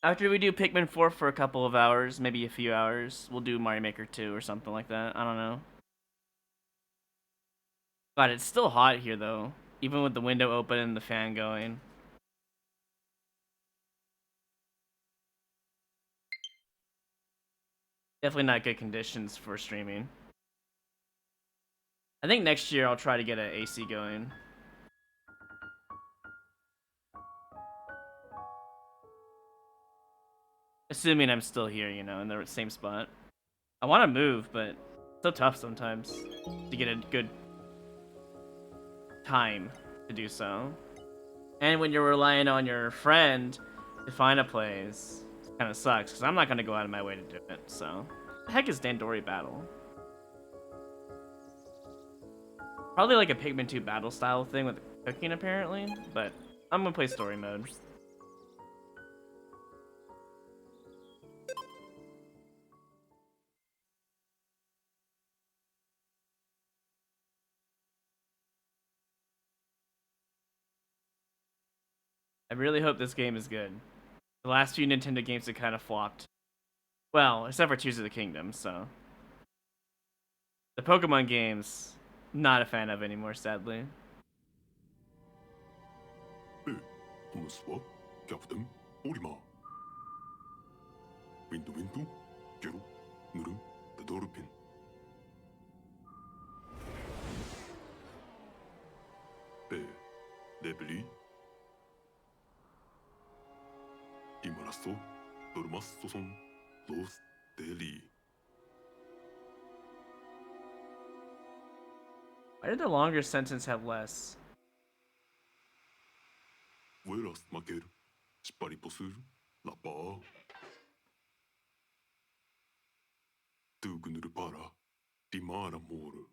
After we do Pikmin 4 for a couple of hours, maybe a few hours, we'll do Mario Maker 2 or something like that. I don't know. God, it's still hot here though, even with the window open and the fan going. Definitely not good conditions for streaming. I think next year I'll try to get an AC going. Assuming I'm still here, you know, in the same spot. I want to move, but it's so tough sometimes to get a good time to do so. And when you're relying on your friend to find a place, it kind of sucks, because I'm not going to go out of my way to do it, so. The heck is Dandori Battle? Probably like a Pikmin 2 battle style thing with cooking, apparently, but I'm going to play story mode. I really hope this game is good. The last few Nintendo games have kind of flopped. Well, except for Tears of the Kingdom, so. The Pokemon games, not a fan of anymore, sadly. トムスはキャプテンオリマーウィンドウィンドゲロヌルデドルピンベデブリイマラストドルマストソンロスデリ Why did the longer sentence have less? ウェラス負けるシパリポスルラパードゥグヌルパラディマーラモール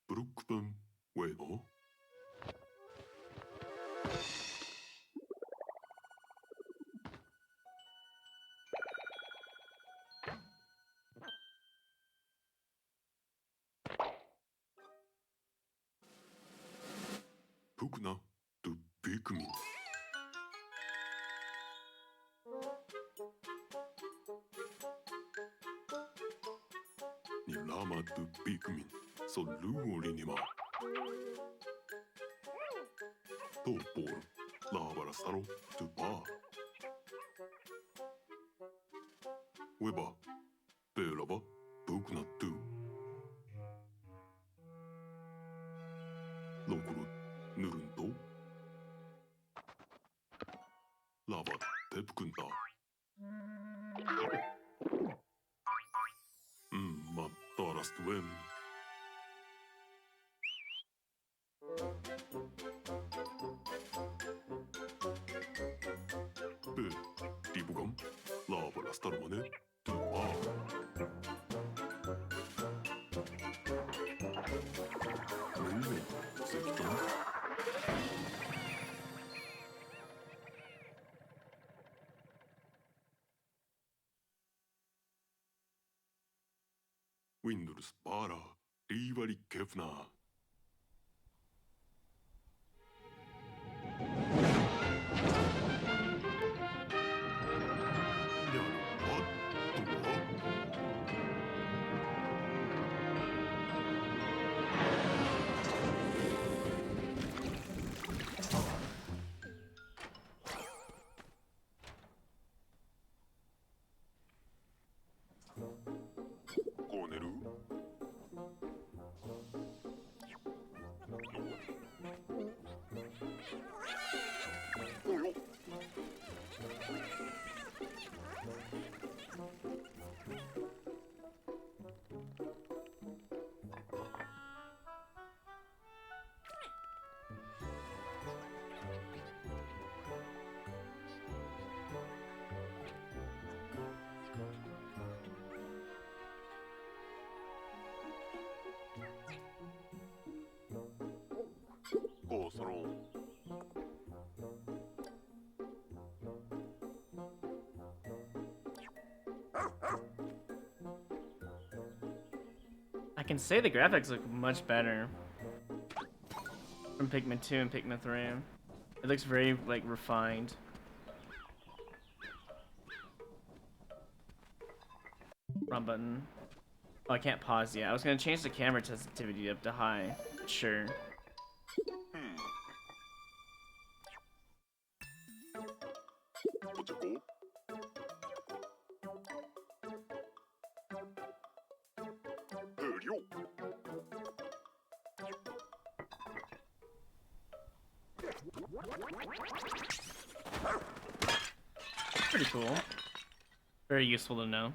ブルックパンウェノ Pugna to Pikmin. Ni lama to Pikmin, so luolinima. Topor, lavarasaro to pa. Weba, Belaba, Pugna to. Lokuru. ヌルンとラバテプクンタマッタラストウェンベリブガンラバラスタルマネトゥパーセキタン Windows para rivali kefna. I can say the graphics look much better from Pikmin 2 and Pikmin 3. It looks very, like, refined. Wrong button. Oh, I can't pause yet. I was gonna change the camera sensitivity up to high. Sure. Pretty cool. Very useful to know.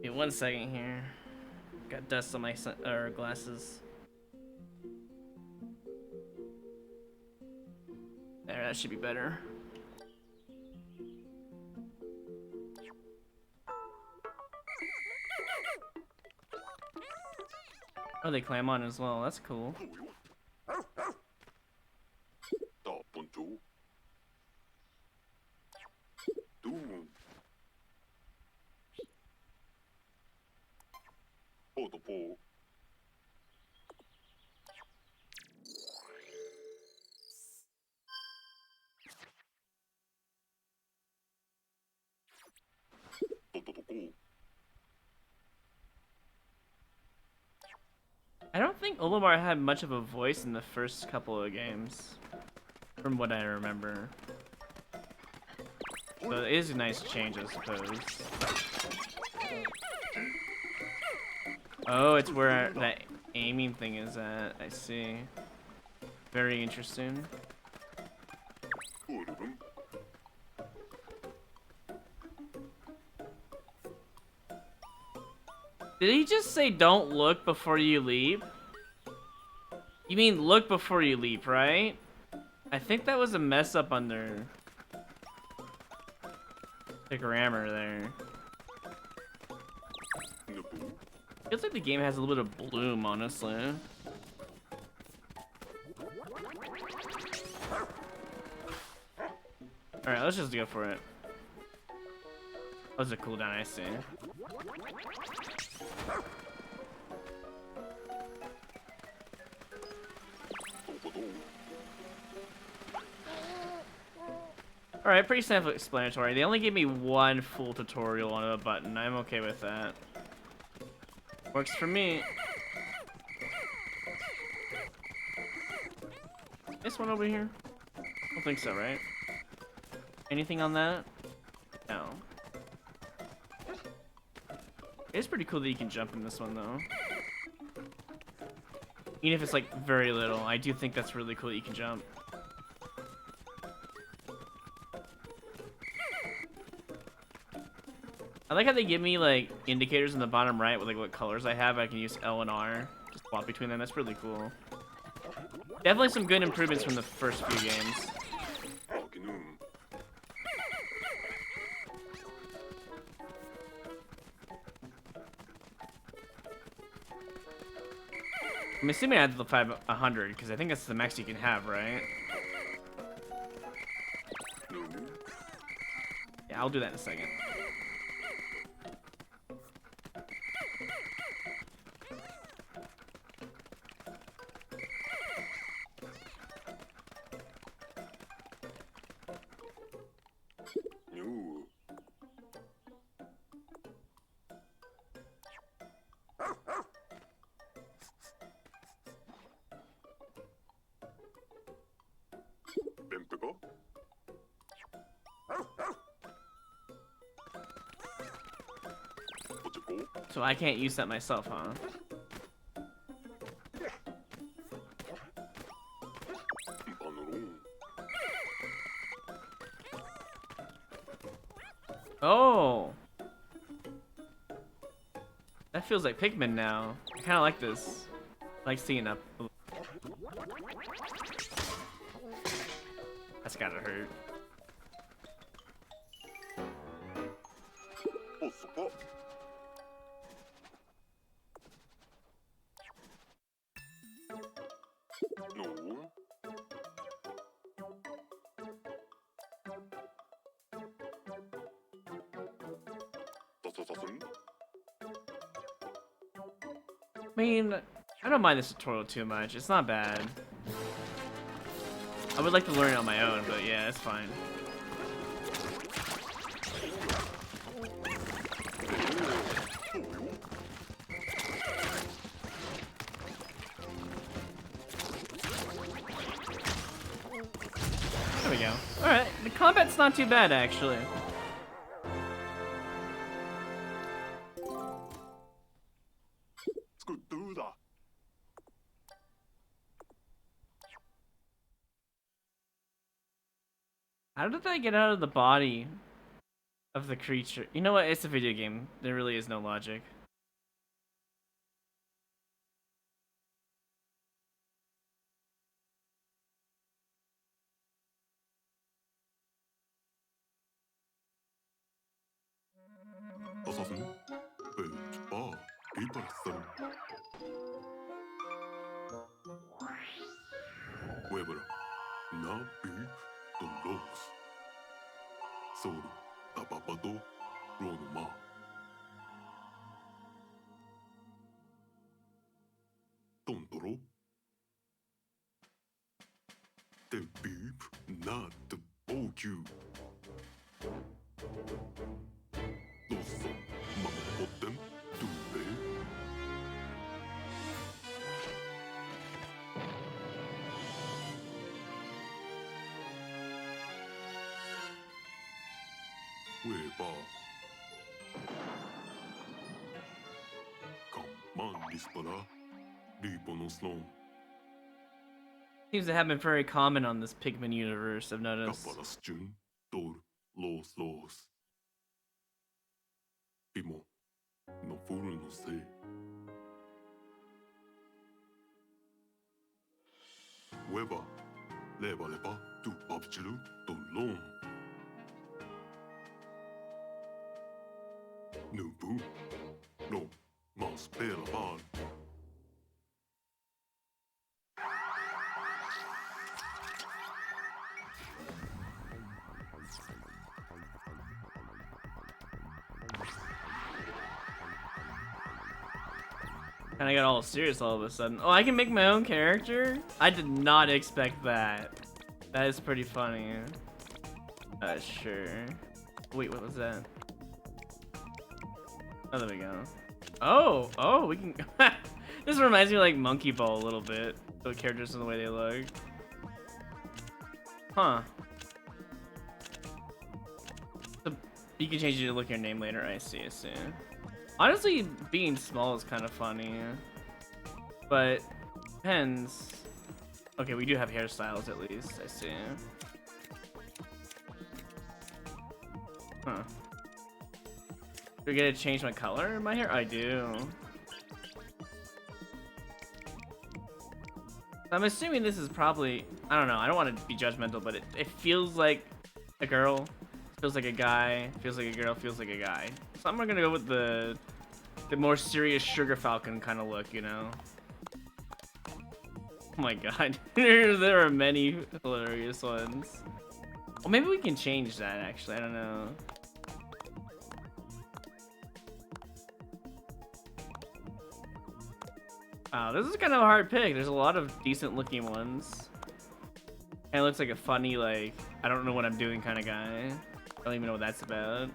Wait 1 second here. Got dust on my glasses. There, that should be better. Oh, they climb on as well. That's cool. I don't think Olimar had much of a voice in the first couple of games, from what I remember. So it is a nice change, I suppose. Oh, it's where that aiming thing is at. I see. Very interesting. Did he just say don't look before you leap? You mean look before you leap, right? I think that was a mess up under the grammar there. Feels like the game has a little bit of bloom, honestly. Alright, let's just go for it. That was a cooldown, I see. Alright, pretty self-explanatory. They only gave me 1 full tutorial on a button. I'm okay with that. Works for me. This one over here? I don't think so, right? Anything on that? No. It's pretty cool that you can jump in this one, though. Even if it's, like, very little, I do think that's really cool that you can jump. I like how they give me, like, indicators in the bottom right with, like, what colors I have. I can use L and R. Just swap between them. That's really cool. Definitely some good improvements from the first few games. I'm assuming I have to level 100, because I think that's the max you can have, right? Yeah, I'll do that in a second. So I can't use that myself, huh? Oh! That feels like Pikmin now. I kinda like this. I like seeing up. That's gotta hurt. I mean, I don't mind this tutorial too much. It's not bad. I would like to learn it on my own, but yeah, it's fine. There we go. Alright, the combat's not too bad, actually. How did I get out of the body of the creature? You know what? It's a video game. There really is no logic. Assassin, but bar, people son. Weber, na beep, the logs. Soul, tapapado, ronoma. Tontoro. The beep, not the bogu. Dosso, mama potem, dube. Weber. Come on, dispara. Ripono slon. Seems to have been very common on this Pikmin universe, I've noticed. Kaparastun, dor, los. Bimo, no furu no se. Weber, leba, tu papchilu, to long. Nubu, no, mas pela bar. And I got all serious all of a sudden. Oh, I can make my own character? I did not expect that. That is pretty funny. Sure. Wait, what was that? Oh, there we go. Oh, we can... This reminds me of like Monkey Ball a little bit. The characters and the way they look. Huh. So you can change it to look your name later. I see. Honestly, being small is kind of funny. But, depends. Okay, we do have hairstyles at least. I see. Huh. Do I get to change my color in my hair? I do. I'm assuming this is probably... I don't know. I don't want to be judgmental, but it feels like a girl. Feels like a guy. Feels like a girl. Feels like a guy. So I'm gonna go with the more serious Sugar Falcon kind of look, you know? Oh my god. There are many hilarious ones. Well, maybe we can change that, actually. I don't know. Wow, this is kind of a hard pick. There's a lot of decent looking ones. And it looks like a funny, like, I don't know what I'm doing kind of guy. I don't even know what that's about.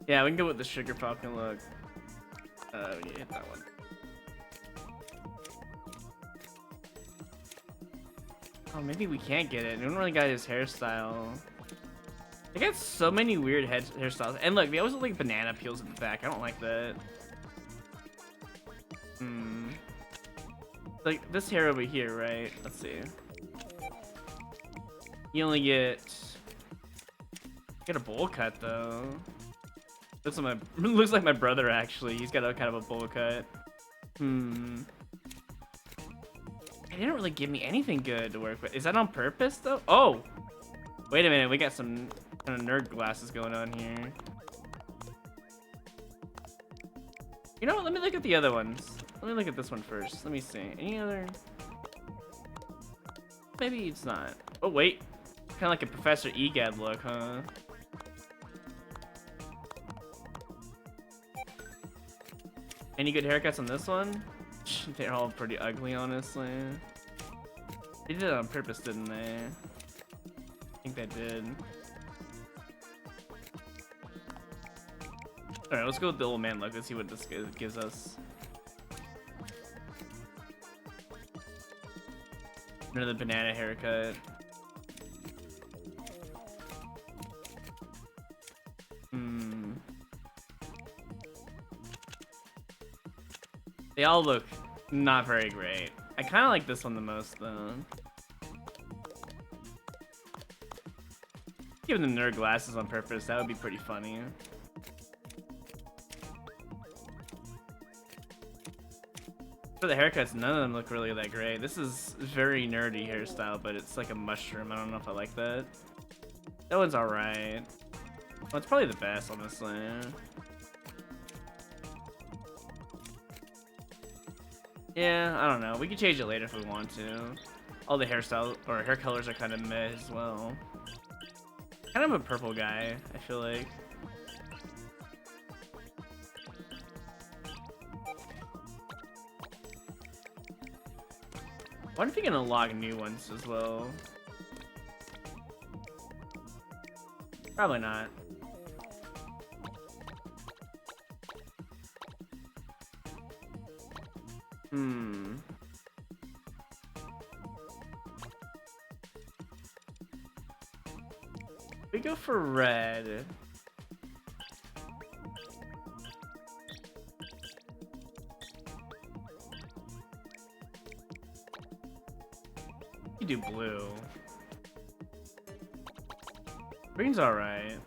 Yeah, we can go with the Sugar Falcon look. We need to hit that one. Oh, maybe we can't get it. No one really got his hairstyle. They got so many weird hairstyles. And look, they always look like banana peels at the back. I don't like that. Like this hair over here, right? Let's see. You only get a bowl cut though. Looks like my brother actually. He's got a kind of a bowl cut. They didn't really give me anything good to work with. Is that on purpose though? Oh, wait a minute. We got some kind of nerd glasses going on here. You know what? Let me look at the other ones. Let me look at this one first. Let me see. Any other? Maybe it's not. Oh wait, kind of like a Professor Egad look, huh? Any good haircuts on this one? They're all pretty ugly, honestly. They did it on purpose, didn't they? I think they did. Alright, let's go with the old man look. Let's see what this gives us. Another banana haircut. They all look not very great. I kind of like this one the most, though. Give them nerd glasses on purpose. That would be pretty funny. For the haircuts, none of them look really that great. This is very nerdy hairstyle, but it's like a mushroom. I don't know if I like that. That one's alright. Well, it's probably the best, honestly. Yeah, I don't know. We can change it later if we want to. All the hairstyles or hair colors are kind of meh as well. Kind of a purple guy, I feel like. I wonder if you can unlock new ones as well. Probably not. We go for red. You do blue. Green's alright.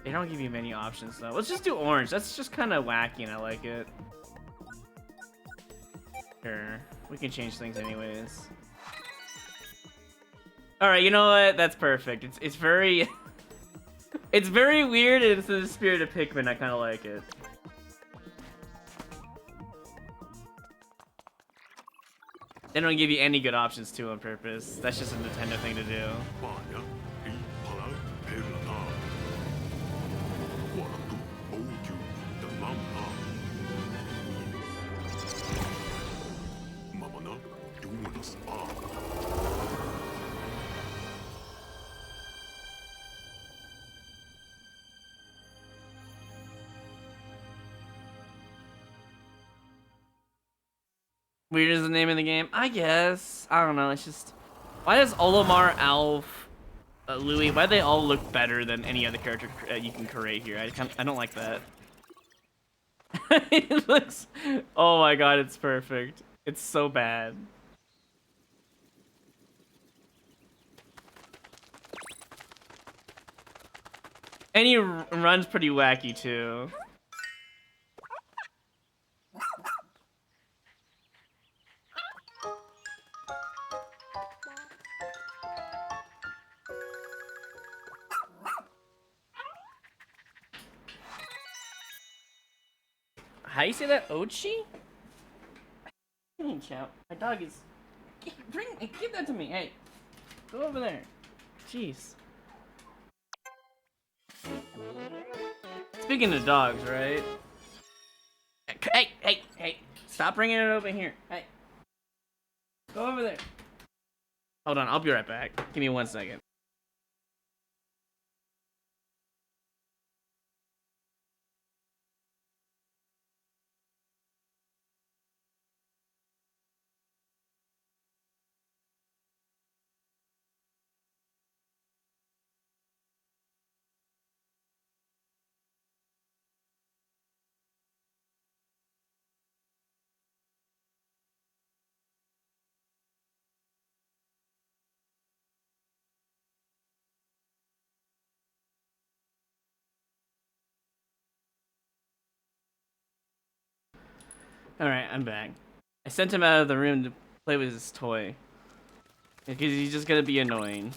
They don't give you many options though. Let's just do orange. That's just kind of wacky and I like it. Sure. We can change things anyways. Alright, you know what? That's perfect. It's very... it's very weird and it's in the spirit of Pikmin. I kind of like it. They don't give you any good options too on purpose. That's just a Nintendo thing to do. Weird is the name of the game? I guess. I don't know. It's just... Why does Olimar, Alf, Louis, why do they all look better than any other character you can create here? I don't like that. It looks... Oh my god, it's perfect. It's so bad. And he runs pretty wacky too. How do you say that? Ochi? Chow. My dog is... Give that to me. Hey. Go over there. Jeez. Speaking of dogs, right? Hey. Stop bringing it over here. Hey. Go over there. Hold on, I'll be right back. Give me 1 second. Alright, I'm back. I sent him out of the room to play with his toy. Because he's just gonna be annoying.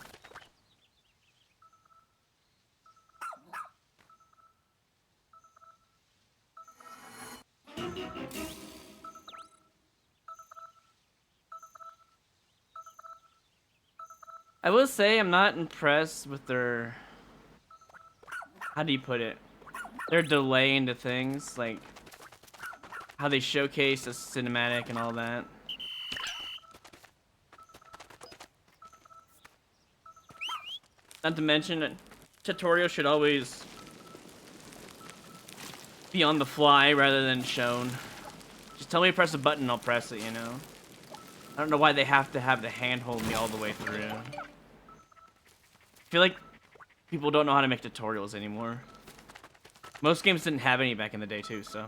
I will say I'm not impressed with their... How do you put it? Their delay into things, like... How they showcase the cinematic and all that. Not to mention, tutorials should always be on the fly rather than shown. Just tell me to press a button, I'll press it, you know? I don't know why they have to have the hand hold me all the way through. I feel like people don't know how to make tutorials anymore. Most games didn't have any back in the day too, so.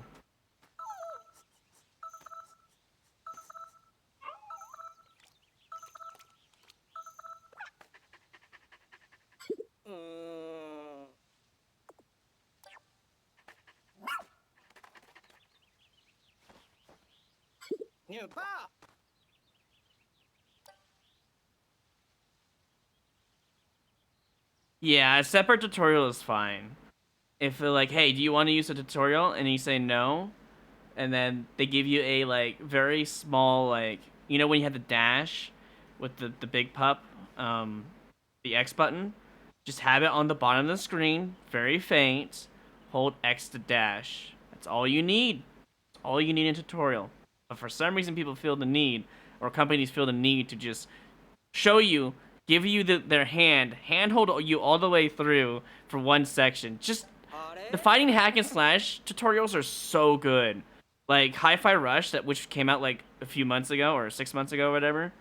Yeah, a separate tutorial is fine. If they're like, hey, do you want to use a tutorial? And you say no, and then they give you a like very small like, you know when you have the dash with the big pup, the X button, just have it on the bottom of the screen, very faint. Hold X to dash. That's all you need. That's all you need in a tutorial. But for some reason, people feel the need, or companies feel the need to just show you, give you their handhold you all the way through for one section. Just the fighting hack and slash tutorials are so good. Like Hi-Fi Rush, which came out like a few months ago or 6 months ago or whatever.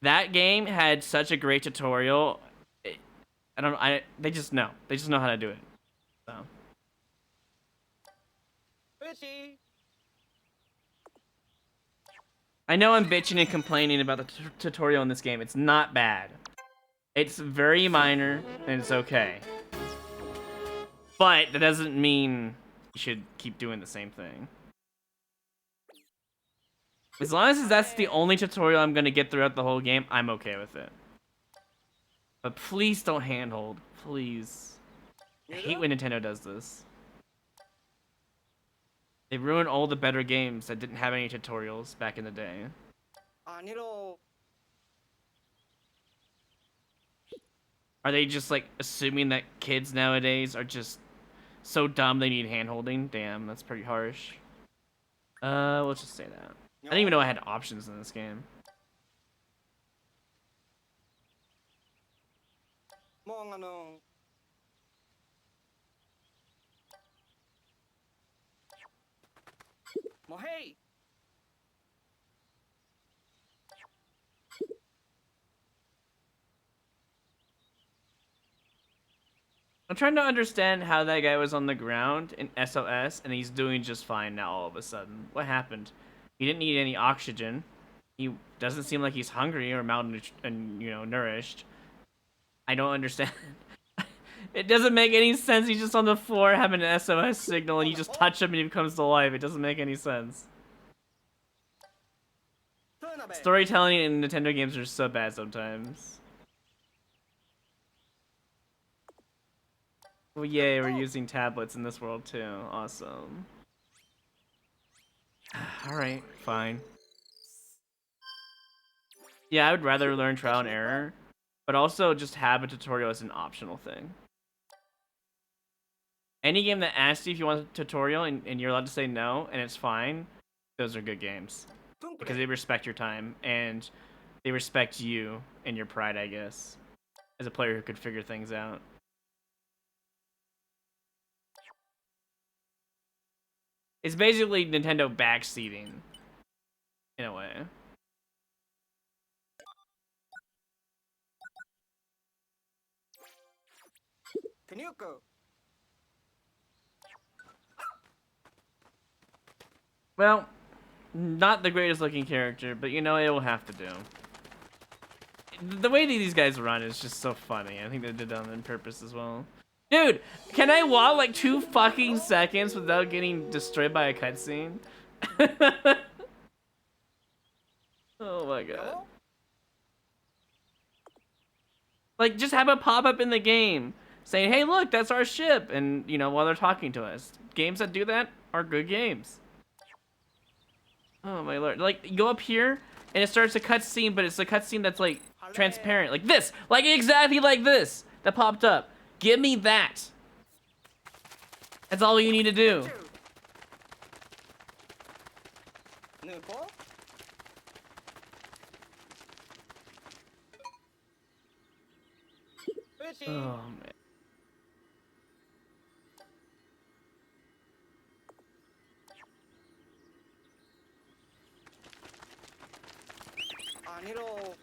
That game had such a great tutorial. They just know. They just know how to do it. So. I know I'm bitching and complaining about the tutorial in this game. It's not bad. It's very minor, and it's okay. But that doesn't mean you should keep doing the same thing. As long as that's the only tutorial I'm going to get throughout the whole game, I'm okay with it. But please don't handhold. Please. I hate when Nintendo does this. They ruin all the better games that didn't have any tutorials back in the day. Are they just like assuming that kids nowadays are just so dumb they need handholding? Damn, that's pretty harsh. Let's just say that. I didn't even know I had options in this game. I'm trying to understand how that guy was on the ground in SOS and he's doing just fine now all of a sudden. What happened? He didn't need any oxygen. He doesn't seem like he's hungry or malnourished and, you know, nourished. I don't understand. It doesn't make any sense. He's just on the floor having an SOS signal and you just touch him and he comes to life. It doesn't make any sense. Storytelling in Nintendo games are so bad sometimes. Well, yay, we're using tablets in this world too. Awesome. Alright, fine. Yeah, I would rather learn trial and error, but also just have a tutorial as an optional thing. Any game that asks you if you want a tutorial and you're allowed to say no and it's fine, those are good games. Because they respect your time and they respect you and your pride, I guess, as a player who could figure things out. It's basically Nintendo backseating, in a way. Well, not the greatest looking character, but you know, it will have to do. The way these guys run is just so funny. I think they did that on purpose as well. Dude, can I walk like 2 fucking seconds without getting destroyed by a cutscene? Oh my god. Like, just have it pop up in the game saying, hey, look, that's our ship. And, you know, while they're talking to us. Games that do that are good games. Oh my lord. Like, you go up here and it starts a cutscene, but it's a cutscene that's like transparent. Like this. Like exactly like this. That popped up. Give me that. That's all you need to do. Oh man.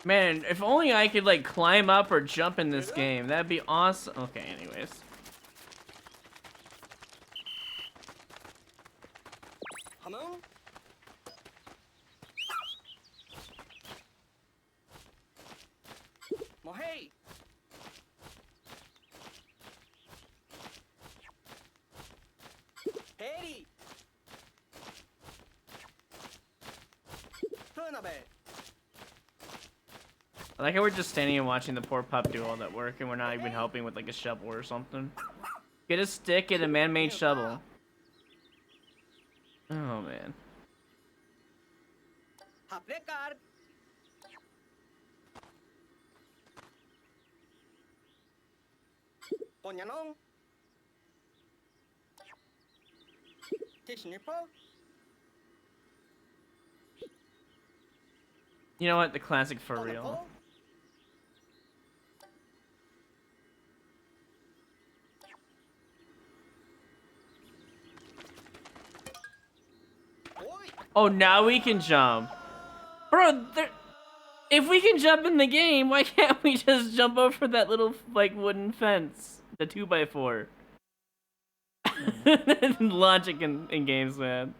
Man, if only I could like climb up or jump in this game, that'd be awesome. Okay, anyways. I like how we're just standing and watching the poor pup do all that work and we're not even helping with like a shovel or something. Get a stick and a man-made shovel. Oh man. You know what? The classic for real. Oh, now we can jump. Bro, if we can jump in the game, why can't we just jump over that little, like, wooden fence? The 2x4. Logic in games, man.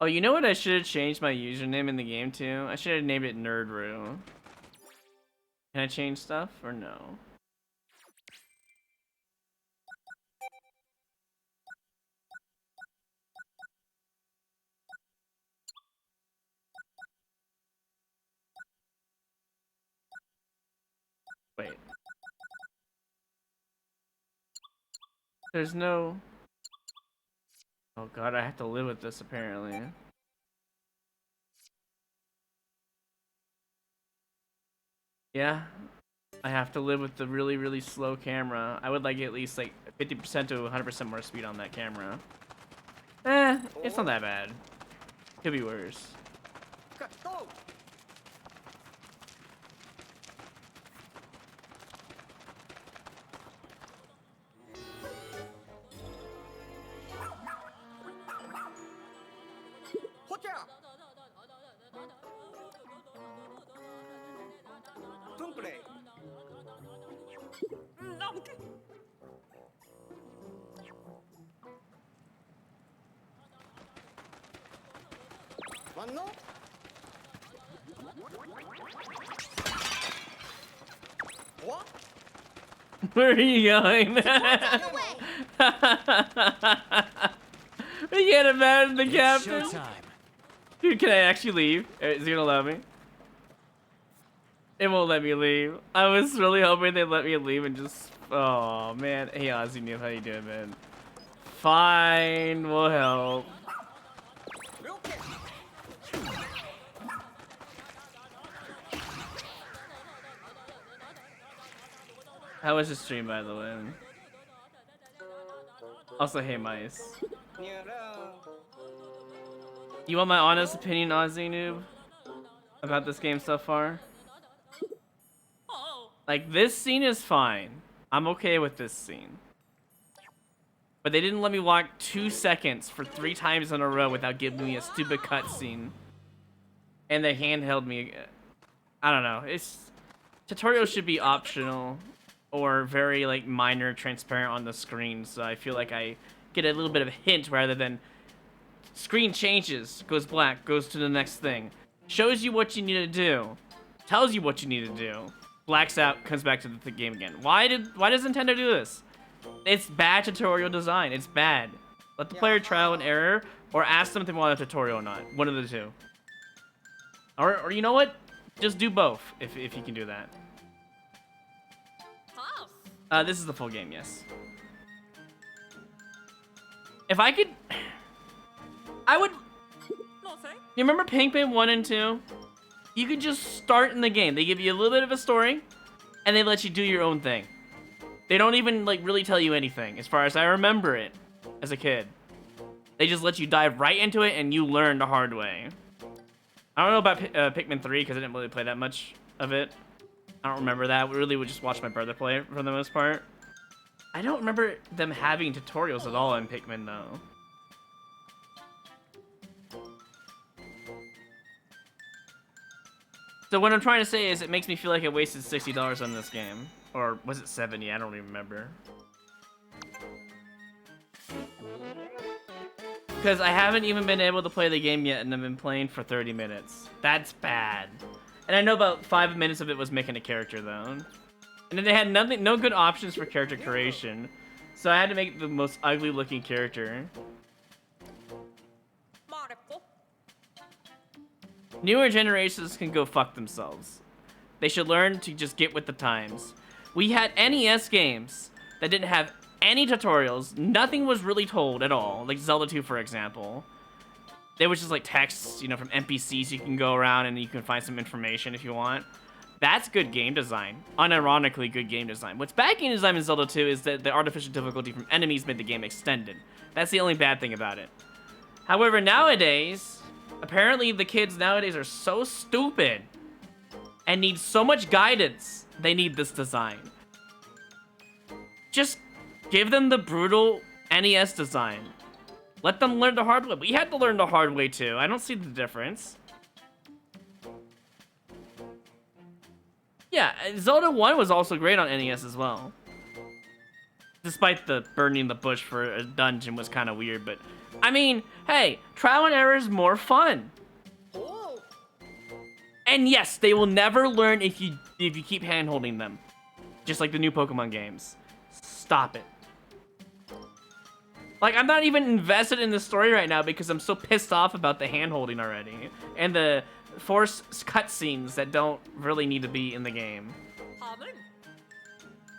Oh, you know what I should have changed my username in the game to? I should have named it Nerdru. Can I change stuff or no? Wait. There's no... Oh god, I have to live with this apparently. Yeah, I have to live with the really, really slow camera. I would like at least like 50% to 100% more speed on that camera. It's not that bad. Could be worse. Where are you going? We can't abandon the captain. Dude, can I actually leave? Is he gonna allow me? It won't let me leave. I was really hoping they'd let me leave and just... Oh, man. Hey, Ozzy Noob, how you doing, man? Fine, we'll help. How was the stream, by the way? Also, hey, mice. You want my honest opinion, Ozzy Noob? About this game so far? Like, this scene is fine. I'm okay with this scene. But they didn't let me walk 2 seconds for 3 times in a row without giving me a stupid cutscene. And they handheld me. I don't know. Tutorials should be optional. Or very, like, minor, transparent on the screen. So I feel like I get a little bit of a hint rather than... Screen changes. Goes black. Goes to the next thing. Shows you what you need to do. Tells you what you need to do. Blacks out. Comes back to the game again. Why does Nintendo do this? It's bad tutorial design. It's bad. Let the player trial and error, or ask them if they want a tutorial or not. One of the two. Or you know what? Just do both, if you can do that. This is the full game, yes. If I could... I would... You remember Pikmin 1 and 2? You could just start in the game. They give you a little bit of a story, and they let you do your own thing. They don't even like really tell you anything, as far as I remember it, as a kid. They just let you dive right into it, and you learn the hard way. I don't know about Pikmin 3 because I didn't really play that much of it. I don't remember that. We really would just watch my brother play it for the most part. I don't remember them having tutorials at all in Pikmin though. So what I'm trying to say is it makes me feel like I wasted $60 on this game. Or was it 70? I don't even remember. Because I haven't even been able to play the game yet, and I've been playing for 30 minutes. That's bad. And I know about 5 minutes of it was making a character, though. And then they had no good options for character creation. So I had to make the most ugly-looking character. Newer generations can go fuck themselves. They should learn to just get with the times. We had NES games that didn't have any tutorials. Nothing was really told at all. Like Zelda 2, for example. There was just like texts, you know, from NPCs you can go around and you can find some information if you want. That's good game design. Unironically good game design. What's bad game design in Zelda 2 is that the artificial difficulty from enemies made the game extended. That's the only bad thing about it. However, nowadays, apparently the kids nowadays are so stupid and need so much guidance, they need this design. Just give them the brutal NES design. Let them learn the hard way. We had to learn the hard way too. I don't see the difference. Yeah, Zelda 1 was also great on NES as well. Despite the burning the bush for a dungeon was kind of weird, but I mean, hey, trial and error is more fun. And yes, they will never learn if you keep hand-holding them. Just like the new Pokemon games. Stop it. Like, I'm not even invested in the story right now because I'm so pissed off about the hand-holding already. And the forced cutscenes that don't really need to be in the game.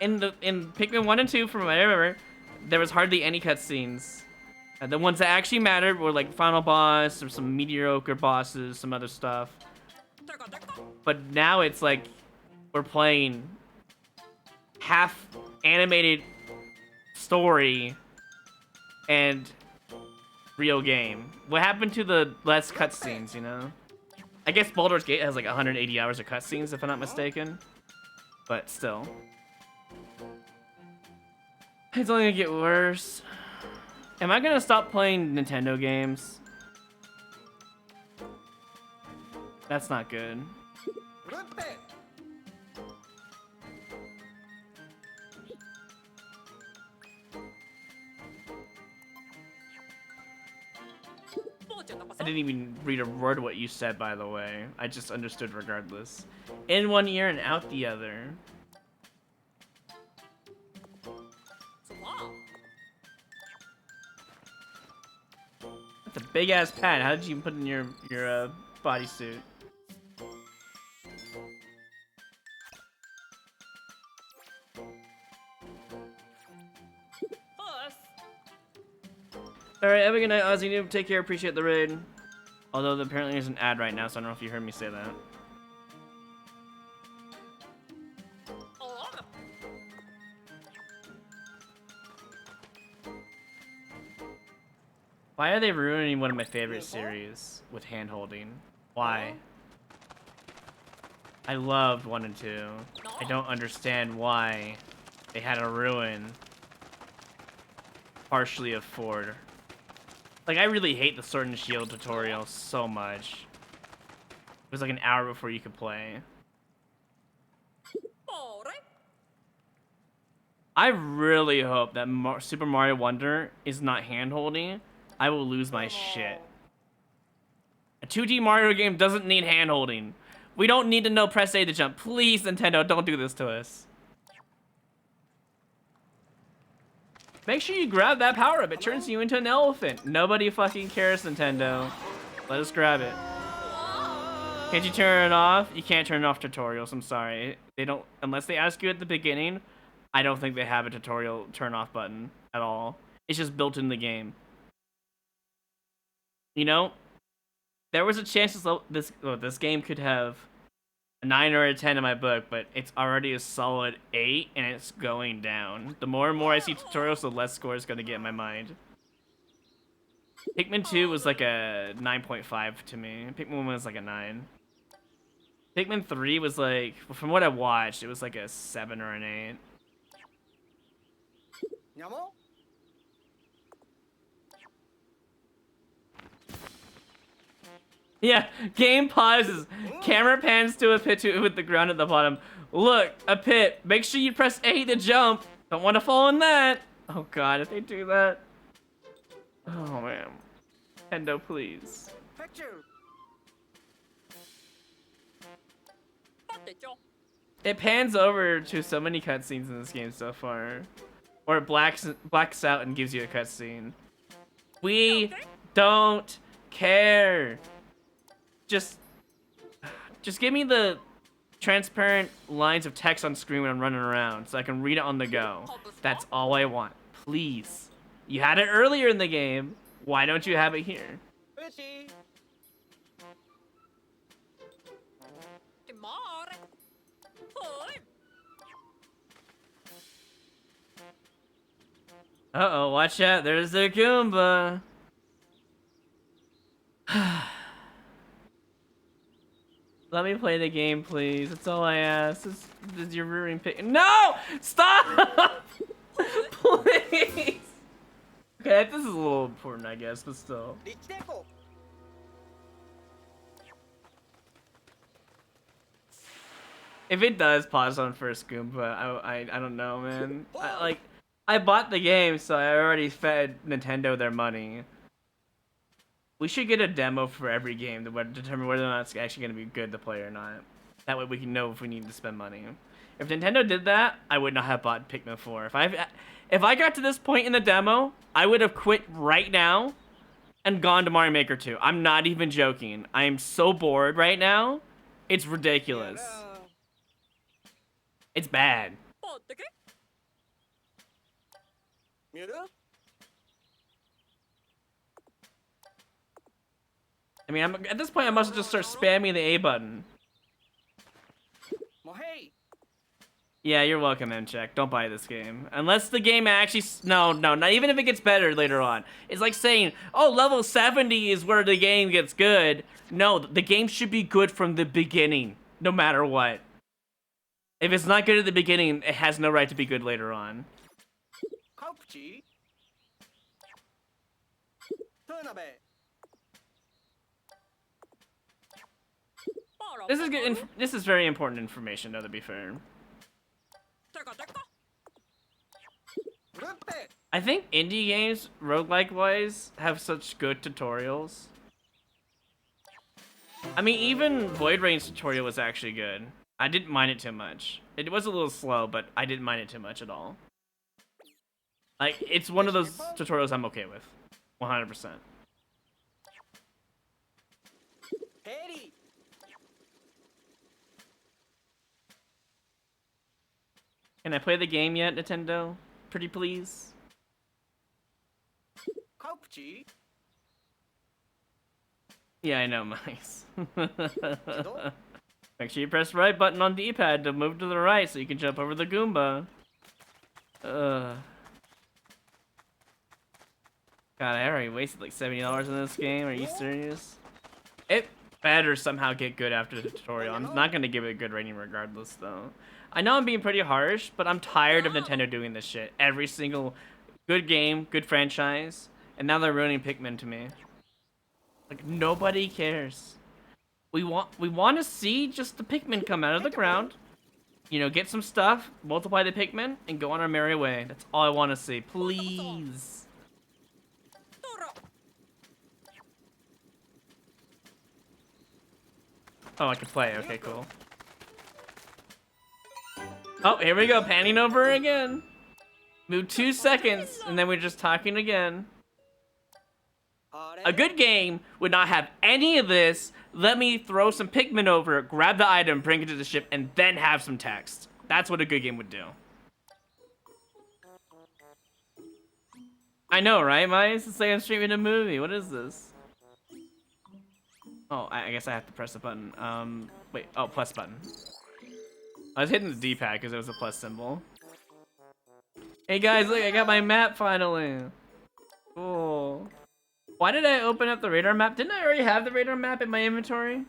In Pikmin 1 and 2, from what I remember, there was hardly any cutscenes. The ones that actually mattered were like Final Boss, or some mediocre bosses, some other stuff. But now it's like we're playing half animated story and real game. What happened to the less cutscenes, you know? I guess Baldur's Gate has like 180 hours of cutscenes, if I'm not mistaken. But still. It's only gonna get worse. Am I gonna stop playing Nintendo games? That's not good. I didn't even read a word of what you said, by the way. I just understood regardless. In one ear and out the other. That's a big ass pad. How did you put in your bodysuit? Alright, have a good night, Ozzy Noob. Take care, appreciate the raid. Although apparently there's an ad right now, so I don't know if you heard me say that. Why are they ruining one of my favorite series with hand-holding? Why? I loved 1 and 2. I don't understand why they had to ruin partially of 4. Like, I really hate the Sword and Shield tutorial so much. It was like an hour before you could play. I really hope that Super Mario Wonder is not hand-holding. I will lose my shit. A 2D Mario game doesn't need hand-holding. We don't need to know press A to jump. Please, Nintendo, don't do this to us. Make sure you grab that power-up. It turns you into an elephant. Nobody fucking cares, Nintendo. Let us grab it. Can't you turn it off? You can't turn off tutorials. I'm sorry. They don't, unless they ask you at the beginning. I don't think they have a tutorial turn-off button at all. It's just built in the game. You know, there was a chance this game could have a 9 or a 10 in my book, but it's already a solid 8, and it's going down. The more and more I see tutorials, the less score is going to get in my mind. Pikmin 2 was like a 9.5 to me. Pikmin 1 was like a 9. Pikmin 3 was like, from what I watched, it was like a 7 or an 8. Yeah, game pauses. Camera pans to a pit with the ground at the bottom. Look, a pit. Make sure you press A to jump. Don't want to fall in that. Oh god, if they do that. Oh man. Nintendo, please. It pans over to so many cutscenes in this game so far. Or it blacks out and gives you a cutscene. We don't care. Just give me the transparent lines of text on screen when I'm running around so I can read it on the go. That's all I want. Please. You had it earlier in the game. Why don't you have it here? Uh-oh, watch out. There's the Goomba. Let me play the game, please. That's all I ask. This is your ruining pick. No! Stop! Please! Okay, this is a little important, I guess, but still. If it does pause on first Goomba, I don't know, man. I bought the game, so I already fed Nintendo their money. We should get a demo for every game to determine whether or not it's actually going to be good to play or not. That way we can know if we need to spend money. If Nintendo did that, I would not have bought Pikmin 4. If I got to this point in the demo, I would have quit right now and gone to Mario Maker 2. I'm not even joking. I am so bored right now. It's ridiculous. It's bad. I mean, at this point, I must just start spamming the A button. Yeah, you're welcome, M-Check. Don't buy this game. Unless the game actually... No, not even if it gets better later on. It's like saying, oh, level 70 is where the game gets good. No, the game should be good from the beginning, no matter what. If it's not good at the beginning, it has no right to be good later on. This is good. This is very important information, though, to be fair. I think indie games, roguelike-wise, have such good tutorials. I mean, even Void Rain's tutorial was actually good. I didn't mind it too much. It was a little slow, but I didn't mind it too much at all. Like, it's one of those tutorials I'm okay with. 100%. Can I play the game yet, Nintendo? Pretty please? Yeah, I know, mice. Make sure you press the right button on the D-pad to move to the right so you can jump over the Goomba. God, I already wasted like $70 in this game. Are you serious? It better somehow get good after the tutorial. I'm not gonna give it a good rating regardless, though. I know I'm being pretty harsh, but I'm tired of Nintendo doing this shit. Every single good game, good franchise, and now they're ruining Pikmin to me. Like, nobody cares. We want to see just the Pikmin come out of the ground, you know, get some stuff, multiply the Pikmin, and go on our merry way. That's all I want to see. Please. Oh, I can play. Okay, cool. Oh, here we go. Panning over again. Move 2 seconds, and then we're just talking again. A good game would not have any of this. Let me throw some Pikmin over, grab the item, bring it to the ship, and then have some text. That's what a good game would do. I know, right, Mice? It's like I'm streaming a movie. What is this? Oh, I guess I have to press the button. Wait. Oh, plus button. I was hitting the D-pad because it was a plus symbol. Hey guys, look, I got my map finally. Cool. Why did I open up the radar map? Didn't I already have the radar map in my inventory?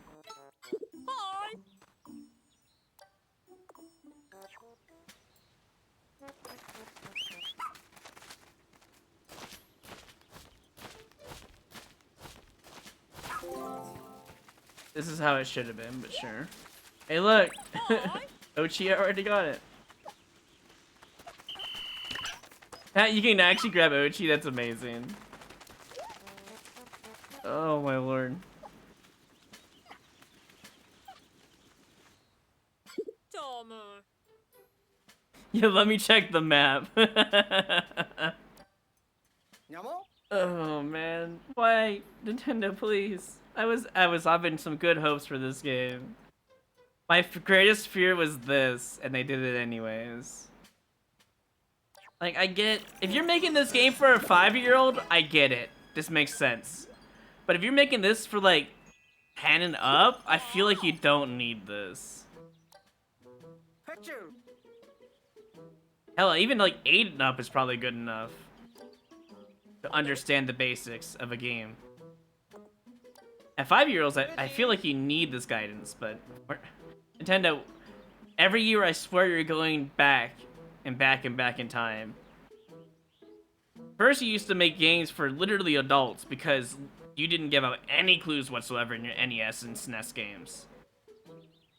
This is how it should have been, but sure. Hey, look! Ochi already got it. You can actually grab Ochi, that's amazing. Oh my lord. Yeah, let me check the map. Oh man, why Nintendo, please? I was having some good hopes for this game. My greatest fear was this, and they did it anyways. Like, I get if you're making this game for a 5-year-old, I get it. This makes sense. But if you're making this for like 10 and up, I feel like you don't need this. Hell, even like 8 and up is probably good enough to understand the basics of a game. At 5-year-olds, I feel like you need this guidance, but Nintendo, every year I swear you're going back and back and back in time. First, you used to make games for literally adults because you didn't give out any clues whatsoever in your NES and SNES games.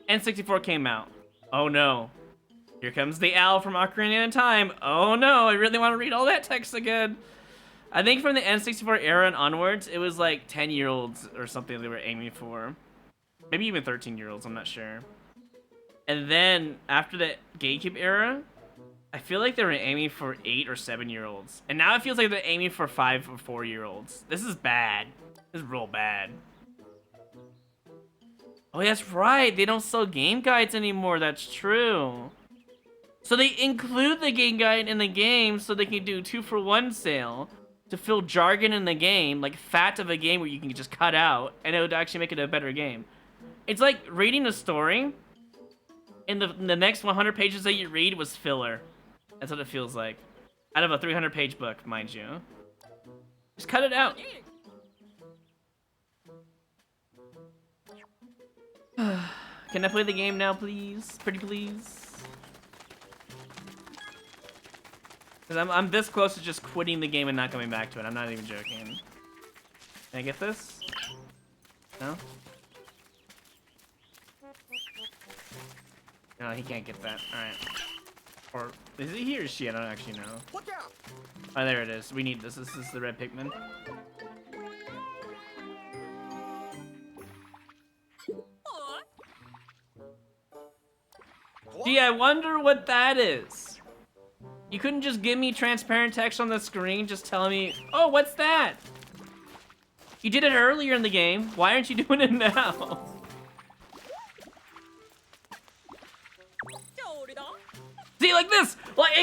N64 came out. Oh no. Here comes the owl from Ocarina of Time. Oh no, I really want to read all that text again. I think from the N64 era and onwards, it was like 10-year-olds or something they were aiming for. Maybe even 13-year-olds, I'm not sure. And then, after the GameCube era, I feel like they were aiming for 8 or 7-year-olds. And now it feels like they're aiming for 5 or 4-year-olds. This is bad. This is real bad. Oh, that's right. They don't sell game guides anymore. That's true. So they include the game guide in the game so they can do 2-for-1 sale to fill jargon in the game, like fat of a game where you can just cut out, and it would actually make it a better game. It's like reading a story, and the next 100 pages that you read was filler. That's what it feels like. Out of a 300-page book, mind you. Just cut it out. Can I play the game now, please? Pretty please? Because I'm this close to just quitting the game and not coming back to it. I'm not even joking. Can I get this? No? No, he can't get that. Alright. Or, is it he or she? I don't actually know. Oh, there it is. We need this. This is the red Pikmin. Gee, I wonder what that is. You couldn't just give me transparent text on the screen just telling me, oh, what's that? You did it earlier in the game. Why aren't you doing it now? See, like this. Like,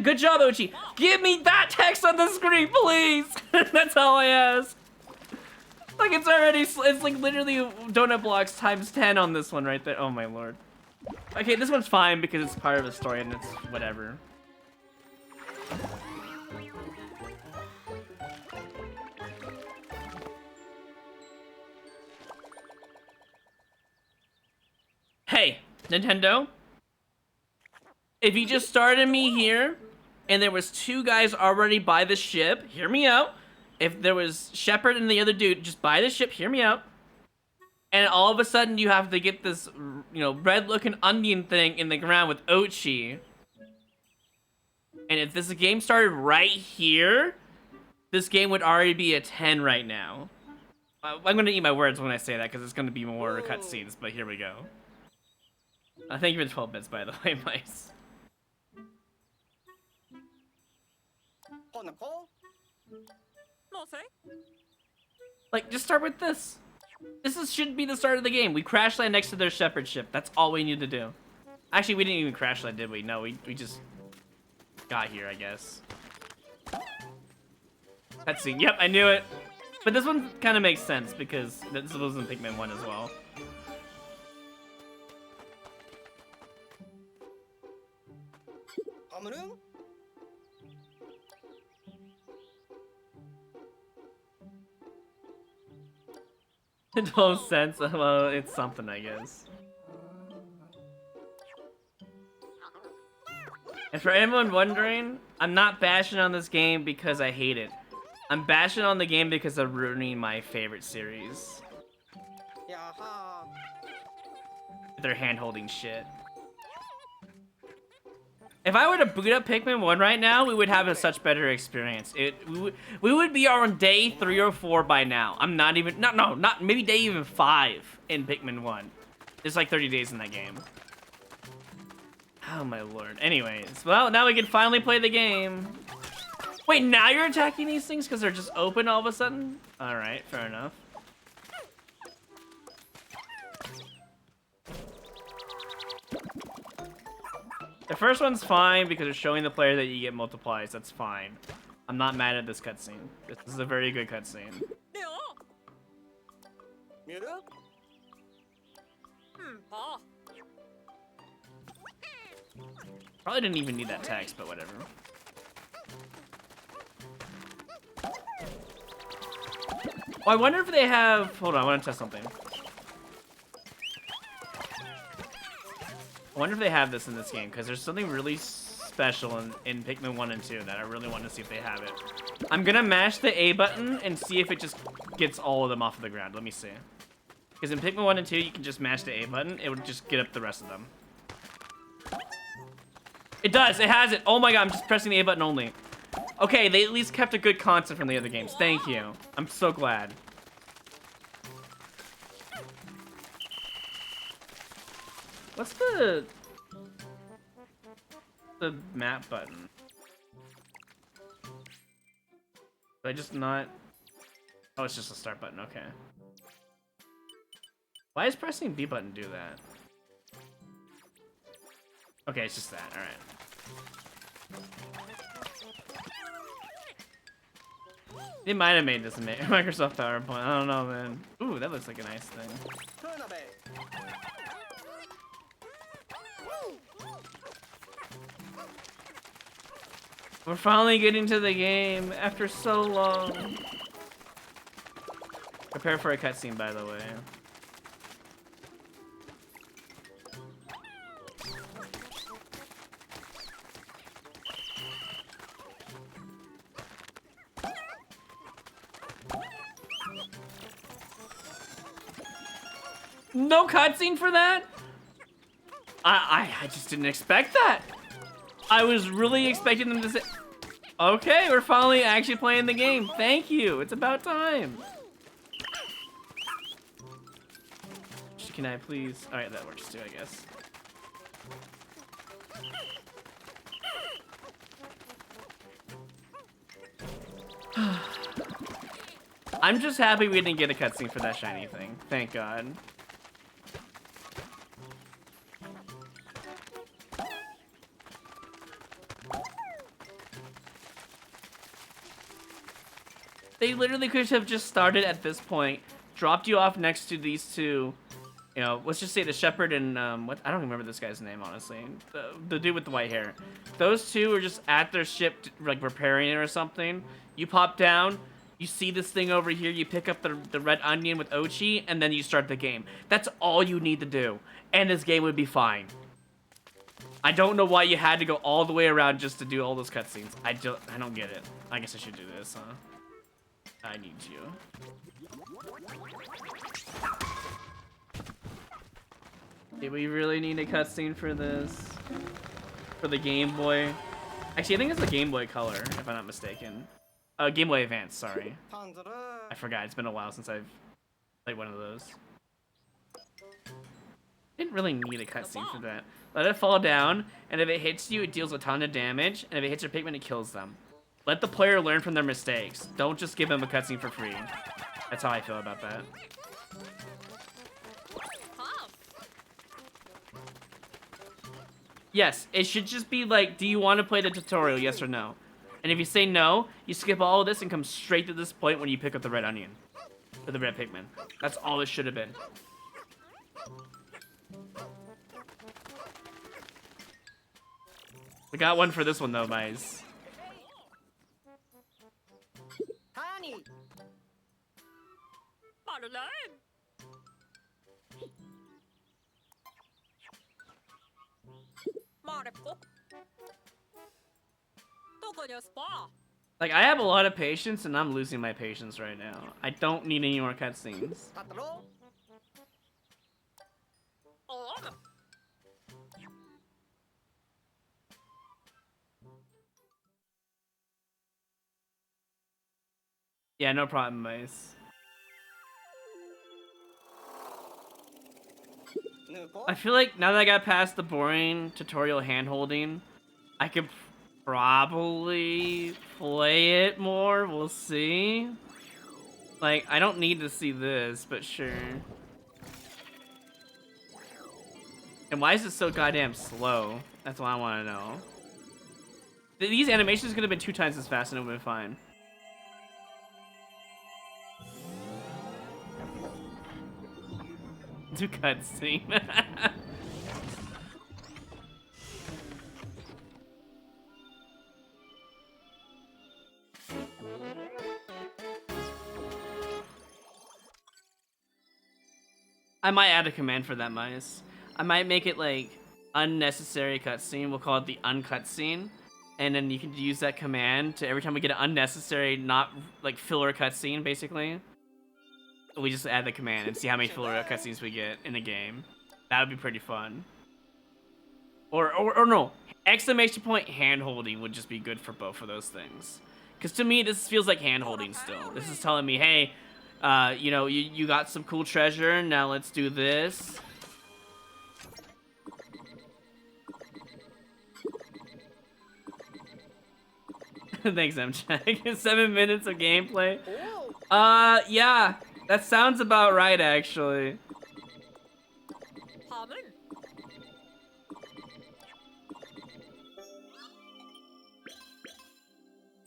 good job, Ochi. Give me that text on the screen, please. That's all I ask. Like, it's like literally donut blocks times 10 on this one right there. Oh, my lord. Okay, this one's fine because it's part of the story and it's whatever. Hey, Nintendo. If you just started me here, and there was 2 guys already by the ship, hear me out. If there was Shepard and the other dude just by the ship, hear me out. And all of a sudden you have to get this, you know, red-looking onion thing in the ground with Ochi. And if this game started right here, this game would already be a 10 right now. I'm gonna eat my words when I say that, because it's gonna be more cutscenes, but here we go. Thank you for the 12 bits, by the way, Mice. Like, just start with this. Should be the start of the game. We crash land next to their shepherd ship. That's all we need to do. Actually, we didn't even crash land, did we? No, we just got here, I guess. Cutscene. Yep, I knew it. But this one kind of makes sense because this was in Pikmin 1 as well. It don't sense. Well, it's something, I guess. And for anyone wondering, I'm not bashing on this game because I hate it. I'm bashing on the game because they're ruining my favorite series. They're hand-holding shit. If I were to boot up Pikmin 1 right now, we would have a such better experience. We would be on day 3 or 4 by now. I'm not even, not maybe day even 5 in Pikmin 1. There's like 30 days in that game. Oh my lord. Anyways, well, now we can finally play the game. Wait, now you're attacking these things because they're just open all of a sudden? Alright, fair enough. The first one's fine because it's showing the player that you get multiplies. That's fine. I'm not mad at this cutscene. This is a very good cutscene. Probably didn't even need that text, but whatever. Oh, I wonder if they have... Hold on, I want to test something. I wonder if they have this in this game, because there's something really special in Pikmin 1 and 2 that I really want to see if they have it. I'm going to mash the A button and see if it just gets all of them off of the ground. Let me see. Because in Pikmin 1 and 2, you can just mash the A button. It would just get up the rest of them. It does. It has it. Oh my god, I'm just pressing the A button only. Okay, they at least kept a good concept from the other games. Thank you. I'm so glad. What's the map button? Do I just not... Oh, it's just a start button. Okay. Why does pressing B button do that? Okay, it's just that. All right. They might have made this in Microsoft PowerPoint. I don't know, man. Ooh, that looks like a nice thing. We're finally getting to the game after so long. Prepare for a cutscene, by the way. No cutscene for that? I just didn't expect that. I was really expecting them to say, okay, we're finally actually playing the game. Thank you. It's about time. Can I please? All right, that works too, I guess. I'm just happy we didn't get a cutscene for that shiny thing. Thank God. They literally could have just started at this point, dropped you off next to these two, you know, let's just say the shepherd and, what, I don't remember this guy's name, honestly. The dude with the white hair. Those two are just at their ship, like, repairing it or something. You pop down, you see this thing over here, you pick up the red onion with Ochi, and then you start the game. That's all you need to do, and this game would be fine. I don't know why you had to go all the way around just to do all those cutscenes. I don't get it. I guess I should do this, huh? I need you. Do we really need a cutscene for this? For the Game Boy? Actually, I think it's the Game Boy Color, if I'm not mistaken. Game Boy Advance, sorry. I forgot, it's been a while since I've played one of those. Didn't really need a cutscene for that. Let it fall down, and if it hits you, it deals a ton of damage, and if it hits your Pikmin, it kills them. Let the player learn from their mistakes. Don't just give them a cutscene for free. That's how I feel about that. Yes, it should just be like, do you want to play the tutorial, yes or no? And if you say no, you skip all of this and come straight to this point when you pick up the red onion. Or the red Pikmin. That's all it should have been. We got one for this one though, guys. Like, I have a lot of patience, and I'm losing my patience right now. I don't need any more cutscenes. Yeah, no problem, Mice. I feel like now that I got past the boring tutorial hand-holding, I could probably play it more. We'll see. Like, I don't need to see this, but sure. And why is it so goddamn slow? That's what I want to know. These animations could have been 2 times as fast and it would have been fine. Do cutscene. I might add a command for that, Mice. I might make it like unnecessary cutscene. We'll call it the uncut scene. And then you can use that command to every time we get an unnecessary, not like filler cutscene, basically. We just add the command and see how many filler cutscenes we get in the game. That would be pretty fun. Or no, exclamation point hand-holding would just be good for both of those things. Because to me, this feels like hand-holding still. This is telling me, hey, you know, you got some cool treasure, now let's do this. Thanks, MCheck. 7 minutes of gameplay. Yeah, that sounds about right, actually.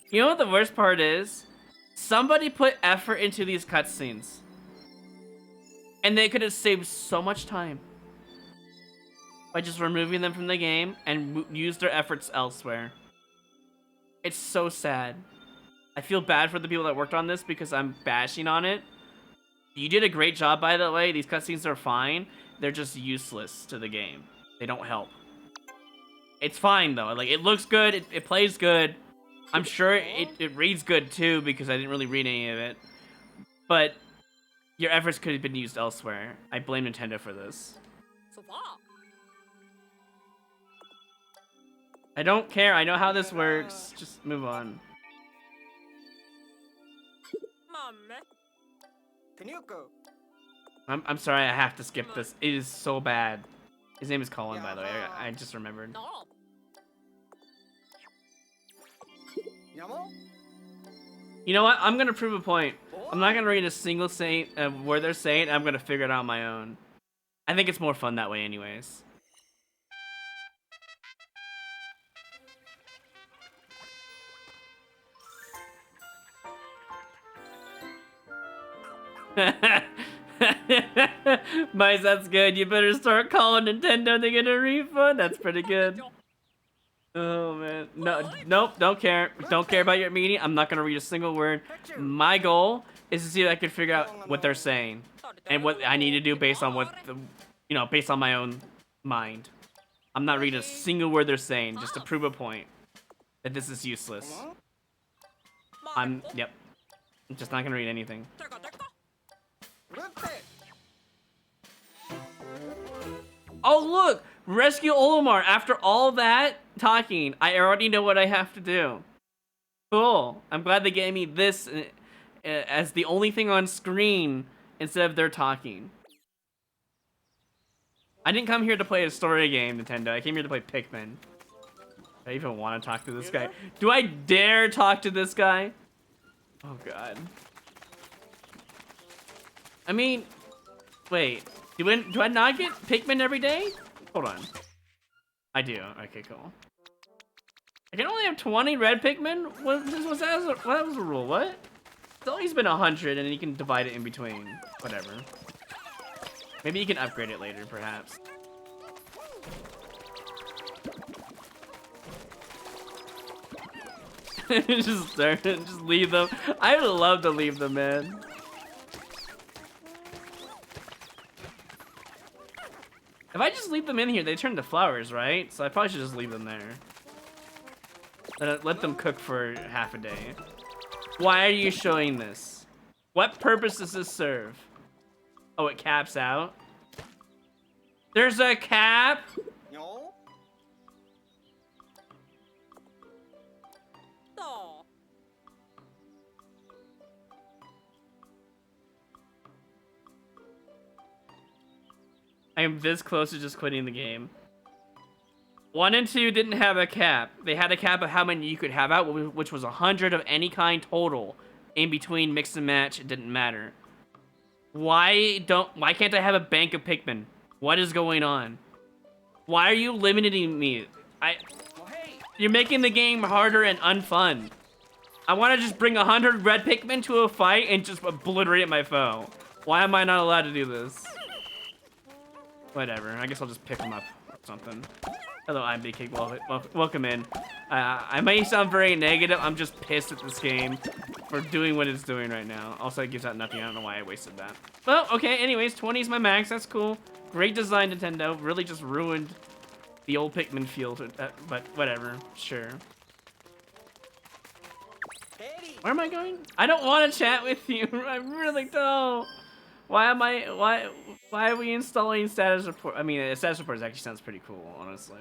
You know what the worst part is? Somebody put effort into these cutscenes. And they could have saved so much time by just removing them from the game and use their efforts elsewhere. It's so sad. I feel bad for the people that worked on this because I'm bashing on it. You did a great job, by the way. These cutscenes are fine. They're just useless to the game. They don't help. It's fine, though. Like, it looks good. It plays good. I'm sure it reads good, too, because I didn't really read any of it. But your efforts could have been used elsewhere. I blame Nintendo for this. I don't care. I know how this works. Just move on. I'm sorry, I have to skip this. It is so bad. His name is Colin, by the way. I just remembered. You know what? I'm gonna prove a point. I'm not gonna read a single word they're saying. I'm gonna figure it out on my own. I think it's more fun that way, anyways. Mice, that's good. You better start calling Nintendo to get a refund. That's pretty good. Oh man, no, nope, don't care. Don't care about your meeting. I'm not gonna read a single word. My goal is to see if I can figure out what they're saying and what I need to do based on what based on my own mind. I'm not reading a single word they're saying just to prove a point that this is useless. Yep. I'm just not gonna read anything. Oh look! Rescue Olimar! After all that talking, I already know what I have to do. Cool. I'm glad they gave me this as the only thing on screen instead of their talking. I didn't come here to play a story game, Nintendo. I came here to play Pikmin. Do I even want to talk to this guy? Do I dare talk to this guy? Oh god. I mean, wait. Do I not get Pikmin every day? Hold on. I do. Okay, cool. I can only have 20 red Pikmin? What was the rule? What? It's always been 100 and you can divide it in between. Whatever. Maybe you can upgrade it later, perhaps. just leave them. I would love to leave them, man. If I just leave them in here, they turn to flowers, right? So I probably should just leave them there. Let them cook for half a day. Why are you showing this? What purpose does this serve? Oh, it caps out? There's a cap? No. I am this close to just quitting the game. 1 and 2 didn't have a cap. They had a cap of how many you could have out, which was 100 of any kind total. In between mix and match, it didn't matter. Why can't I have a bank of Pikmin? What is going on? Why are you limiting me? You're making the game harder and unfun. I want to just bring 100 red Pikmin to a fight and just obliterate my foe. Why am I not allowed to do this? Whatever, I guess I'll just pick them up or something. Hello, I'm BK. Welcome in. I might sound very negative. I'm just pissed at this game for doing what it's doing right now. Also, it gives out nothing. I don't know why I wasted that. Well, okay, anyways, 20 is my max. That's cool. Great design, Nintendo. Really just ruined the old Pikmin feel, but whatever. Sure. Where am I going? I don't want to chat with you. I really don't. Why are we installing status report? I mean, status report actually sounds pretty cool, honestly.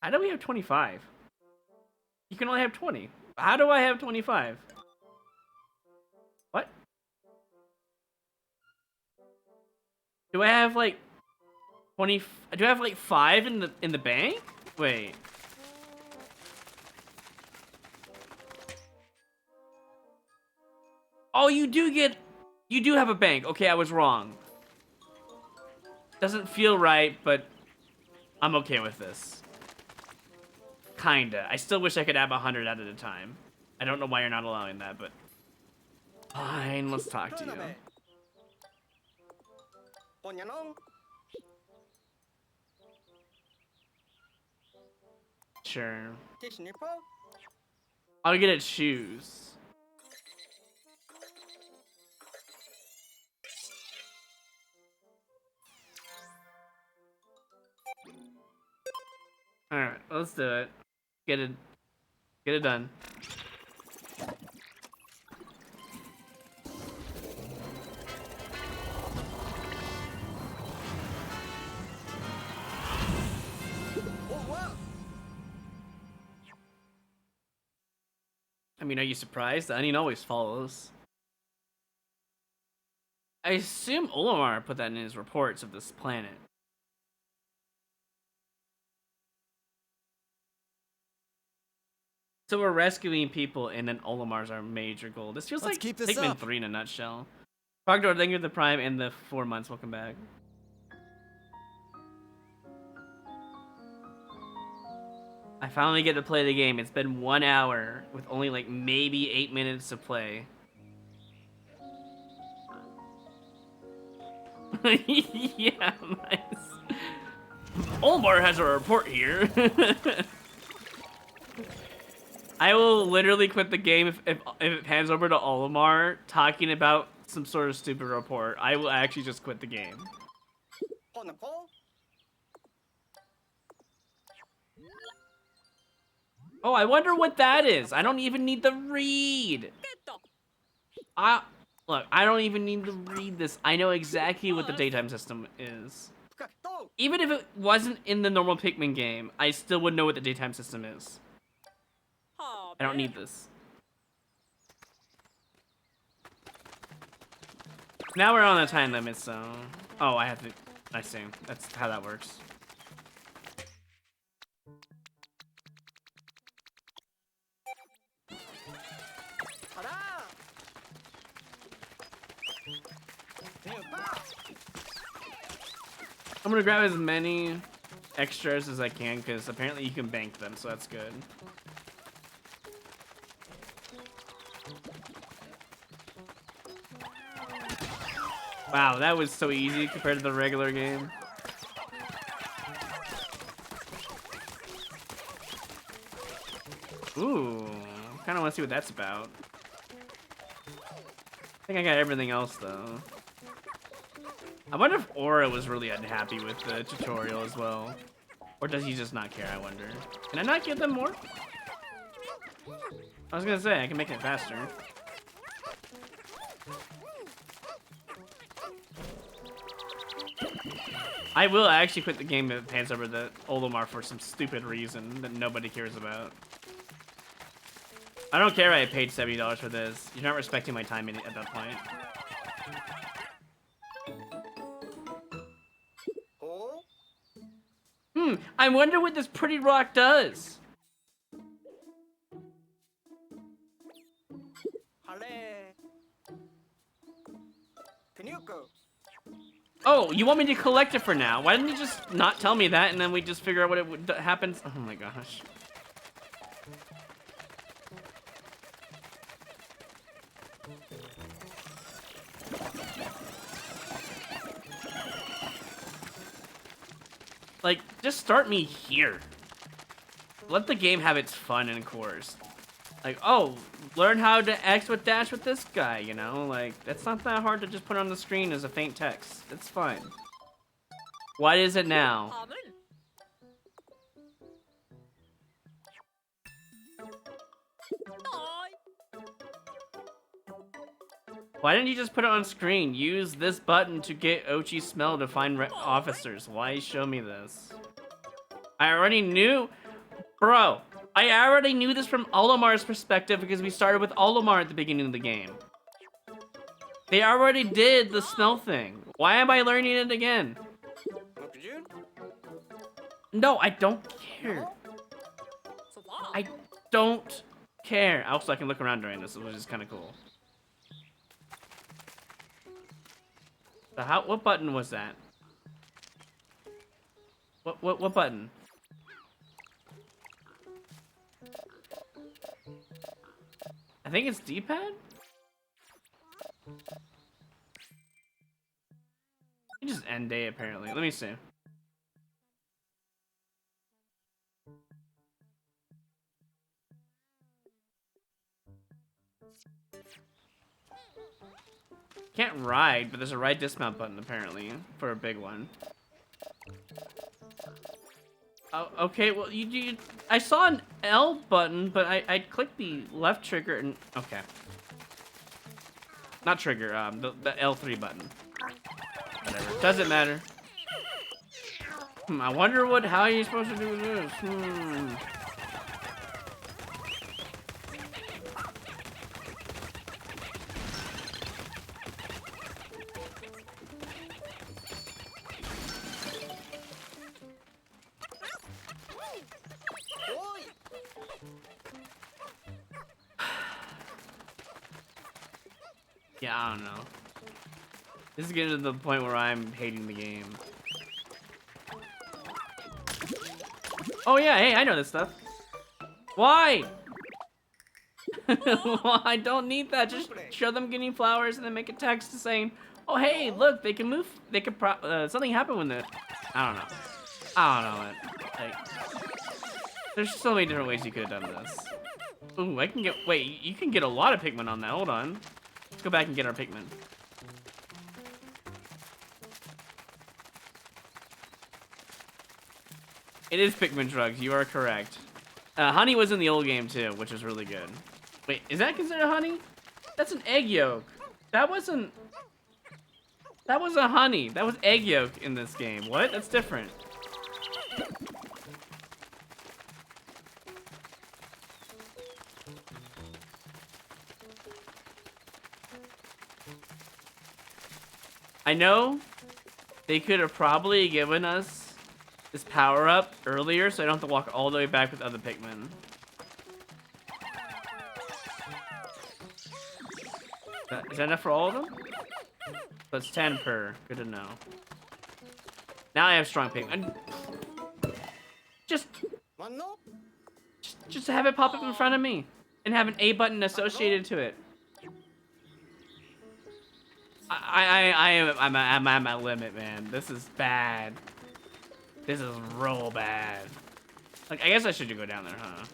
How do we have 25? You can only have 20. How do I have 25? What? Do I have like 20? Do I have like 5 in the bank? Wait. Oh, you do have a bank. Okay, I was wrong. Doesn't feel right, but I'm okay with this. Kinda. I still wish I could have 100 at a time. I don't know why you're not allowing that, but fine, let's talk to you. Sure. I'll get it shoes. Alright, let's do it. Get it done. I mean, are you surprised? The onion always follows. I assume Olimar put that in his reports of this planet. So we're rescuing people, and then Olimar's our major goal. This feels like Pikmin 3 in a nutshell. Progdor, thank you for the Prime and the 4 months. Welcome back. I finally get to play the game. It's been 1 hour with only like maybe 8 minutes to play. Yeah, nice. Olimar has a report here. I will literally quit the game if it hands over to Olimar talking about some sort of stupid report. I will actually just quit the game. Oh, I wonder what that is. I don't even need to read. Look, I don't even need to read this. I know exactly what the daytime system is. Even if it wasn't in the normal Pikmin game, I still would know what the daytime system is. I don't need this. Now we're on the time limit, so... Oh, I have to... I see. That's how that works. I'm gonna grab as many extras as I can, because apparently you can bank them, so that's good. Wow, that was so easy compared to the regular game. Ooh, kind of want to see what that's about. I think I got everything else, though. I wonder if Aura was really unhappy with the tutorial as well. Or does he just not care, I wonder. Can I not give them more? I was gonna say, I can make it faster. I will actually quit the game if it pans over the Olimar for some stupid reason that nobody cares about. I don't care I paid $70 for this. You're not respecting my time at that point. I wonder what this pretty rock does. Oh, you want me to collect it for now? Why didn't you just not tell me that and then we just figure out what it happens? Oh my gosh. Like, just start me here. Let the game have its fun and course. Like, oh, learn how to X with dash with this guy, you know? Like, that's not that hard to just put on the screen as a faint text. It's fine. What is it now? Why didn't you just put it on screen? Use this button to get Ochi's smell to find officers. Why show me this? I already knew. Bro, I already knew this from Olimar's perspective because we started with Olimar at the beginning of the game. They already did the smell thing. Why am I learning it again? No, I don't care. I don't care. Also, I can look around during this, which is kind of cool. So what button was that? What button? I think it's D-pad? You just end day apparently. Let me see. Can't ride, but there's a ride dismount button apparently for a big one. Oh, okay, well I saw an L button, but I clicked the left trigger and okay. Not trigger, the L3 button. Whatever, doesn't matter. I wonder how you're supposed to do this. Yeah, I don't know. This is getting to the point where I'm hating the game. Oh yeah, hey, I know this stuff. Why? Well, I don't need that. Just show them getting flowers and then make a text saying, "Oh hey, look, they can move. They can something happened when the." I don't know. I don't know, man. Like, there's so many different ways you could have done this. Ooh, I can get. Wait, you can get a lot of Pikmin on that. Hold on. Let's go back and get our Pikmin. It is Pikmin drugs. You are correct. Honey was in the old game too, which was really good. Wait, is that considered honey? That's an egg yolk. That wasn't. That was a honey. That was egg yolk in this game. What? That's different. I know they could have probably given us this power up earlier so I don't have to walk all the way back with other Pikmin. Is that enough for all of them? So it's 10 per. Good to know. Now I have strong Pikmin. Just have it pop up in front of me and have an A button associated to it. I'm at my limit, man. This is bad. This is real bad. Like, I guess I should go down there, huh?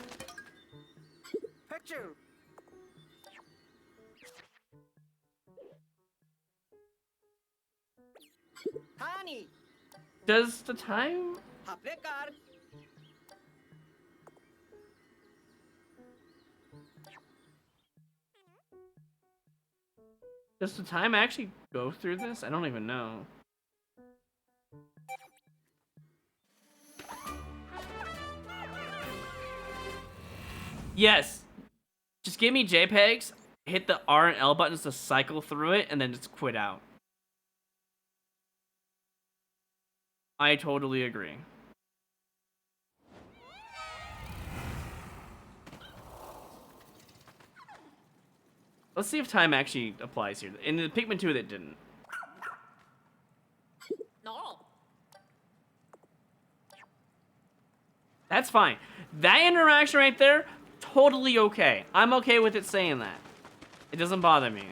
Does the time... Does the time actually go through this? I don't even know. Yes. Just give me JPEGs, hit the R and L buttons to cycle through it, and then just quit out. I totally agree. Let's see if time actually applies here. In the Pikmin 2, that didn't. No. That's fine. That interaction right there, totally okay. I'm okay with it saying that. It doesn't bother me.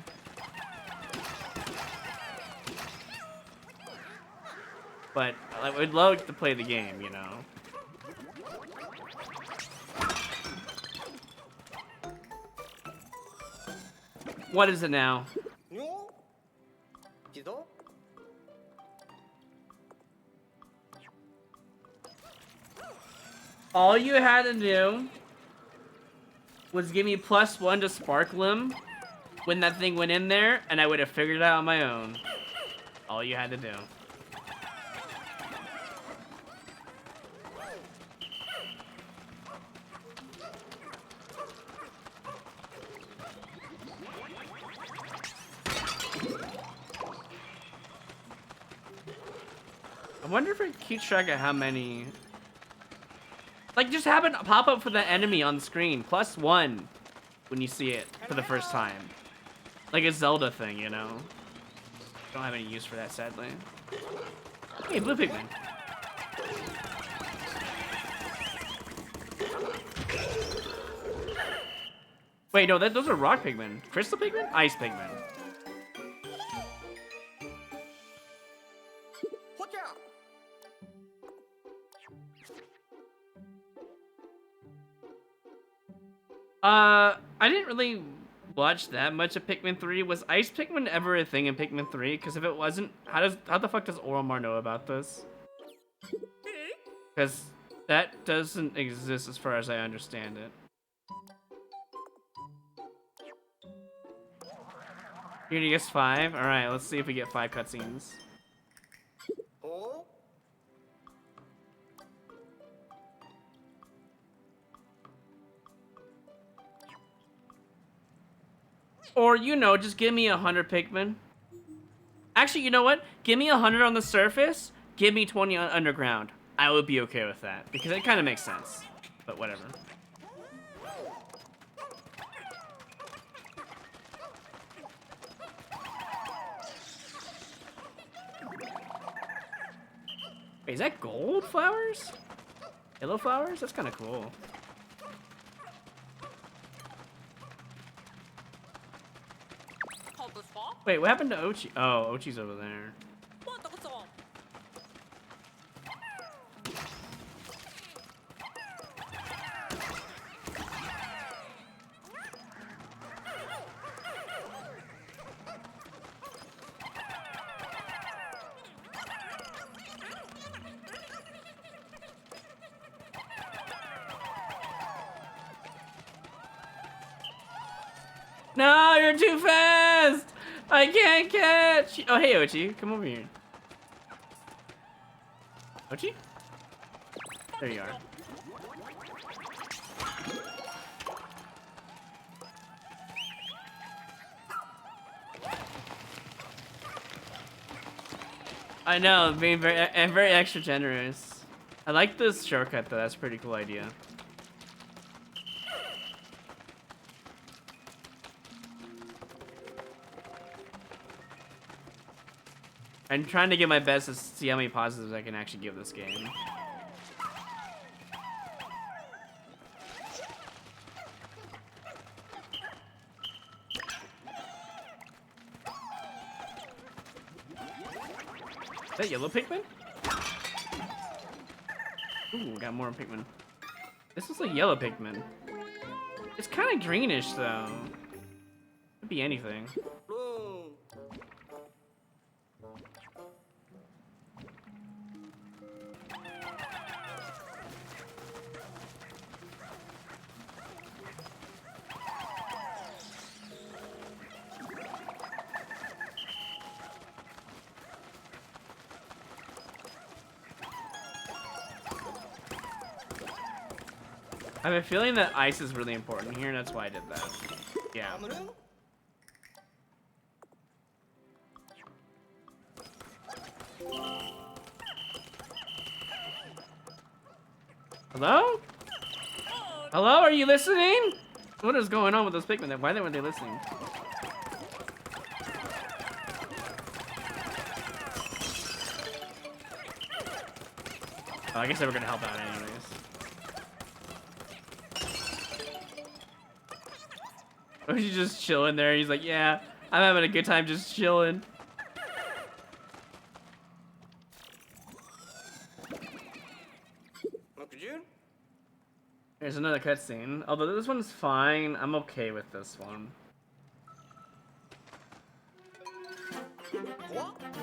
But I would love to play the game, you know. What is it now? All you had to do was give me +1 to Sparklim when that thing went in there, and I would have figured it out on my own. All you had to do. I wonder if it keeps track of how many... Like, just have it pop up for the enemy on the screen. +1 when you see it for the first time. Like a Zelda thing, you know? Don't have any use for that, sadly. Hey, blue Pikmin. Wait, no, those are rock Pikmin. Crystal Pikmin? Ice Pikmin. I didn't really watch that much of Pikmin 3. Was Ice Pikmin ever a thing in Pikmin 3? Because if it wasn't, how the fuck does Oromar know about this? Because that doesn't exist as far as I understand it. Unity gets 5? Alright, let's see if we get 5 cutscenes. Or, you know, just give me 100 Pikmin. Actually, you know what? Give me 100 on the surface, give me 20 on underground. I would be okay with that, because it kind of makes sense. But whatever. Wait, is that gold flowers? Yellow flowers? That's kind of cool. Wait, what happened to Ochi? Oh, Ochi's over there. No, you're too fast! I can't catch! Oh, hey, Ochi. Come over here. Ochi? There you are. I know, being very extra generous. I like this shortcut though. That's a pretty cool idea. I'm trying to get my best to see how many positives I can actually give this game. that yellow Pikmin? Ooh, got more Pikmin. This is a yellow Pikmin. It's kind of greenish though. Could be anything. I have a feeling that ice is really important here, and that's why I did that. Yeah. Hello? Hello, are you listening? What is going on with those Pikmin? Why weren't they listening? Oh, I guess they were gonna help out anyways. Or is he just chilling there? He's like, yeah, I'm having a good time just chilling. There's another cutscene. Although this one's fine, I'm okay with this one.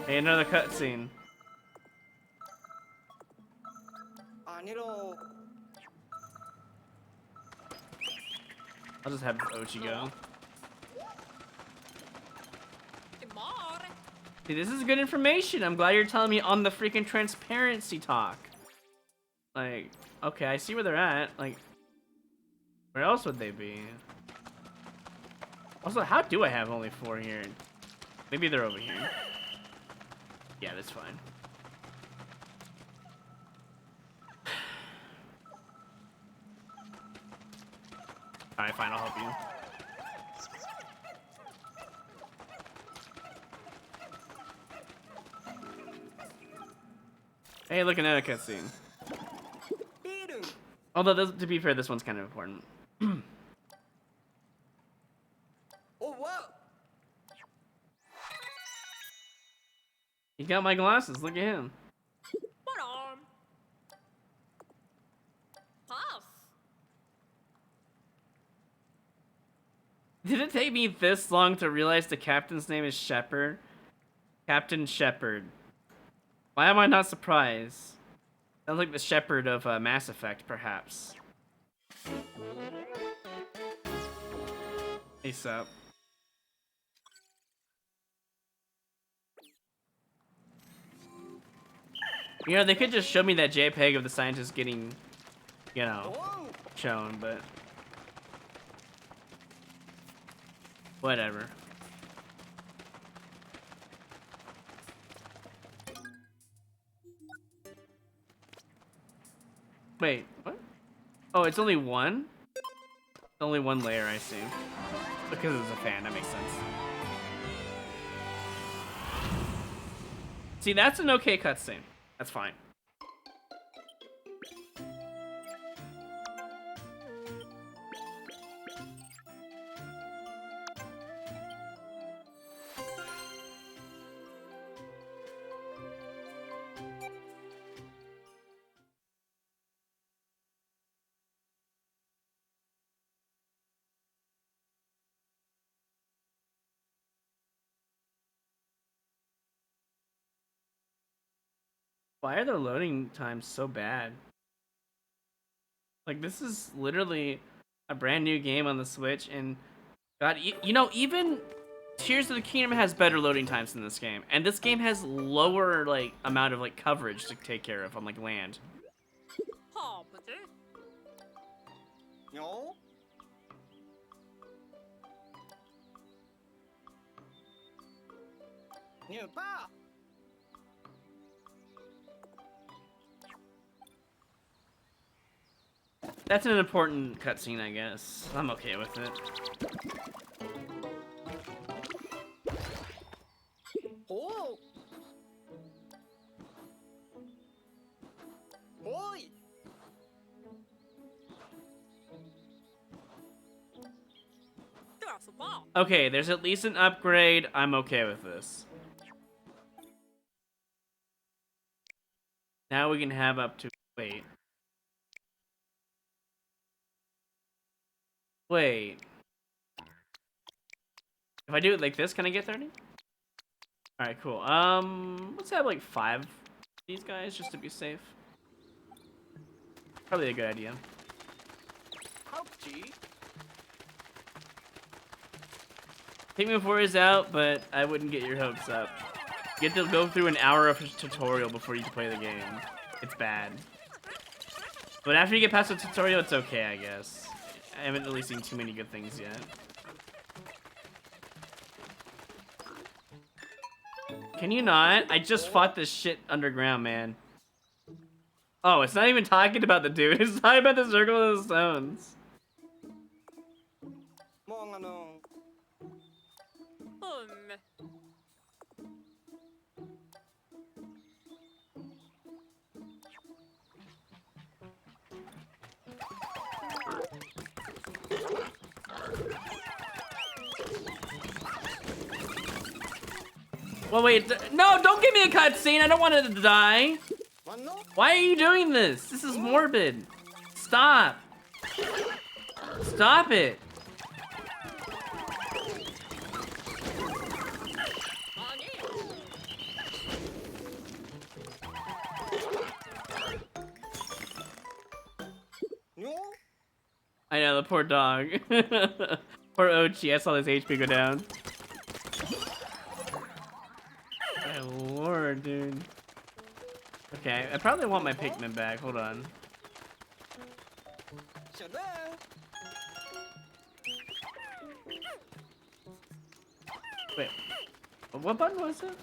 Hey, another cutscene. I'll just have Ochi go. See, this is good information. I'm glad you're telling me on the freaking transparency talk. Like, okay, I see where they're at. Like, where else would they be? Also, how do I have only 4 here? Maybe they're over here. Yeah, that's fine. Alright, fine, I'll help you. Hey, look, another cutscene. Although, this, to be fair, this one's kind of important. He got my glasses, look at him. Did it take me this long to realize the captain's name is Shepard? Captain Shepard. Why am I not surprised? Sounds like the Shepard of Mass Effect, perhaps. Hey, sup? You know, they could just show me that JPEG of the scientist getting, you know, shown, but... whatever. Wait, what? Oh, it's only one? It's only one layer, I see. Because it's a fan, that makes sense. See, that's an okay cutscene. That's fine. Why are the loading times so bad? Like, this is literally a brand new game on the Switch, and God, you know, even Tears of the Kingdom has better loading times than this game, and this game has lower, like, amount of, like, coverage to take care of on, like, land. That's an important cutscene, I guess. I'm okay with it. Okay, there's at least an upgrade. I'm okay with this. Now we can have up to... Wait. Wait. If I do it like this, can I get 30? Alright, cool. Let's have like 5 of these guys just to be safe. Probably a good idea. Pikmin 4 is out, but I wouldn't get your hopes up. You have to go through an hour of tutorial before you can play the game. It's bad. But after you get past the tutorial, it's okay, I guess. I haven't really seen too many good things yet. Can you not? I just fought this shit underground, man. Oh, it's not even talking about the dude. It's talking about the circle of the stones. Well, wait. No, don't give me a cutscene. I don't want it to die. Why are you doing this? This is morbid. Stop. Stop it. I know, the poor dog. Poor Ochi, I saw his HP go down. My lord, dude. Okay, I probably want my Pikmin back. Hold on. Wait, what button was it?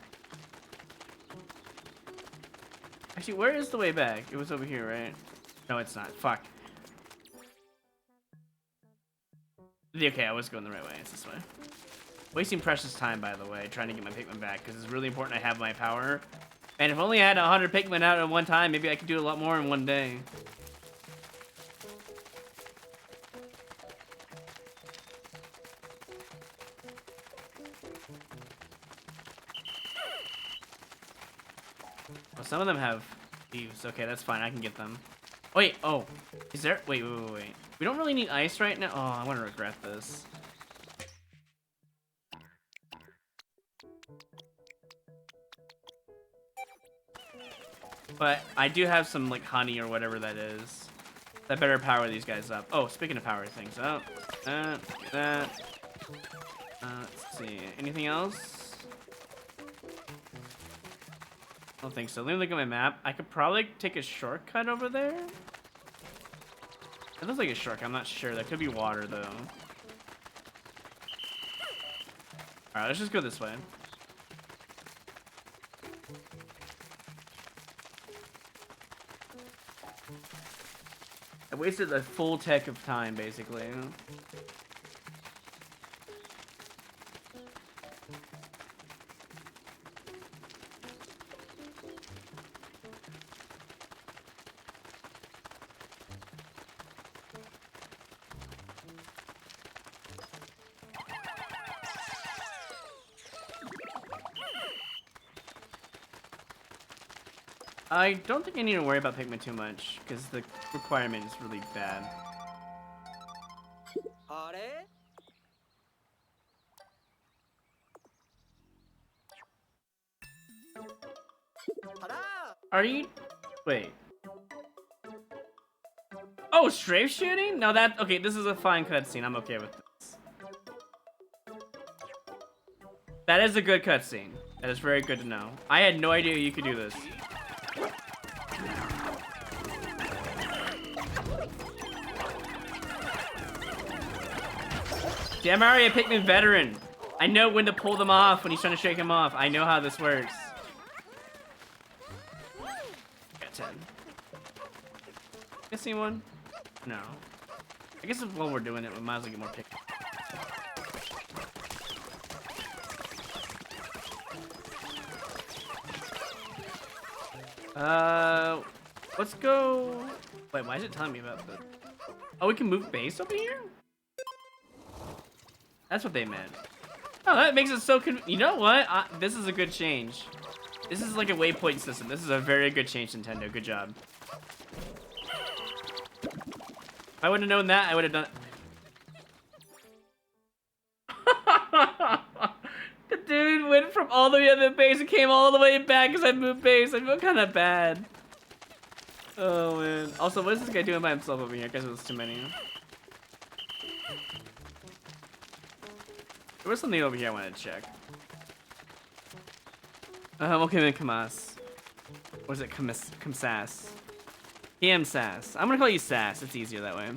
Actually, where is the way back? It was over here, right? No, it's not. Fuck. Okay, I was going the right way. It's this way. Wasting precious time, by the way, trying to get my Pikmin back, because it's really important I have my power. And if only I had 100 Pikmin out at one time, maybe I could do a lot more in one day. Well, some of them have thieves. Okay, that's fine. I can get them. Wait, oh. Is there... Wait. We don't really need ice right now. Oh, I want to regret this. But I do have some, like, honey or whatever that is. That better power these guys up. Oh, speaking of power things up. That. Let's see. Anything else? I don't think so. Let me look at my map. I could probably take a shortcut over there. It looks like a shortcut. I'm not sure. That could be water, though. Alright, let's just go this way. I wasted a full tech of time, basically. I don't think I need to worry about Pikmin too much, because the requirement is really bad. Are you... Wait. Oh, strafe shooting? No, that... Okay, this is a fine cutscene. I'm okay with this. That is a good cutscene. That is very good to know. I had no idea you could do this. See, I'm already a Pikmin veteran. I know when to pull them off when he's trying to shake him off. I know how this works. Got 10. Missing one? No. I guess while we're doing it, we might as well get more Pikmin. Let's go... Wait, why is it telling me about this? Oh, we can move base over here? That's what they meant. Oh, that makes it so You know what? This is a good change. This is like a waypoint system. This is a very good change, Nintendo. Good job. If I would have known that, I would have done. The dude went from all the way up the base and came all the way back because I moved base. I feel kind of bad. Oh man. Also, what is this guy doing by himself over here? I guess it was too many. There was something over here I wanted to check. Okay, then Kamas. Or is it Kamsas? Sass. I'm gonna call you Sass. It's easier that way.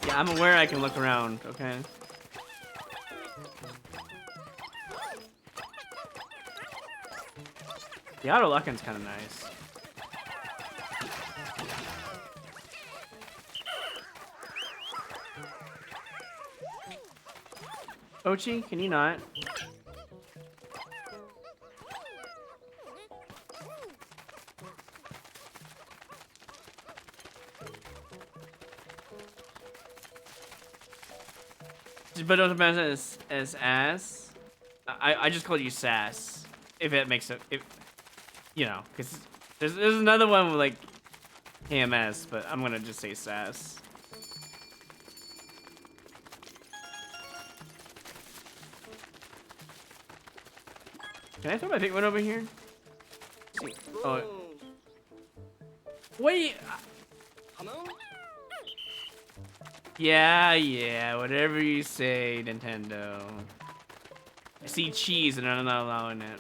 Yeah, I'm aware I can look around, okay? The auto lock-in's kind of nice. Ochi, can you not? But don't pronounce it as ass. I just called you Sass. If it makes it, you know, because there's another one with like KMS, but I'm gonna just say Sass. Can I throw my Pikmin over here? Oh. Wait. Yeah, whatever you say, Nintendo. I see cheese and I'm not allowing it.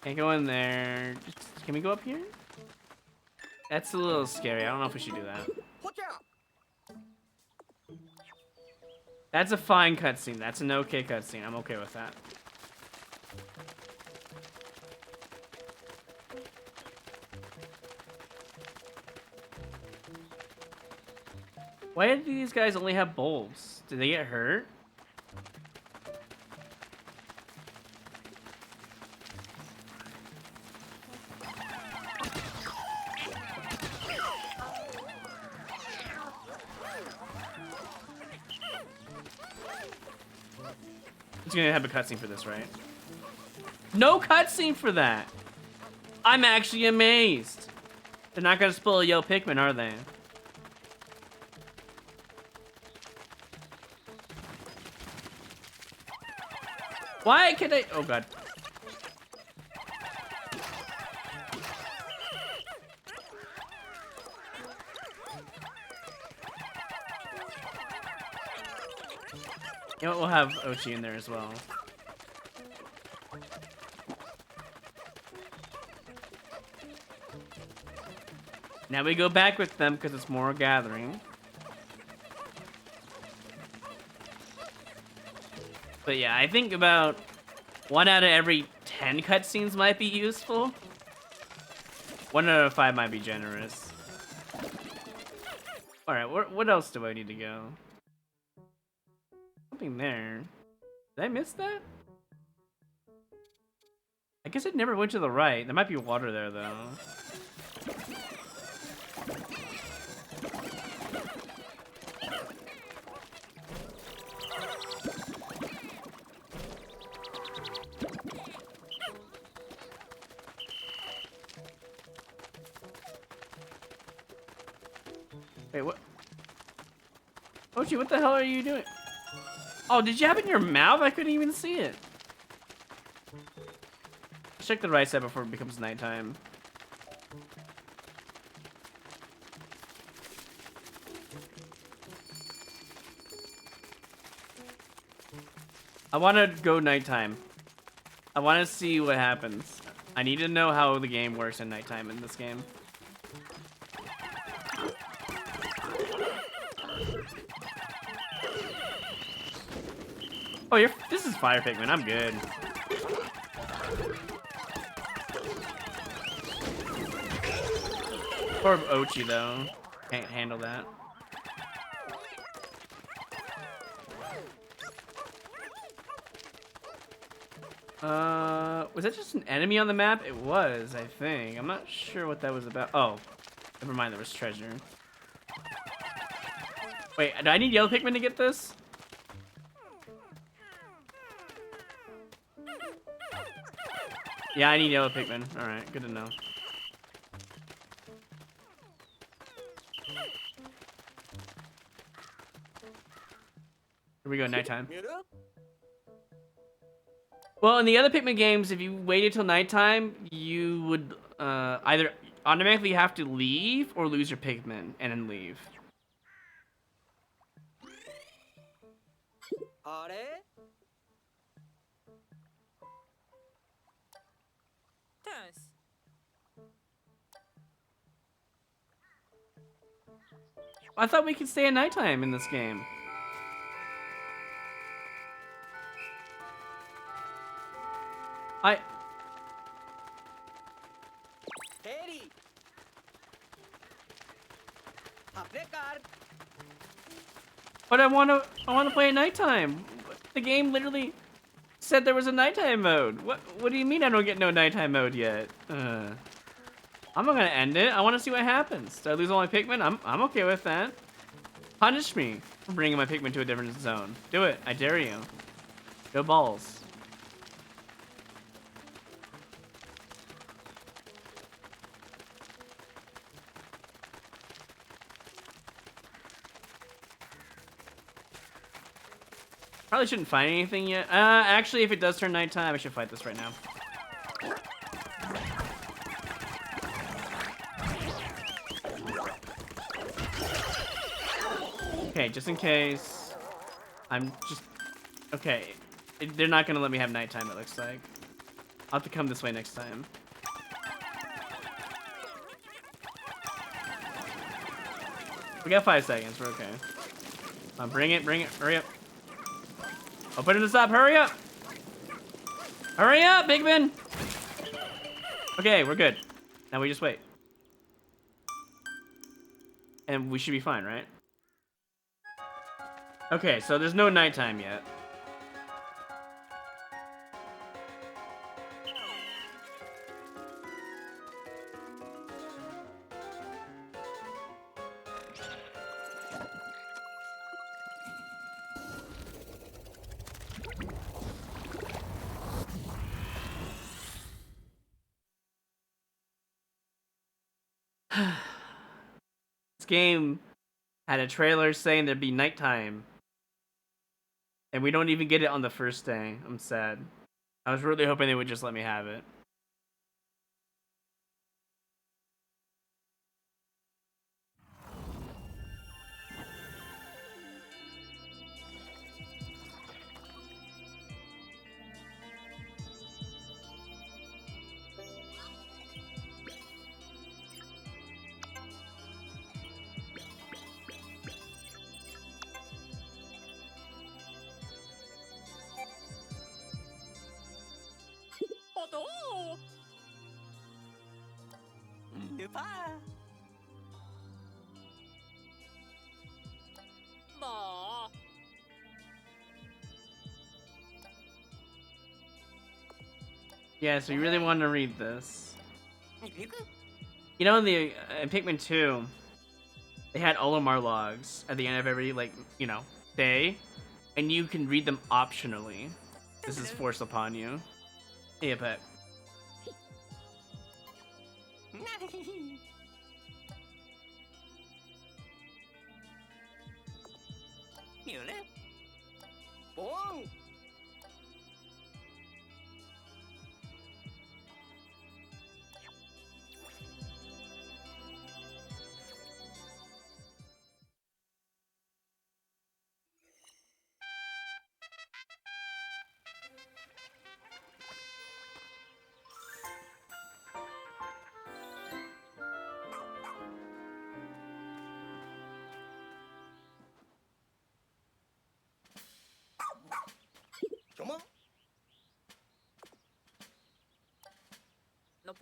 Can't go in there. Can we go up here? That's a little scary. I don't know if we should do that. That's a fine cutscene. That's an okay cutscene. I'm okay with that. Why do these guys only have bulbs? Did they get hurt? It's gonna have a cutscene for this, right? No cutscene for that! I'm actually amazed! They're not gonna spoil Yo Pikmin, are they? Why can I? Oh god. You know what? We'll have Ochi in there as well. Now we go back with them because it's more gathering. But yeah, I think about 1 out of every 10 cutscenes might be useful. 1 out of 5 might be generous. Alright, what else do I need to go? Something there. Did I miss that? I guess it never went to the right. There might be water there, though. Wait, what? Ochi, what the hell are you doing? Oh, did you have it in your mouth? I couldn't even see it. Check the right side before it becomes nighttime. I want to go nighttime. I want to see what happens. I need to know how the game works in nighttime in this game. Oh, this is fire Pikmin. I'm good. Poor Ochi though. Can't handle that. Was that just an enemy on the map? It was, I think. I'm not sure what that was about. Oh, never mind. There was treasure. Wait, do I need yellow Pikmin to get this? Yeah, I need yellow Pikmin. All right, good to know. Here we go, nighttime. Well, in the other Pikmin games, if you waited till nighttime, you would either automatically have to leave or lose your Pikmin and then leave. I thought we could stay at nighttime in this game. But I want to play at nighttime. The game literally said there was a nighttime mode. What do you mean I don't get no nighttime mode yet? I'm not gonna end it. I want to see what happens. Did I lose all my Pikmin? I'm okay with that. Punish me for bringing my Pikmin to a different zone. Do it. I dare you. Go balls. Probably shouldn't fight anything yet. Actually, if it does turn nighttime, I should fight this right now. Okay, just in case. Okay. They're not gonna let me have nighttime, it looks like. I'll have to come this way next time. We got 5 seconds, we're okay. Bring it, hurry up. Open this up, hurry up! Hurry up, Pikmin! Okay, we're good. Now we just wait. And we should be fine, right? Okay, so there's no nighttime yet. This game had a trailer saying there'd be nighttime. And we don't even get it on the first day. I'm sad. I was really hoping they would just let me have it. Yeah, so you really want to read this. You know, in the in Pikmin 2, they had Olimar logs at the end of every, like, you know, day, and you can read them optionally. This is forced upon you. Hey, pet.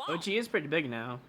OG is pretty big now.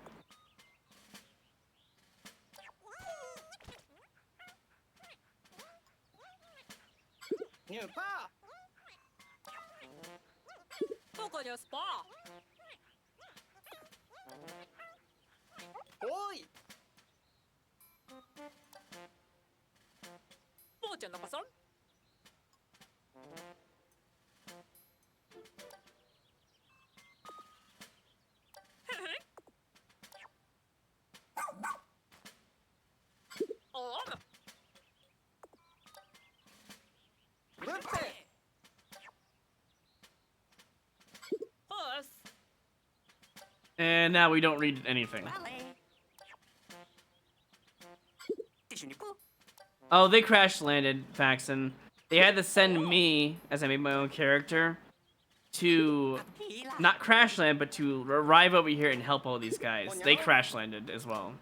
And now we don't read anything. Oh, they crash landed, Faxon. They had to send me, as I made my own character, to not crash land, but to arrive over here and help all these guys. They crash landed as well.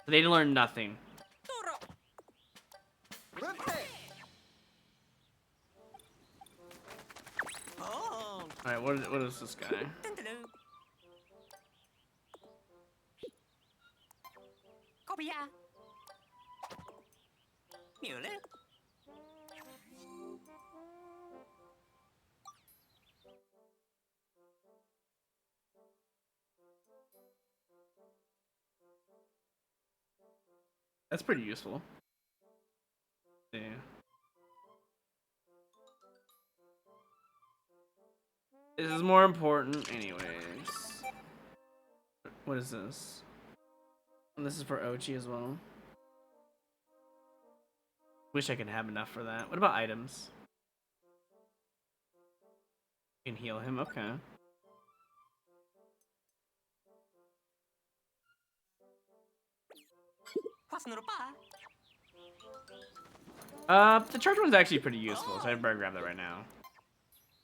They learned nothing. Alright, what is this guy? That's pretty useful. Yeah. This is more important anyways. What is this? And this is for Ochi as well. Wish I could have enough for that. What about items? You can heal him, okay. The charge one's actually pretty useful, so I better grab that right now.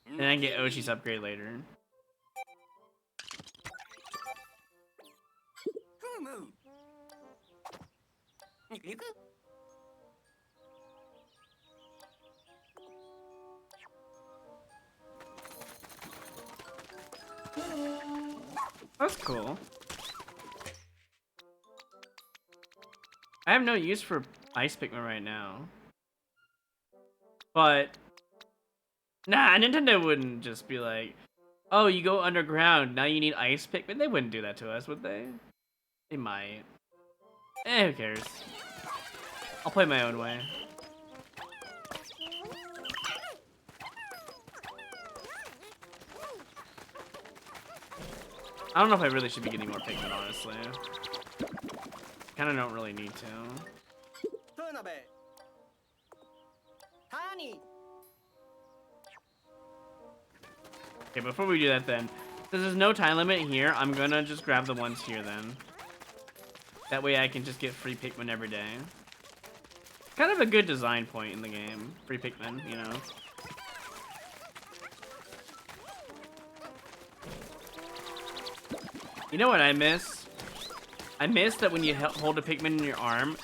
And then get Ochi's upgrade later. That's cool. I have no use for Ice Pikmin right now. But nah, Nintendo wouldn't just be like, oh, you go underground, now you need Ice Pikmin. They wouldn't do that to us, would they? They might. Who cares? I'll play my own way. I don't know if I really should be getting more Pikmin, honestly. Kinda don't really need to. Okay, before we do that then, since there's no time limit here, I'm gonna just grab the ones here then. That way I can just get free Pikmin every day. Kind of a good design point in the game. Free Pikmin, you know. You know what I miss? I miss that when you hold a Pikmin in your arm,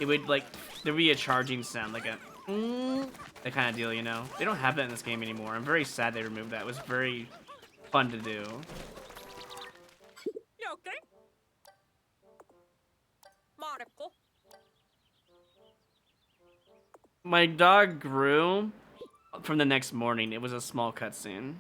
it would like, there'd be a charging sound, like a that kind of deal, you know? They don't have that in this game anymore. I'm very sad they removed that. It was very fun to do. My dog grew from the next morning. It was a small cutscene.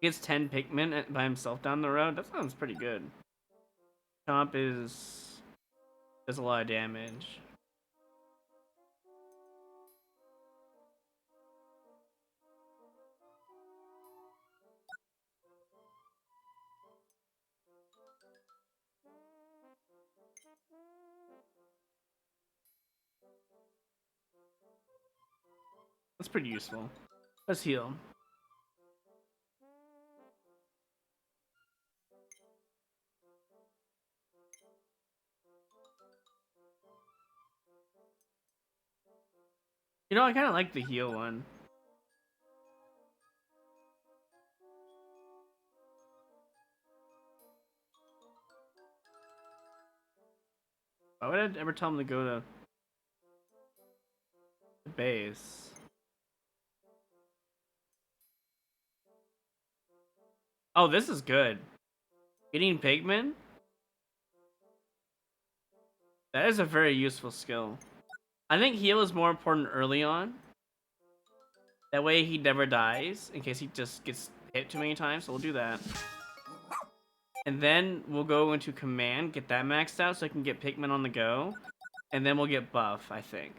Gets 10 Pikmin by himself down the road. That sounds pretty good. Chomp does a lot of damage. That's pretty useful. Let's heal. You know, I kind of like the heal one. Why would I ever tell him to go to the base? Oh, this is good. Getting Pikmin? That is a very useful skill. I think heal is more important early on. That way he never dies, in case he just gets hit too many times, so we'll do that. And then we'll go into command, get that maxed out so I can get Pikmin on the go. And then we'll get buff, I think.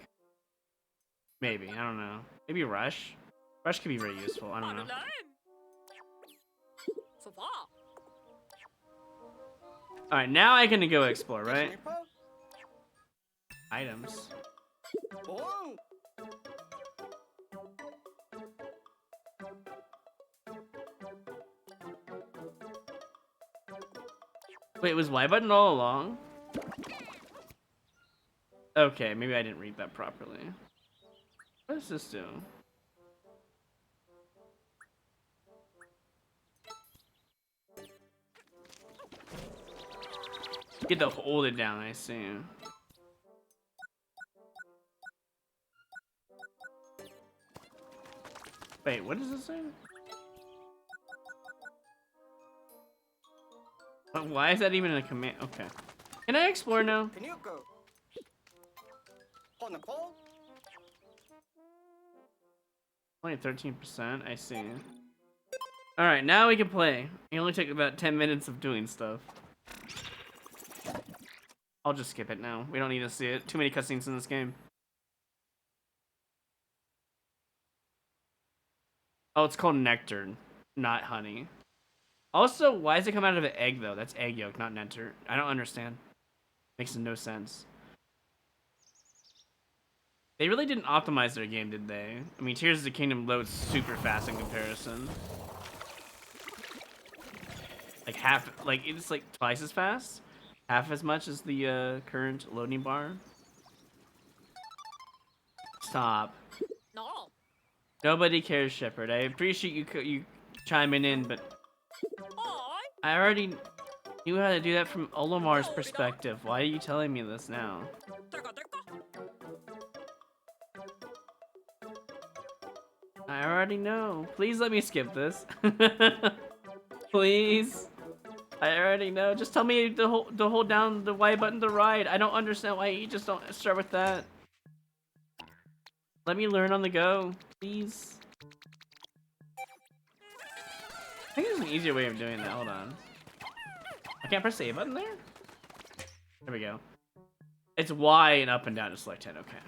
Maybe, I don't know. Maybe rush? Rush could be very useful, I don't know. Alright, now I can go explore, right? Items. Wait, was Y button all along? Okay, maybe I didn't read that properly. What does this do? Get to hold it down, I see. Wait, what does this say? But why is that even a command? Okay. Can I explore now? Only 13%, I see. Alright, now we can play. It only took about 10 minutes of doing stuff. I'll just skip it now. We don't need to see it. Too many cutscenes in this game. Oh, it's called nectar, not honey. Also, why does it come out of an egg, though? That's egg yolk, not nectar. I don't understand. Makes no sense. They really didn't optimize their game, did they? I mean, Tears of the Kingdom loads super fast in comparison. Like it's like twice as fast? Half as much as the current loading bar? Stop. No. Nobody cares, Shepard. I appreciate you chiming in, but Oh. I already knew how to do that from Olamar's perspective. Why are you telling me this now? I already know. Please let me skip this. Please. I already know. Just tell me to hold down the Y button to ride. I don't understand why you just don't start with that. Let me learn on the go, please. I think there's an easier way of doing that. Hold on. I can't press the A button there? There we go. It's Y and up and down to select 10. Okay.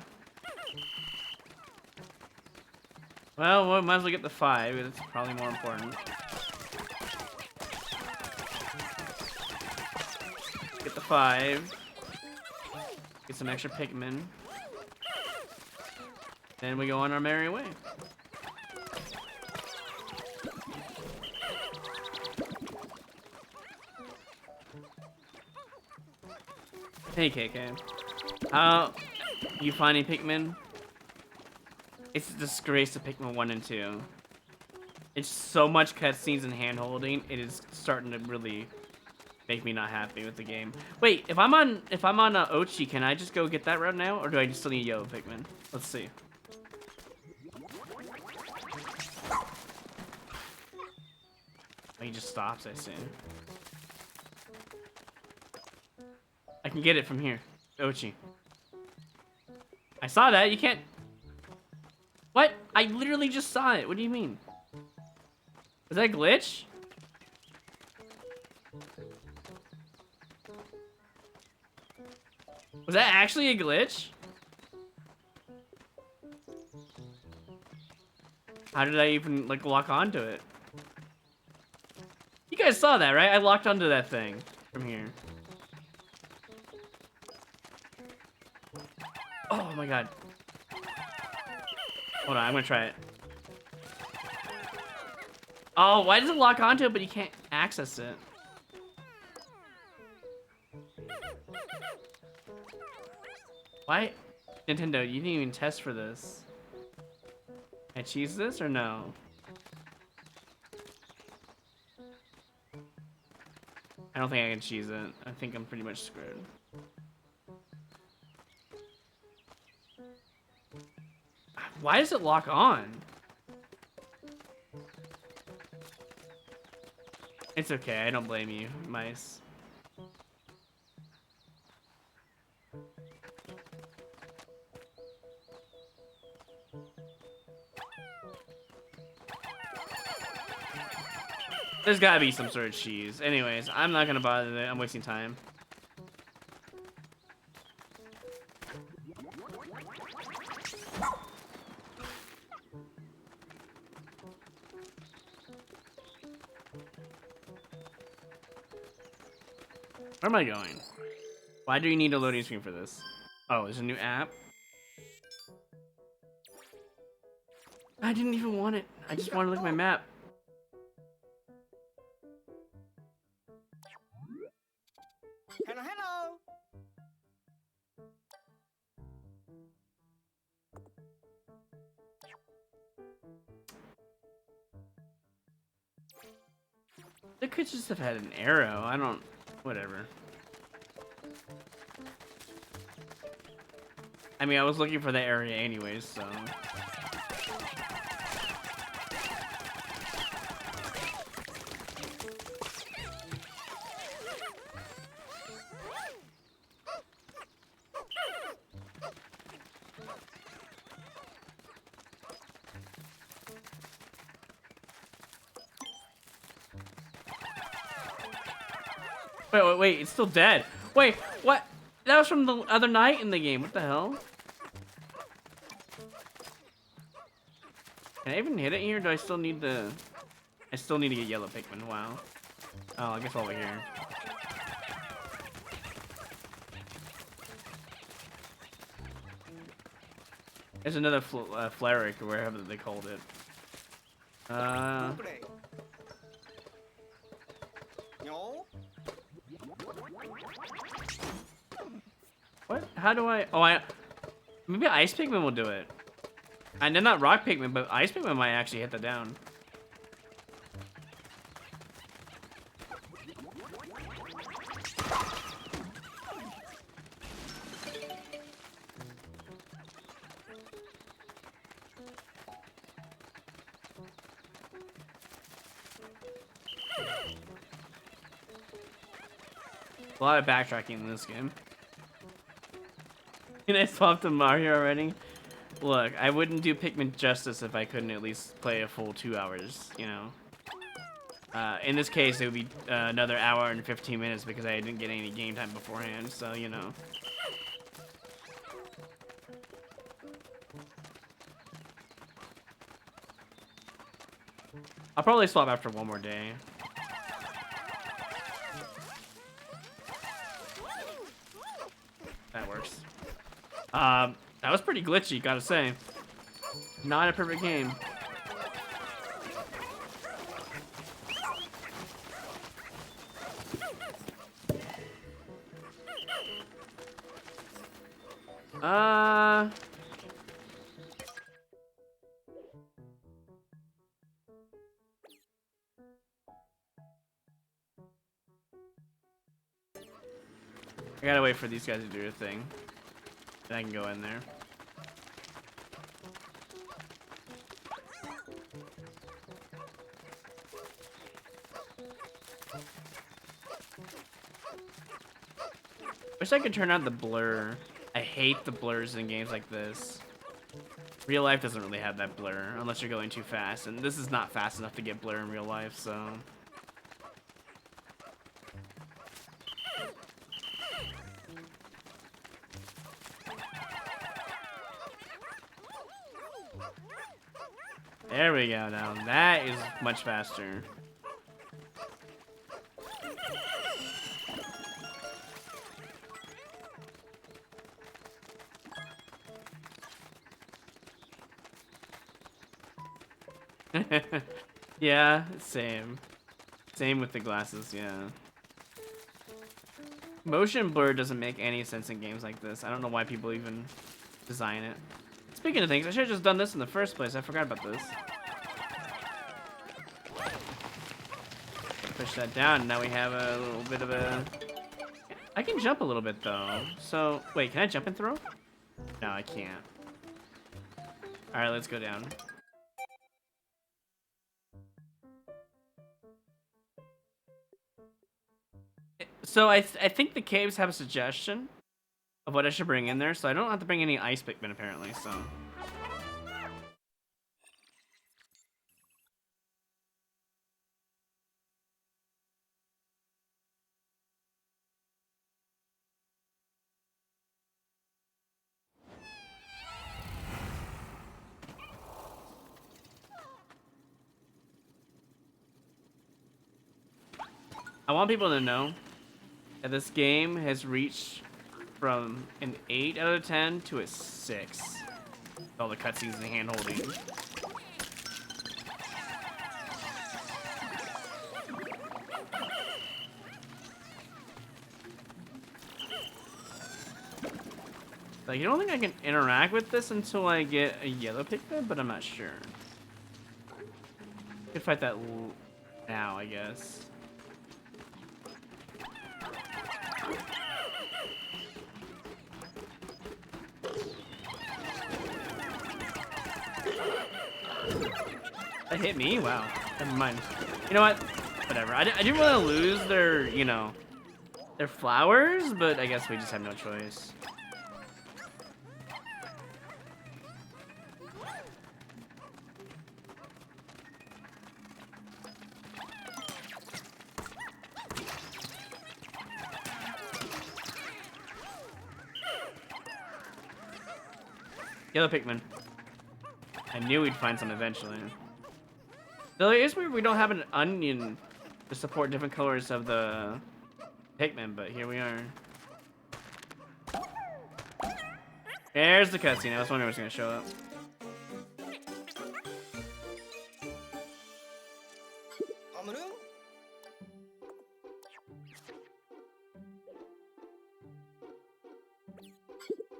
Well, we might as well get the 5. It's probably more important. Get the 5. Get some extra Pikmin. Then we go on our merry way. Hey, KK. How you finding Pikmin? It's a disgrace to Pikmin 1 and 2. It's so much cutscenes and hand-holding. It is starting to really make me not happy with the game. Wait, if I'm on Ochi, can I just go get that route now, or do I still need Yo Pikmin? Let's see. Oh, he just stops, I see. I can get it from here. Ochi. I saw that. You can't... What? I literally just saw it. What do you mean? Was that a glitch? Was that actually a glitch? How did I even, like, lock onto it? You guys saw that, right? I locked onto that thing from here. Oh my god. Hold on, I'm gonna try it. Oh, why does it lock onto it, but you can't access it? Why? Nintendo, you didn't even test for this. I cheese this or no? I don't think I can cheese it. I think I'm pretty much screwed. Why does it lock on? It's okay, I don't blame you, mice. There's gotta be some sort of cheese. Anyways, I'm not gonna bother it. I'm wasting time. Where am I going? Why do you need a loading screen for this? Oh, there's a new app? I didn't even want it. I just wanted to look at my map. Hello, hello. They could just have had an arrow. I don't... Whatever. I mean, I was looking for the area anyways, so... Wait, it's still dead. Wait, what? That was from the other night in the game. What the hell? Can I even hit it here? Do I still need the... I still need to get yellow Pikmin. Wow. Oh, I guess over here. There's another Flaric, or wherever they called it. Play. No. What? How do I... Oh, maybe Ice Pikmin will do it. And then not Rock Pikmin, but Ice Pikmin might actually hit the down. A lot of backtracking in this game. Can I swap to Mario already? Look, I wouldn't do Pikmin justice if I couldn't at least play a full 2 hours, you know? In this case, it would be another hour and 15 minutes because I didn't get any game time beforehand, so, you know. I'll probably swap after one more day. That works. That was pretty glitchy, gotta say. Not a perfect game. I gotta wait for these guys to do their thing. Then I can go in there. Wish I could turn on the blur. I hate the blurs in games like this. Real life doesn't really have that blur unless you're going too fast, and this is not fast enough to get blur in real life, so... There we go now. That is much faster. Yeah, same. Same with the glasses, yeah. Motion blur doesn't make any sense in games like this. I don't know why people even design it. Speaking of things, I should have just done this in the first place. I forgot about this. Push that down. Now we have a little bit of a... I can jump a little bit, though. So, wait, can I jump and throw? No, I can't. Alright, let's go down. So, I think the caves have a suggestion of what I should bring in there, so I don't have to bring any ice Pikmin, apparently, so... I want people to know that this game has reached from an 8 out of 10 to a 6. With all the cutscenes and hand-holding. Like, I don't think I can interact with this until I get a yellow Pikmin, but I'm not sure. I could fight that now, I guess. That hit me? Wow. Never mind. You know what? Whatever. I didn't want to lose their, you know, their flowers, but I guess we just have no choice. Yellow Pikmin. I knew we'd find some eventually. Though it is weird we don't have an onion to support different colors of the Pikmin, but here we are. There's the cutscene. I was wondering if it was gonna show up. Amaru?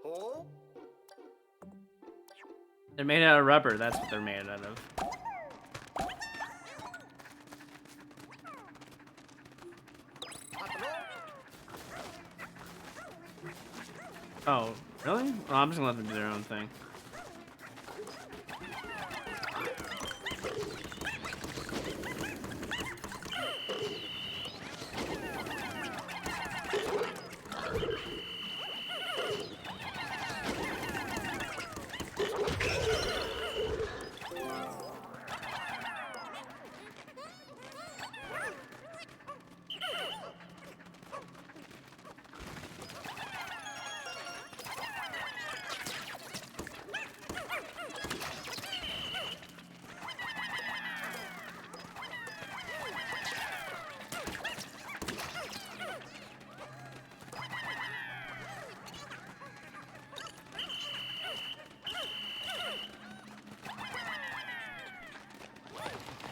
Oh? They're made out of rubber. That's what they're made out of. Oh, really? Well, I'm just gonna let them do their own thing.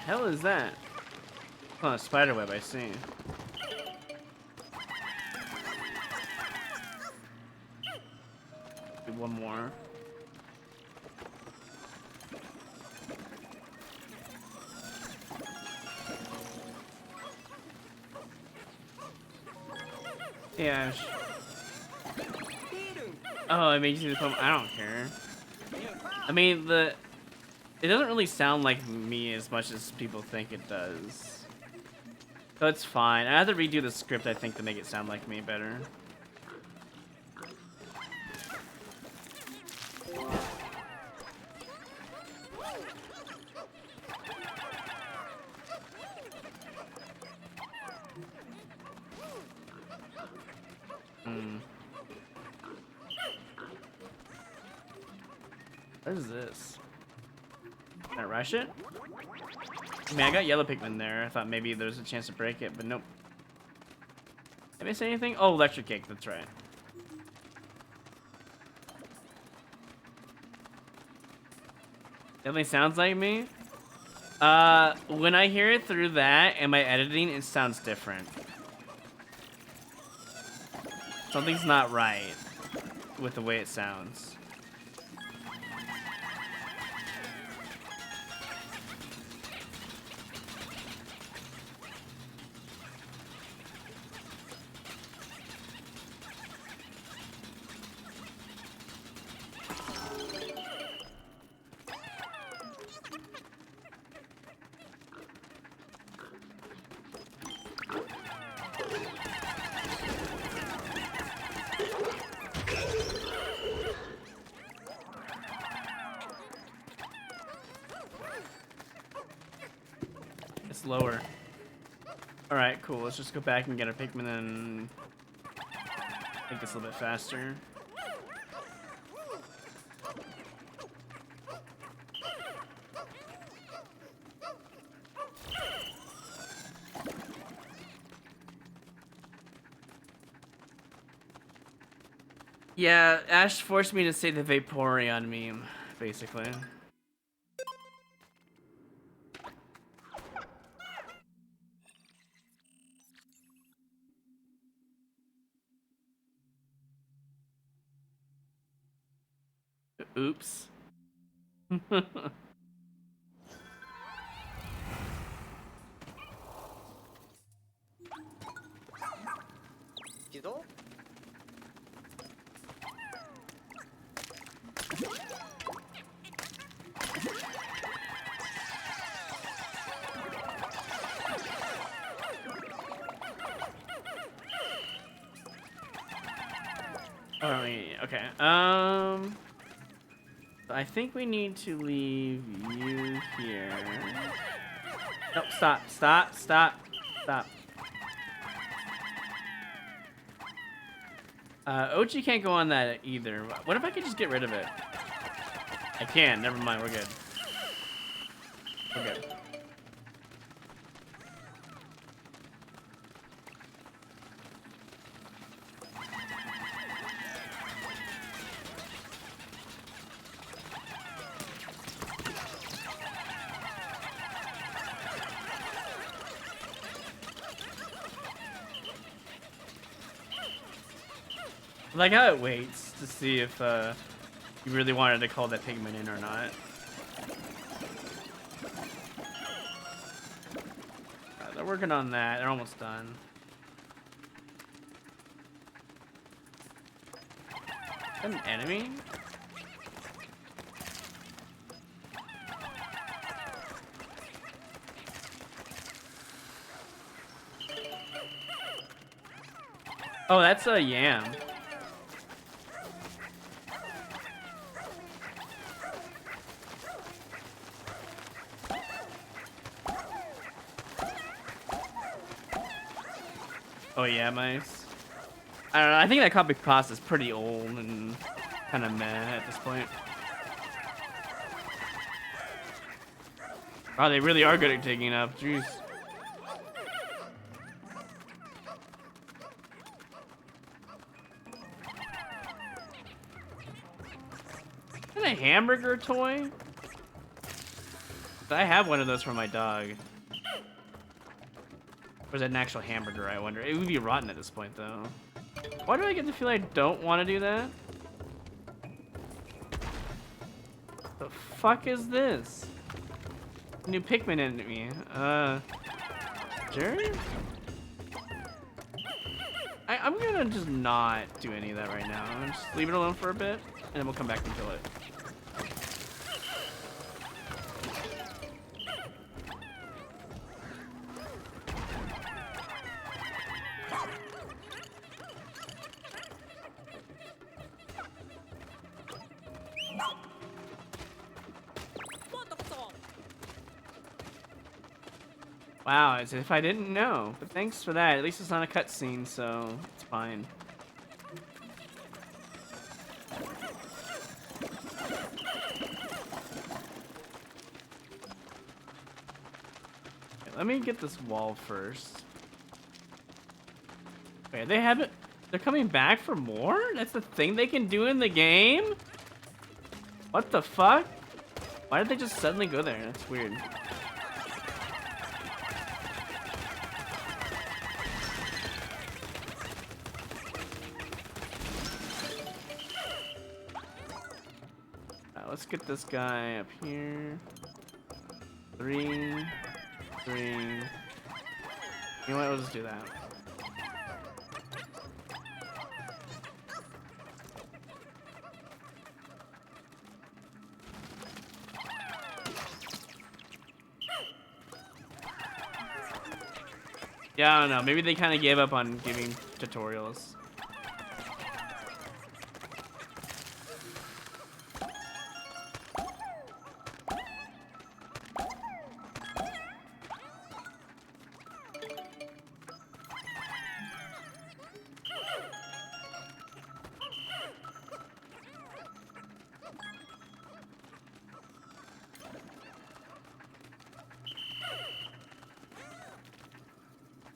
Hell is that? Oh, a spider web, I see. Do one more. Yeah. Oh, it makes you the I don't care. I mean, it doesn't really sound like me as much as people think it does. So it's fine. I have to redo the script, I think, to make it sound like me better. What is this? Can I rush it? I mean, I got yellow Pikmin there. I thought maybe there was a chance to break it, but nope. Did I miss anything? Oh, electric cake. That's right. Definitely sounds like me. When I hear it through that and my editing, it sounds different. Something's not right with the way it sounds. slower. Alright, cool. Let's just go back and get our Pikmin and make this a little bit faster. Yeah, Ash forced me to say the Vaporeon meme, basically. Oops. Jido? Oh, yeah, okay. I think we need to leave you here. No, stop. Ochi can't go on that either. What if I could just get rid of it? I can. Never mind. We're good. We're good. I like how it waits to see if you really wanted to call that Pikmin in or not. They're working on that. They're almost done. An enemy? Oh, that's a yam. Oh yeah, mice. I don't know. I think that copy cost is pretty old and kind of meh at this point. Wow, they really are good at digging up. Jeez. Is that a hamburger toy? I have one of those for my dog. Or is it an actual hamburger, I wonder? It would be rotten at this point, though. Why do I get the feel I don't want to do that? The fuck is this? New Pikmin enemy. Sure? I'm gonna just not do any of that right now. Just leave it alone for a bit, and then we'll come back and kill it. Wow, as if I didn't know. But thanks for that. At least it's not a cutscene, so it's fine. Okay, let me get this wall first. Wait, they haven't... They're coming back for more? That's the thing they can do in the game? What the fuck? Why did they just suddenly go there? That's weird. Let's get this guy up here. 3. You know what? We'll just do that. Yeah, I don't know. Maybe they kind of gave up on giving tutorials.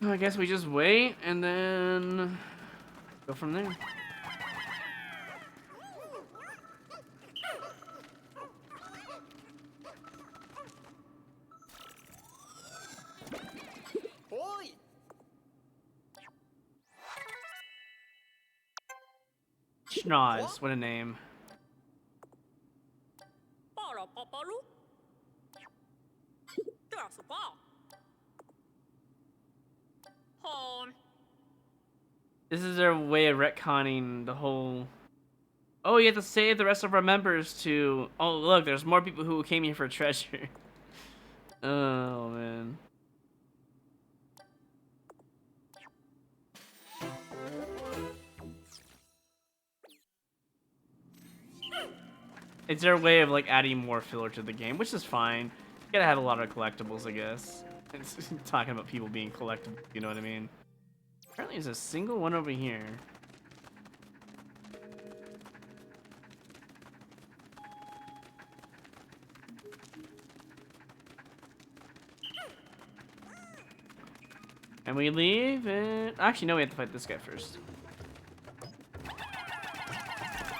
I guess we just wait and then go from there. Oi! Schnoz, what a name. Para papalu. That's about. Hon. This is their way of retconning the whole. Oh, you have to save the rest of our members to. Oh, look, there's more people who came here for treasure. Oh, man. It's their way of like adding more filler to the game, which is fine. You gotta have a lot of collectibles, I guess. It's talking about people being collectible, you know what I mean? Apparently, there's a single one over here. And we leave it. Actually, no, we have to fight this guy first.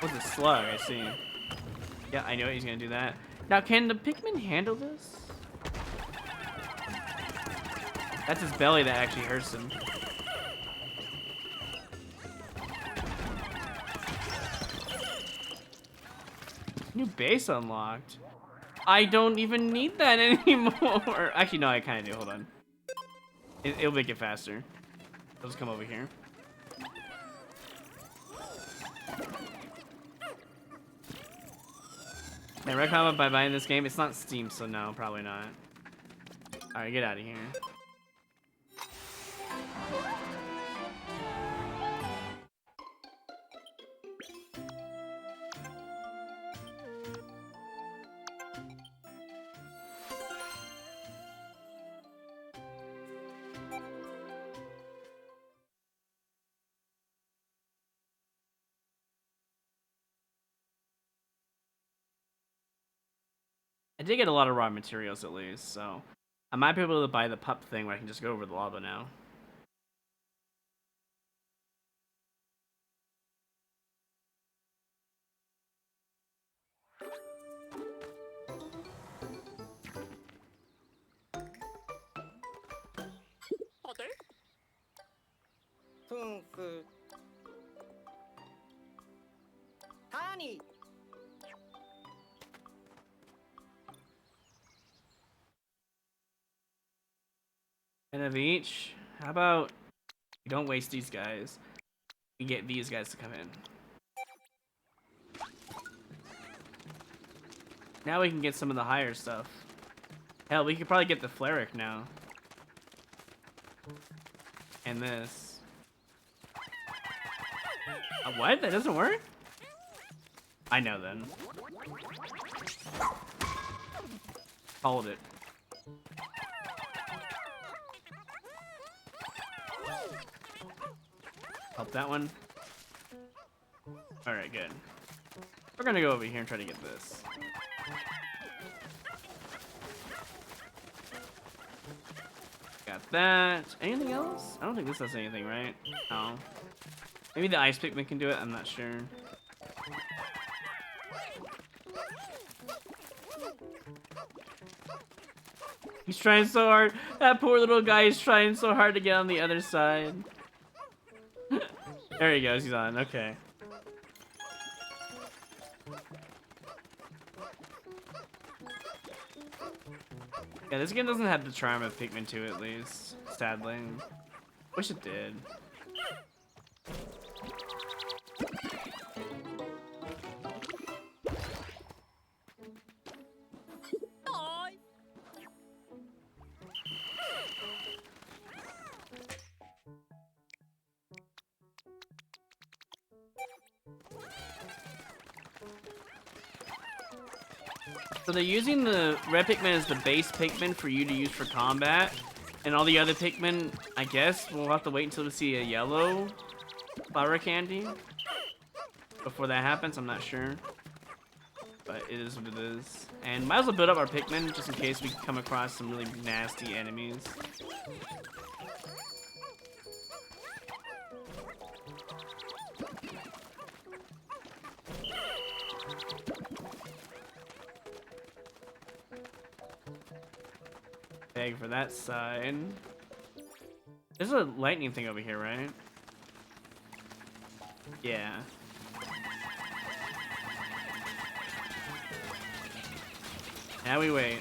What's a slug? I see. Yeah, I know he's gonna do that. Now, can the Pikmin handle this? That's his belly that actually hurts him. New base unlocked. I don't even need that anymore. Actually, no, I kind of do. Hold on. It'll make it faster. I'll just come over here. And recommend by buying this game. It's not Steam, so no, probably not. All right, get out of here. I did get a lot of raw materials at least, so I might be able to buy the pup thing where I can just go over the lava now. 어들? 퉁크. 타니. And of each. How about we don't waste these guys? We get these guys to come in. Now we can get some of the higher stuff. Hell, we could probably get the Fleric now. And this. What? That doesn't work? I know then. Called it. Help that one. Alright, good. We're gonna go over here and try to get this. Got that. Anything else? I don't think this does anything, right? No. Maybe the ice Pikmin can do it, I'm not sure. He's trying so hard. That poor little guy is trying so hard to get on the other side. There he goes, he's on, okay. Yeah, this game doesn't have the charm of Pikmin 2 at least, sadly. Wish it did. 어이. So they're using the red Pikmin as the base Pikmin for you to use for combat. And all the other Pikmin, I guess, we'll have to wait until we see a yellow flower candy. Before that happens, I'm not sure. But it is what it is. And might as well build up our Pikmin just in case we come across some really nasty enemies. Egg for that side. There's a lightning thing over here, right? Yeah. Now we wait.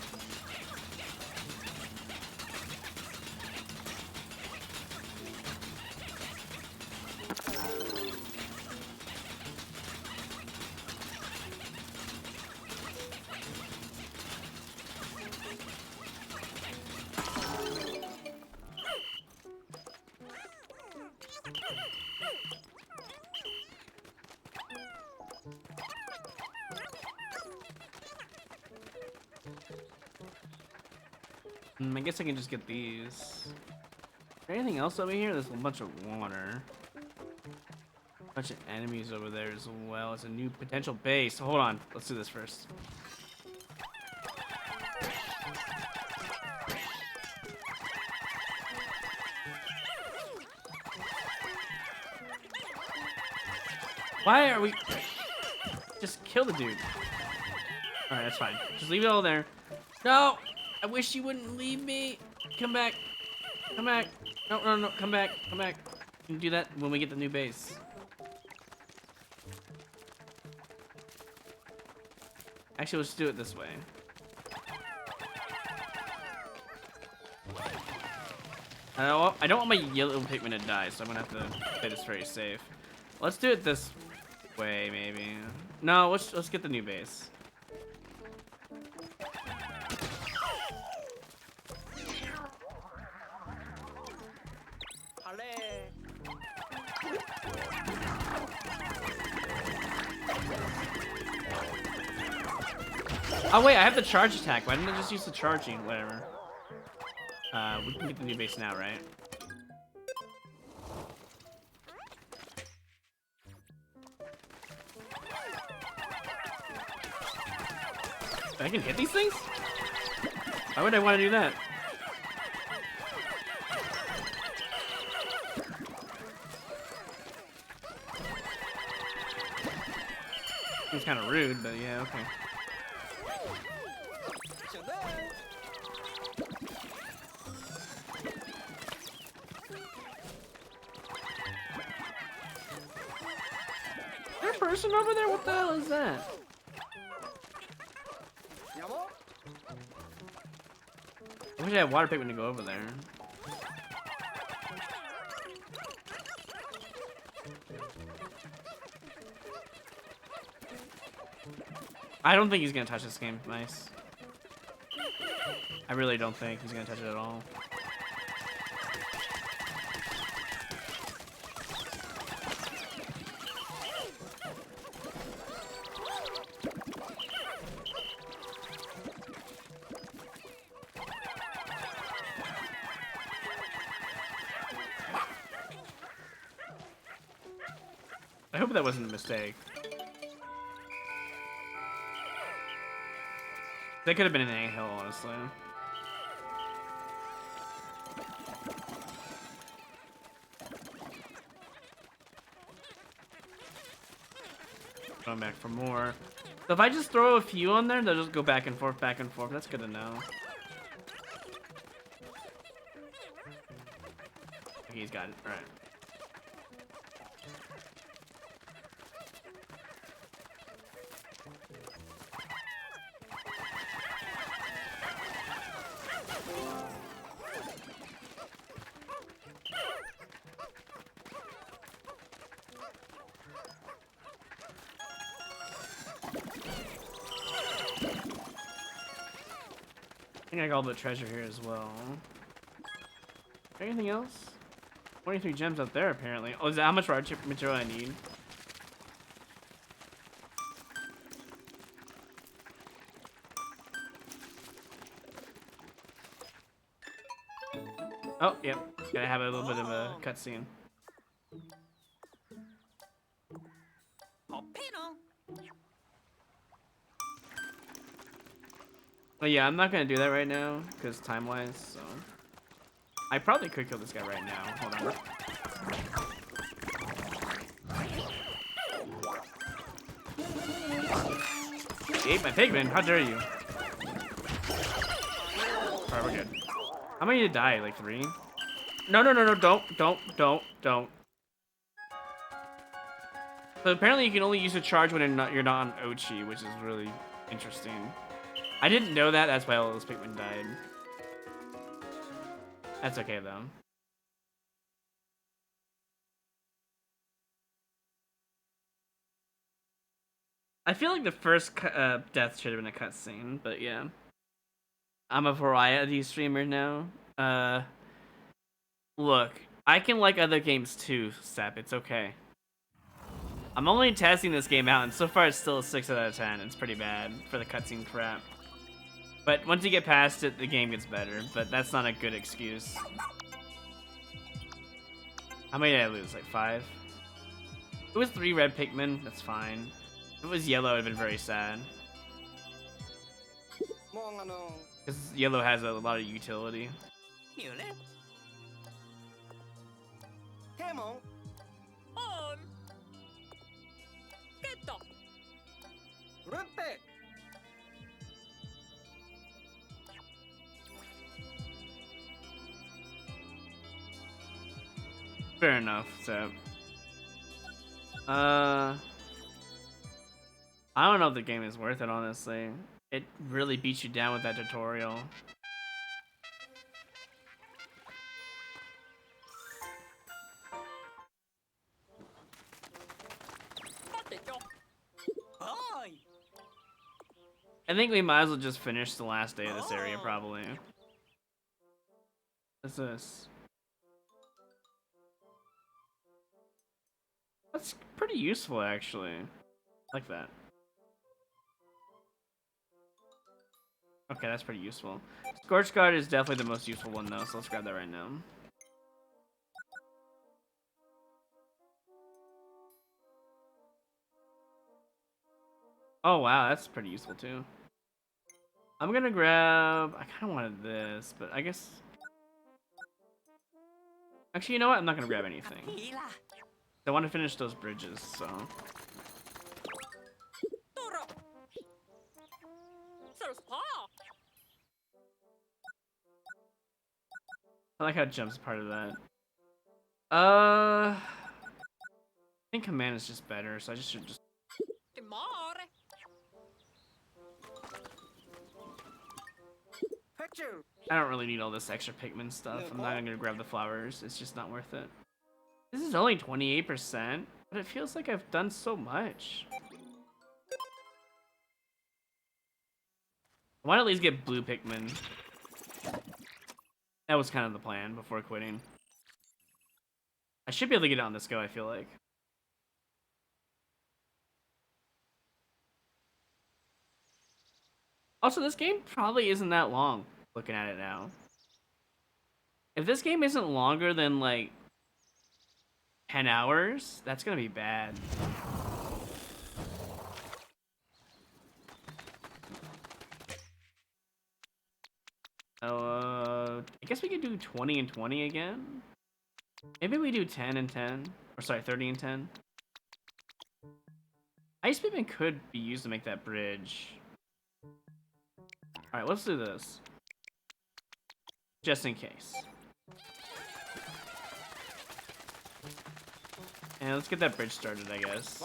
I guess I can just get these. Is there anything else over here? There's a bunch of water. A bunch of enemies over there as well. It's a new potential base. Hold on. Let's do this first. Why are we... Just kill the dude. Alright, that's fine. Just leave it all there. No! I wish you wouldn't leave me. Come back. Come back. No, no, no. Come back. Come back. You can do that when we get the new base. Actually, let's do it this way. I don't want my yellow Pikmin to die, so I'm gonna have to play this very safe. Let's do it this way, maybe. No, let's get the new base. Oh wait, I have the charge attack. Why didn't I just use the charging? Whatever. We can get the new base now, right? I can hit these things? Why would I want to do that? It's kind of rude, but yeah, okay. Is there a person over there? What the hell is that? I wish I had water Pikmin to go over there. I don't think he's gonna touch this game. Nice. I really don't think he's gonna touch it at all. I hope that wasn't a mistake. That could have been an anthill, honestly. Going back for more. So if I just throw a few on there, they'll just go back and forth, back and forth. That's good to know. Okay, he's got it. All right. I think I got all the treasure here as well. Anything else? 23 gems up there, apparently. Oh, is that how much raw chip material I need? Oh, yep. Gotta have a little bit of a cutscene. Oh yeah, I'm not gonna do that right now, because time-wise, so... I probably could kill this guy right now. Hold on. He ate my Pikmin, how dare you? Alright, we're good. How many did die? Like 3? No, no, no, no, don't. So apparently you can only use a charge when you're not on Ochi, which is really interesting. I didn't know that, that's why all those Pikmin died. That's okay though. I feel like the first death should have been a cutscene, but yeah. I'm a variety streamer now. Look, I can like other games too, Sep. It's okay. I'm only testing this game out, and so far it's still a 6 out of 10. It's pretty bad for the cutscene crap. But once you get past it, the game gets better. But that's not a good excuse. How many did I lose? Like 5? If it was 3 red Pikmin, that's fine. If it was yellow, it would have been very sad. Because yellow has a lot of utility. 有嘞。 Camel. Get up. Rupe. Fair enough, so. I don't know if the game is worth it, honestly. It really beats you down with that tutorial. What the dog? Hi. I think we might as well just finish the last day of this area, probably. What's this? That's pretty useful, actually. I like that. Okay, that's pretty useful. Scorch Guard is definitely the most useful one, though, so let's grab that right now. Oh, wow, that's pretty useful, too. I'm gonna grab... I kind of wanted this, but I guess... Actually, you know what? I'm not gonna grab anything. I want to finish those bridges, so... Toro. There's paw. I like how jump's part of that. I think command is just better, so I should just... Demare. Picture. I don't really need all this extra Pikmin stuff. I'm not gonna grab the flowers. It's just not worth it. This is only 28%, but it feels like I've done so much. I want to at least get blue Pikmin. That was kind of the plan before quitting. I should be able to get it on this go, I feel like. Also, this game probably isn't that long, looking at it now. If this game isn't longer than, like, 10 hours, that's gonna be bad. I guess we could do 20 and 20 again. Maybe we do 10 and 10. Or sorry, 30 and 10. Ice Pikmin could be used to make that bridge. Alright, let's do this. Just in case. And let's get that bridge started, I guess.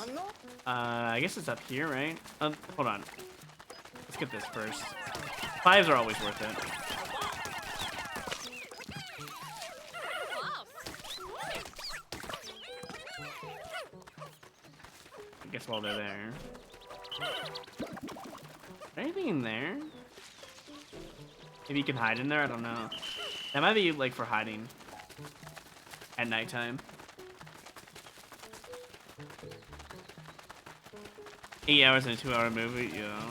I guess it's up here, right? Hold on. Let's get this first. 5s are always worth it. I guess while they're there. Is there anything in there? Maybe you can hide in there? I don't know. That might be like for hiding at nighttime. 8 hours in a 2-hour movie, yeah.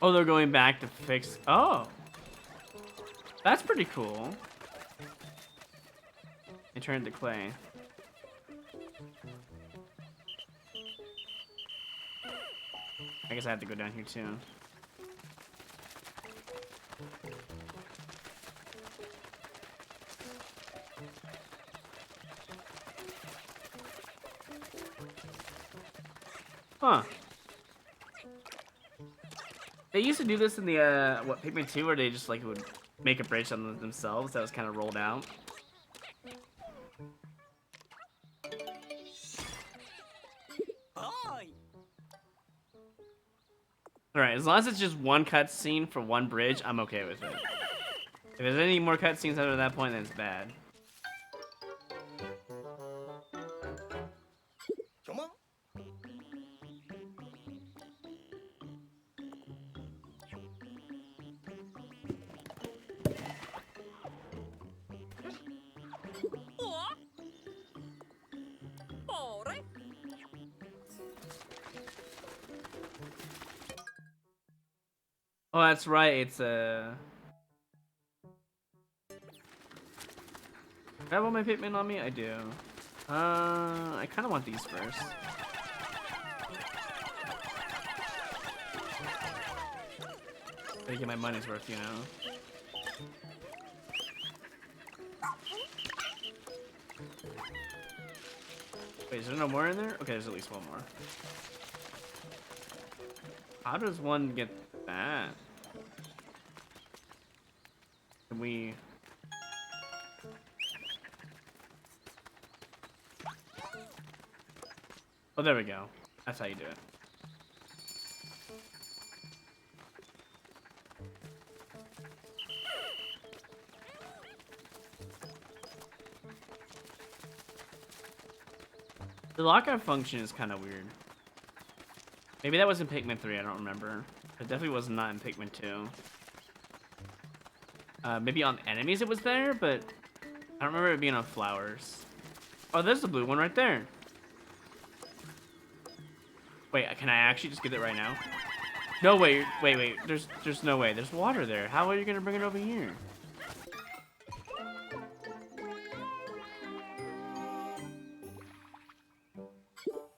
Oh, they're going back to fix... Oh! That's pretty cool. They turned to clay. I guess I have to go down here too. Huh. They used to do this in the, what, Pikmin 2, where they just, like, would make a bridge on themselves that was kind of rolled out. Hi. Alright, as long as it's just one cutscene for one bridge, I'm okay with it. If there's any more cutscenes after that point, then it's bad. Come on. What? More? Oh, that's right, it's a... Do I have all my Pikmin on me? I do. I kind of want these first. Gotta get my money's worth, you know? Wait, is there no more in there? Okay, there's at least one more. How does one get that? Can we... Oh, there we go. That's how you do it. The lockout function is kind of weird. Maybe that was in Pikmin 3, I don't remember. It definitely was not in Pikmin 2. Maybe on enemies it was there, but I don't remember it being on flowers. Oh, there's the blue one right there. Wait, can I actually just get it right now? No, wait. There's no way. There's water there. How are you gonna bring it over here?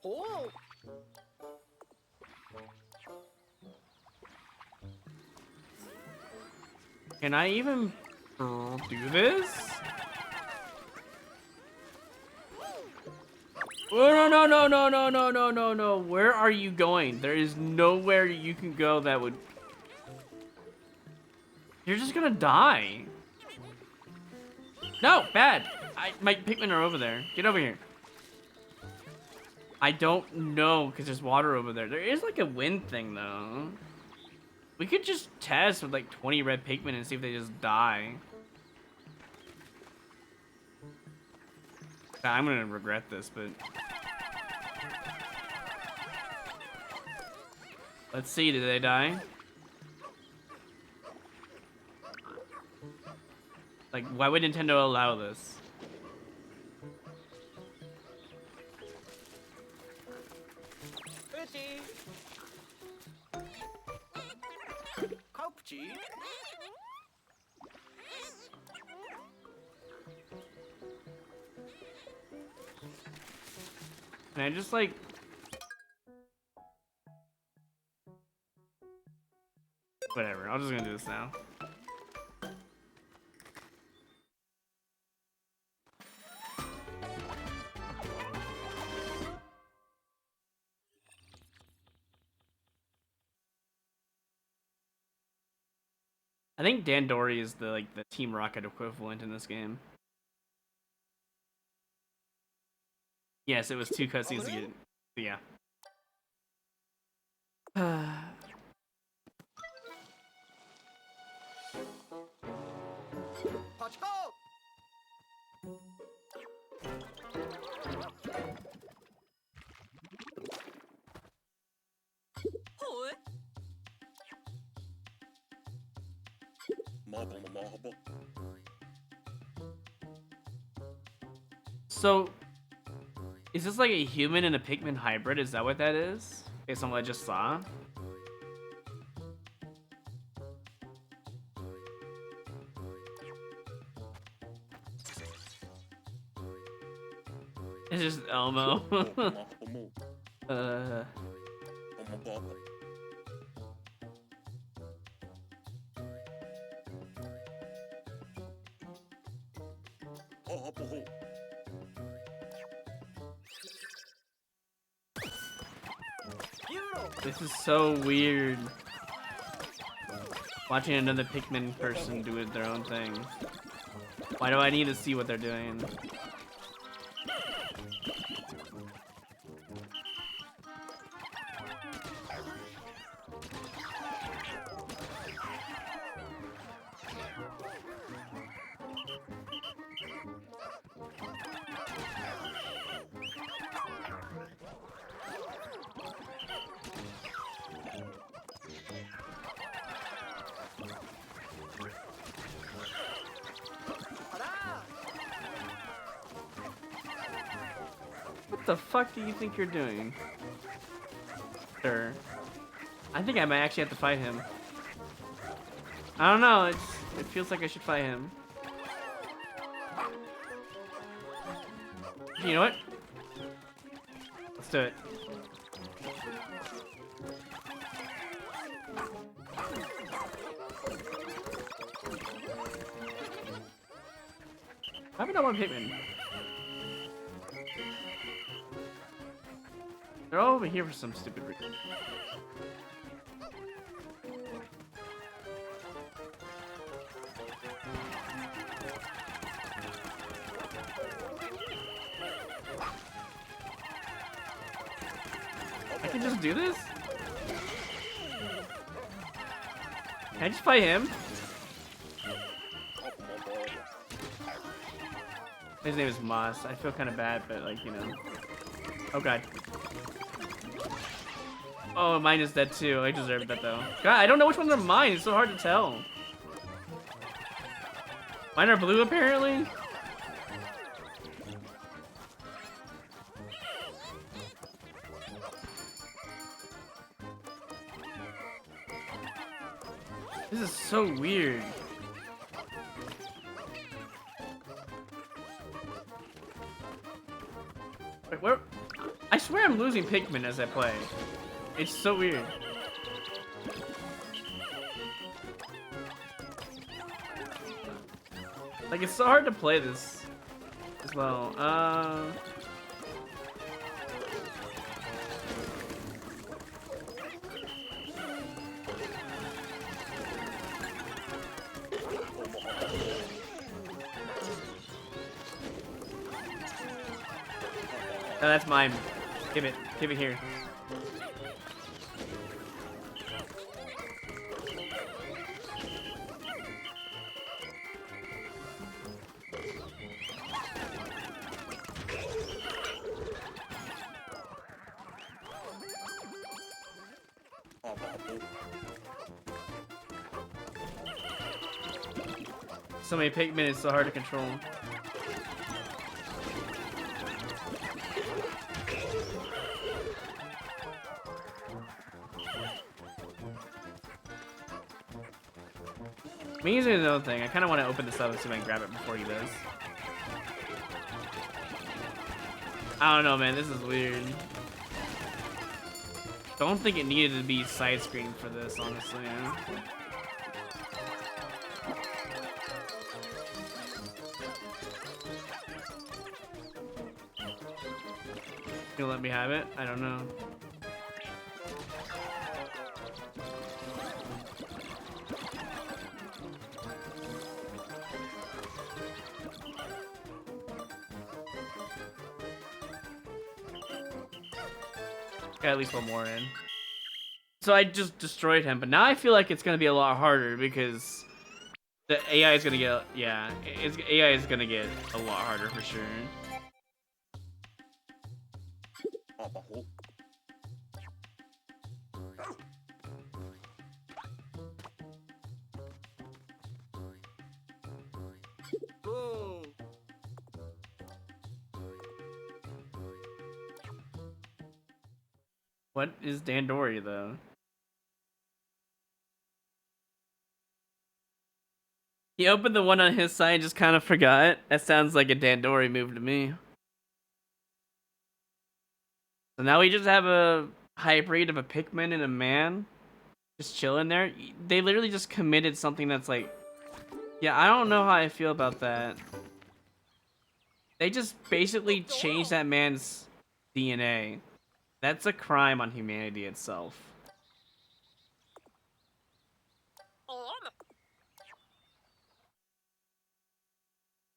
Oh. Can I even do this? Oh, no. Where are you going? There is nowhere you can go that would... You're just gonna die. No, bad. My Pikmin are over there. Get over here. I don't know, because there's water over there. There is like a wind thing, though. We could just test with like 20 red Pikmin and see if they just die. I'm gonna regret this, but... Let's see, did they die? Like, why would Nintendo allow this? Pretty. Kopchi. Can I just, like... Whatever, I'm just gonna do this now. I think Dandori is the Team Rocket equivalent in this game. Yes, it was 2 cutscenes to get it. But yeah. Pachko. Hoi. So, is this like a human and a Pikmin hybrid? Is that what that is? Based on what I just saw? It's just Elmo. This is so weird. Watching another Pikmin person do it their own thing. Why do I need to see what they're doing? What the fuck do you think you're doing? Sure. I think I might actually have to fight him. I don't know, it feels like I should fight him. You know what? Let's do it. Why have I not one Pikmin? They're all over here for some stupid reason. I can just do this? Can I just fight him? His name is Moss. I feel kind of bad, but like, you know. Oh god. Oh, mine is dead too. I deserved that though. God, I don't know which ones are mine. It's so hard to tell. Mine are blue apparently. This is so weird. Wait, where? I swear I'm losing Pikmin as I play. It's so weird. Like, it's so hard to play this as well. No, that's mine. Give it here. So many Pikmin, it's so hard to control. Me using his own thing. I kind of want to open this up and see if I can grab it before he does. I don't know, man. This is weird. Don't think it needed to be side screen for this, honestly. Yeah. You'll let me have it? I don't know. Got at least one more in. So I just destroyed him, but now I feel like it's gonna be a lot harder because the AI is gonna get, yeah, AI is gonna get a lot harder for sure. Boom. What is Dandori though? He opened the one on his side and just kind of forgot. That sounds like a Dandori move to me. So now we just have a hybrid of a Pikmin and a man just chilling there. They literally just committed something that's like, yeah, I don't know how I feel about that. They just basically changed that man's DNA. That's a crime on humanity itself.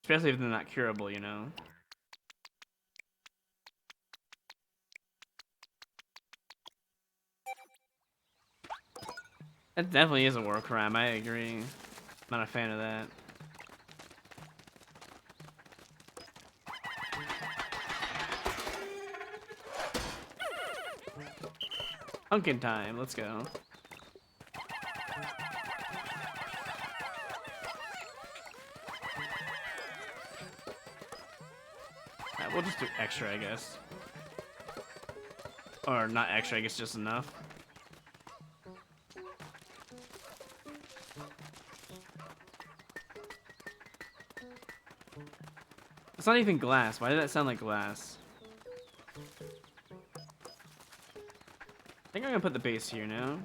Especially if they're not curable, you know? That definitely is a war crime, I agree. I'm not a fan of that. Pumpkin time, let's go. Alright, we'll just do extra, I guess. Or not extra, I guess just enough. It's not even glass. Why did that sound like glass? I think I'm gonna put the base here now.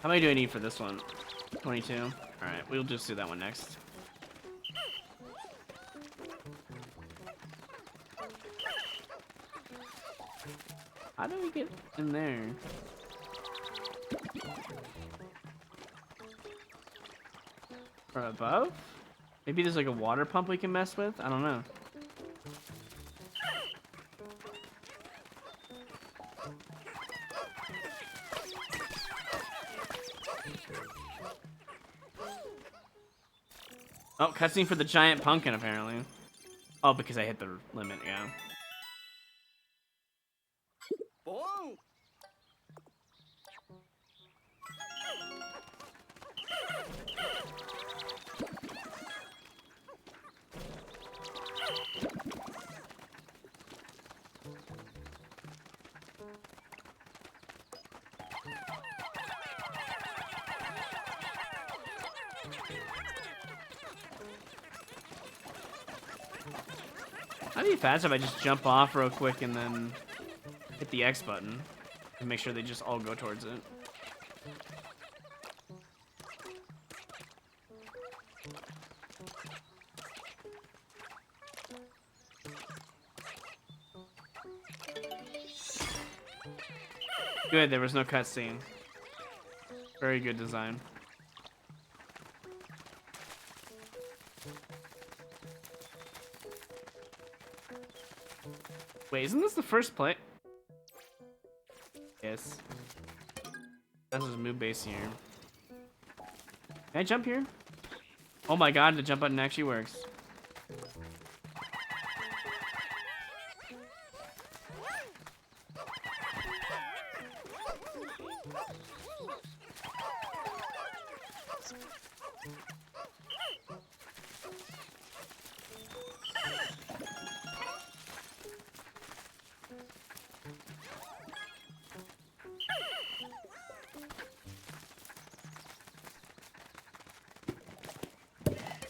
How many do I need for this one? 22. Alright, we'll just do that one next. How do we get in there? From above? Maybe there's like a water pump we can mess with? I don't know. Oh, cutscene for the giant pumpkin, apparently. Oh, because I hit the limit, yeah. Boom. I'd be fast if I just jump off real quick and then hit the X button and make sure they just all go towards it. Good, there was no cutscene. Very good design. Wait, isn't this the first play? Yes. Let's just move base here. Can I jump here? Oh my god, the jump button actually works.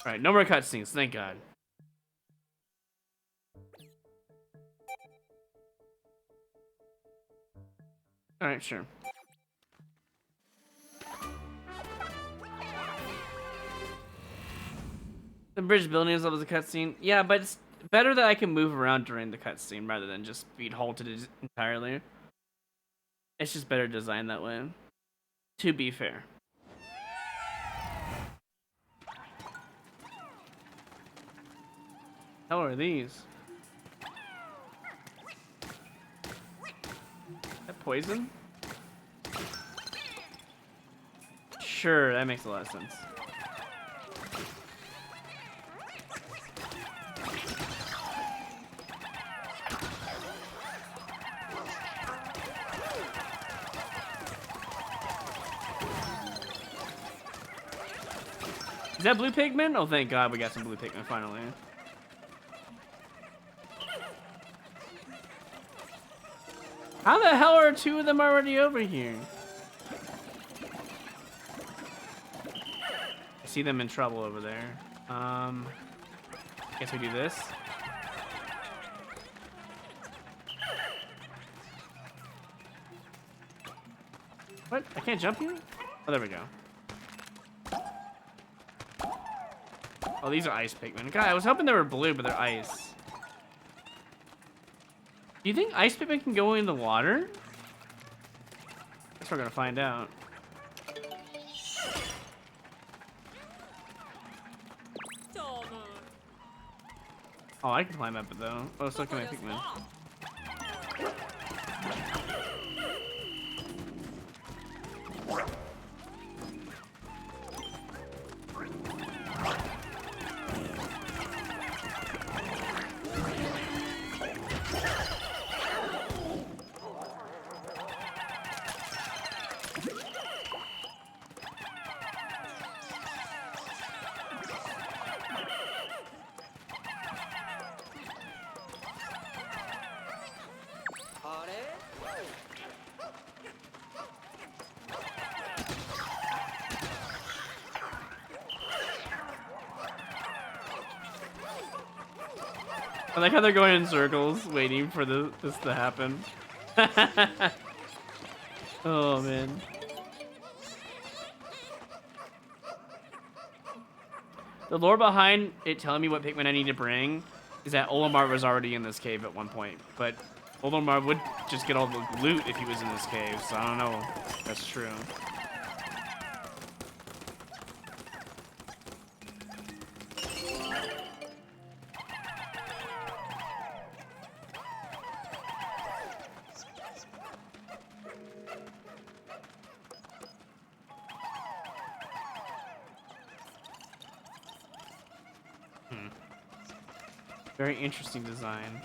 Alright, no more cutscenes, thank god. Alright, sure. The bridge building is always a cutscene. Yeah, but it's better that I can move around during the cutscene rather than just be halted entirely. It's just better designed that way. To be fair. How are these? That poison? Sure, that makes a lot of sense. Is that blue Pikmin? Oh, thank God we got some blue Pikmin finally. How the hell are two of them already over here? I see them in trouble over there. Guess we do this. What? I can't jump here? Oh, there we go. Oh, these are ice Pikmin. God, I was hoping they were blue, but they're ice. Do you think ice Pikmin can go in the water? Guess we're gonna find out. Oh, I can climb up it though. Oh, so can my Pikmin. I like how they're going in circles, waiting for this to happen. Oh, man. The lore behind it telling me what Pikmin I need to bring is that Olimar was already in this cave at one point, but Olimar would just get all the loot if he was in this cave, so I don't know if that's true. Very interesting design.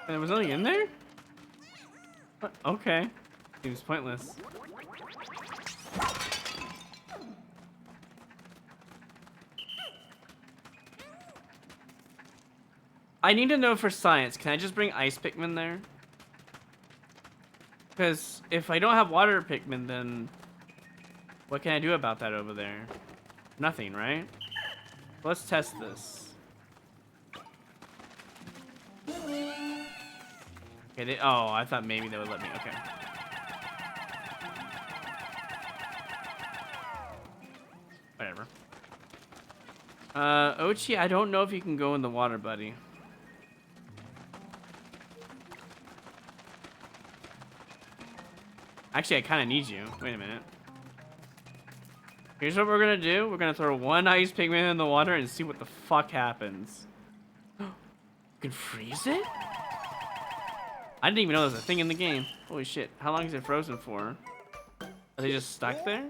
There was nothing in there? What? Okay. Seems pointless. I need to know for science, can I just bring ice Pikmin there? Because if I don't have water Pikmin, then what can I do about that over there? Nothing, right? Let's test this. Okay, oh, I thought maybe they would let me. Okay. Whatever. Ochi, I don't know if you can go in the water, buddy. Actually, I kind of need you. Wait a minute. Here's what we're gonna do. We're gonna throw one ice Pikmin in the water and see what the fuck happens. You can freeze it? I didn't even know there was a thing in the game. Holy shit. How long is it frozen for? Are they just stuck there?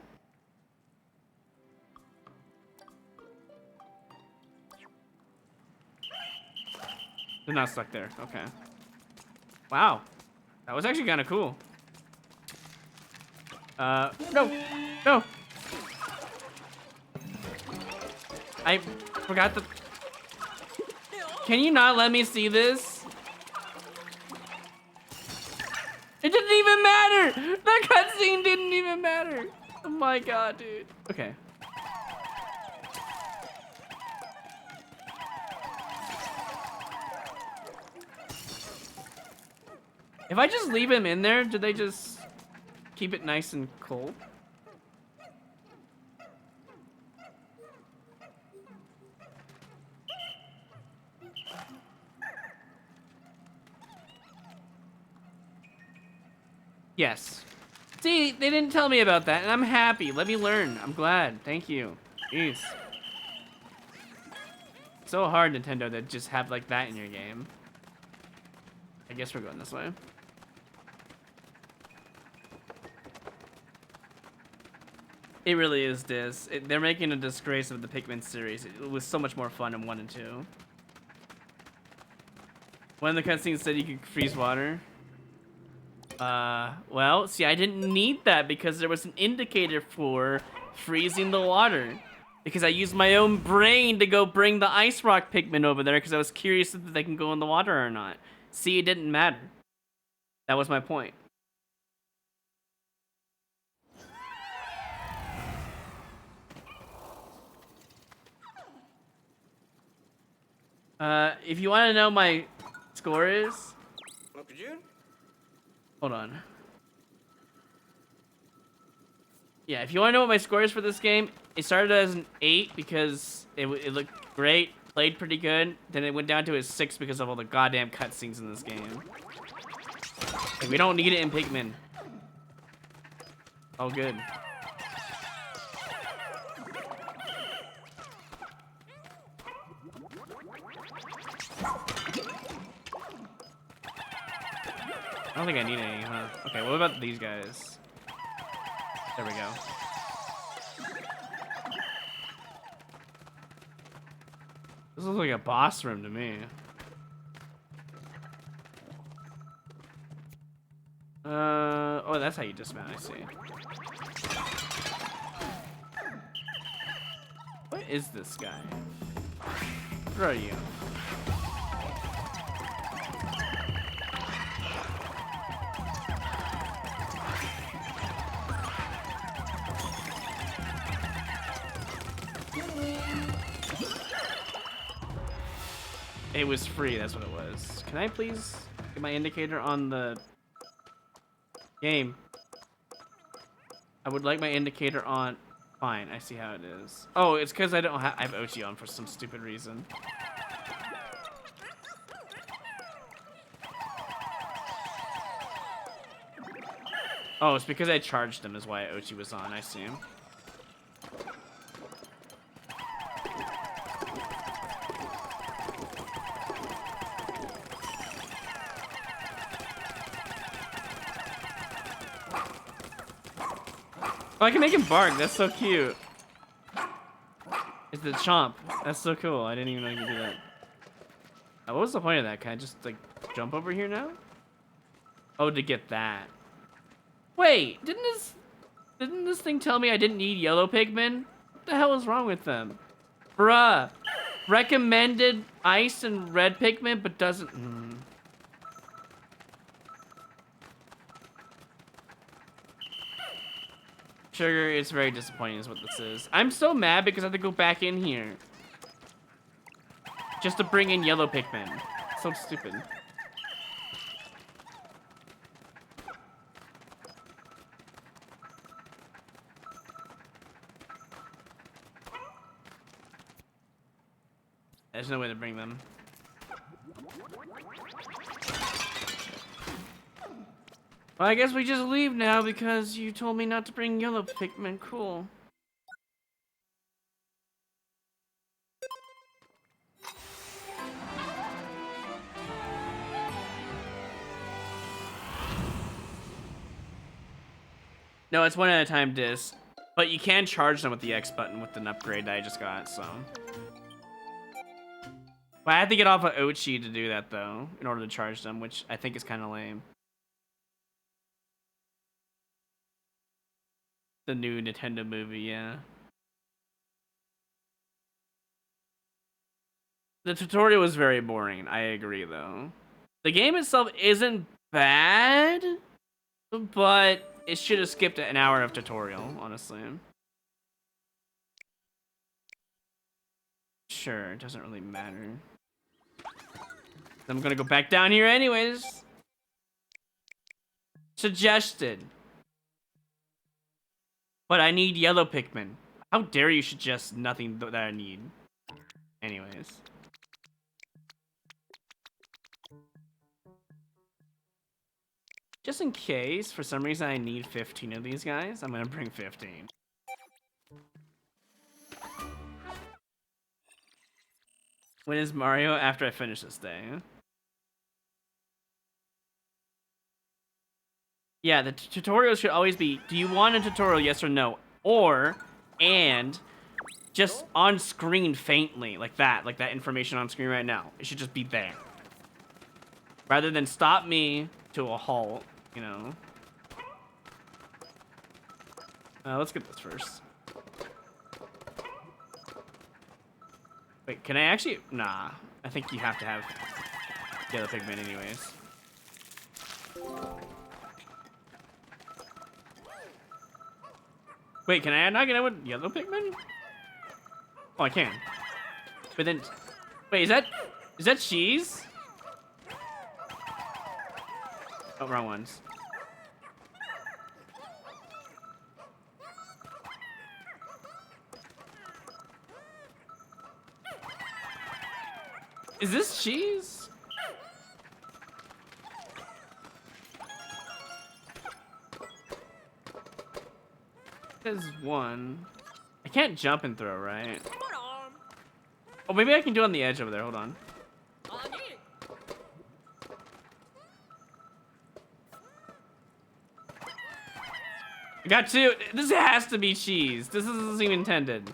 They're not stuck there. Okay. Wow. That was actually kind of cool. No. No. I forgot the... Can you not let me see this? It didn't even matter! The cutscene didn't even matter! Oh my god, dude. Okay. If I just leave him in there, do they just keep it nice and cold? Yes. See, they didn't tell me about that, and I'm happy. Let me learn. I'm glad. Thank you. Jeez. So hard, Nintendo, to just have like that in your game. I guess we're going this way. It really is this. They're making a disgrace of the Pikmin series. It was so much more fun in 1 and 2. When the cutscene said you could freeze water. Well, see, I didn't need that because there was an indicator for freezing the water. Because I used my own brain to go bring the ice rock Pikmin over there because I was curious if they can go in the water or not. See, it didn't matter. That was my point. If you want to know my score is... Hold on. Yeah, if you want to know what my score is for this game, it started as an 8 because it looked great, played pretty good. Then it went down to a 6 because of all the goddamn cutscenes in this game. Like, we don't need it in Pikmin. Oh, good. I don't think I need any, huh? Okay, what about these guys? There we go. This looks like a boss room to me. Oh, that's how you dismount, I see. What is this guy? Where are you? It was free, that's what it was. Can I please get my indicator on the game? I would like my indicator on... Fine, I see how it is. Oh, it's because I don't have... I have Ochi on for some stupid reason. Oh, it's because I charged him is why Ochi was on, I see him. Oh, I can make him bark. That's so cute. It's the chomp. That's so cool. I didn't even know you could do that. What was the point of that? Can I just, like, jump over here now? Oh, to get that. Wait, didn't this thing tell me I didn't need yellow Pikmin? What the hell is wrong with them? Bruh. Recommended ice and red Pikmin, but doesn't... Sugar, it's very disappointing is what this is. I'm so mad because I have to go back in here. Just to bring in yellow Pikmin. So stupid. There's no way to bring them. Well, I guess we just leave now because you told me not to bring yellow Pikmin. Cool. No, it's one at a time disc. But you can charge them with the X button with an upgrade that I just got, so. But I have to get off of Ochi to do that, though, in order to charge them, which I think is kind of lame. The new Nintendo movie, yeah. The tutorial was very boring, I agree, though. The game itself isn't bad, but it should have skipped an hour of tutorial, honestly. Sure, it doesn't really matter. I'm gonna go back down here anyways. Suggested. But I need yellow Pikmin. How dare you suggest nothing that I need? Anyways. Just in case, for some reason I need 15 of these guys, I'm gonna bring 15. When is Mario? After I finish this day. Yeah, the tutorial should always be, do you want a tutorial, yes or no? Or, and, just on screen faintly, like that information on screen right now. It should just be there. Rather than stop me to a halt you know. Let's get this first. Wait, can I actually? Nah, I think you have to have the other Pikmin anyways. Wait, can I not get one yellow Pikmin? Oh, I can. But then, wait, is that cheese? Oh, wrong ones. Is this cheese? There's one. I can't jump and throw, right? Oh, maybe I can do it on the edge over there. Hold on. I got two. This has to be cheese. This isn't even intended.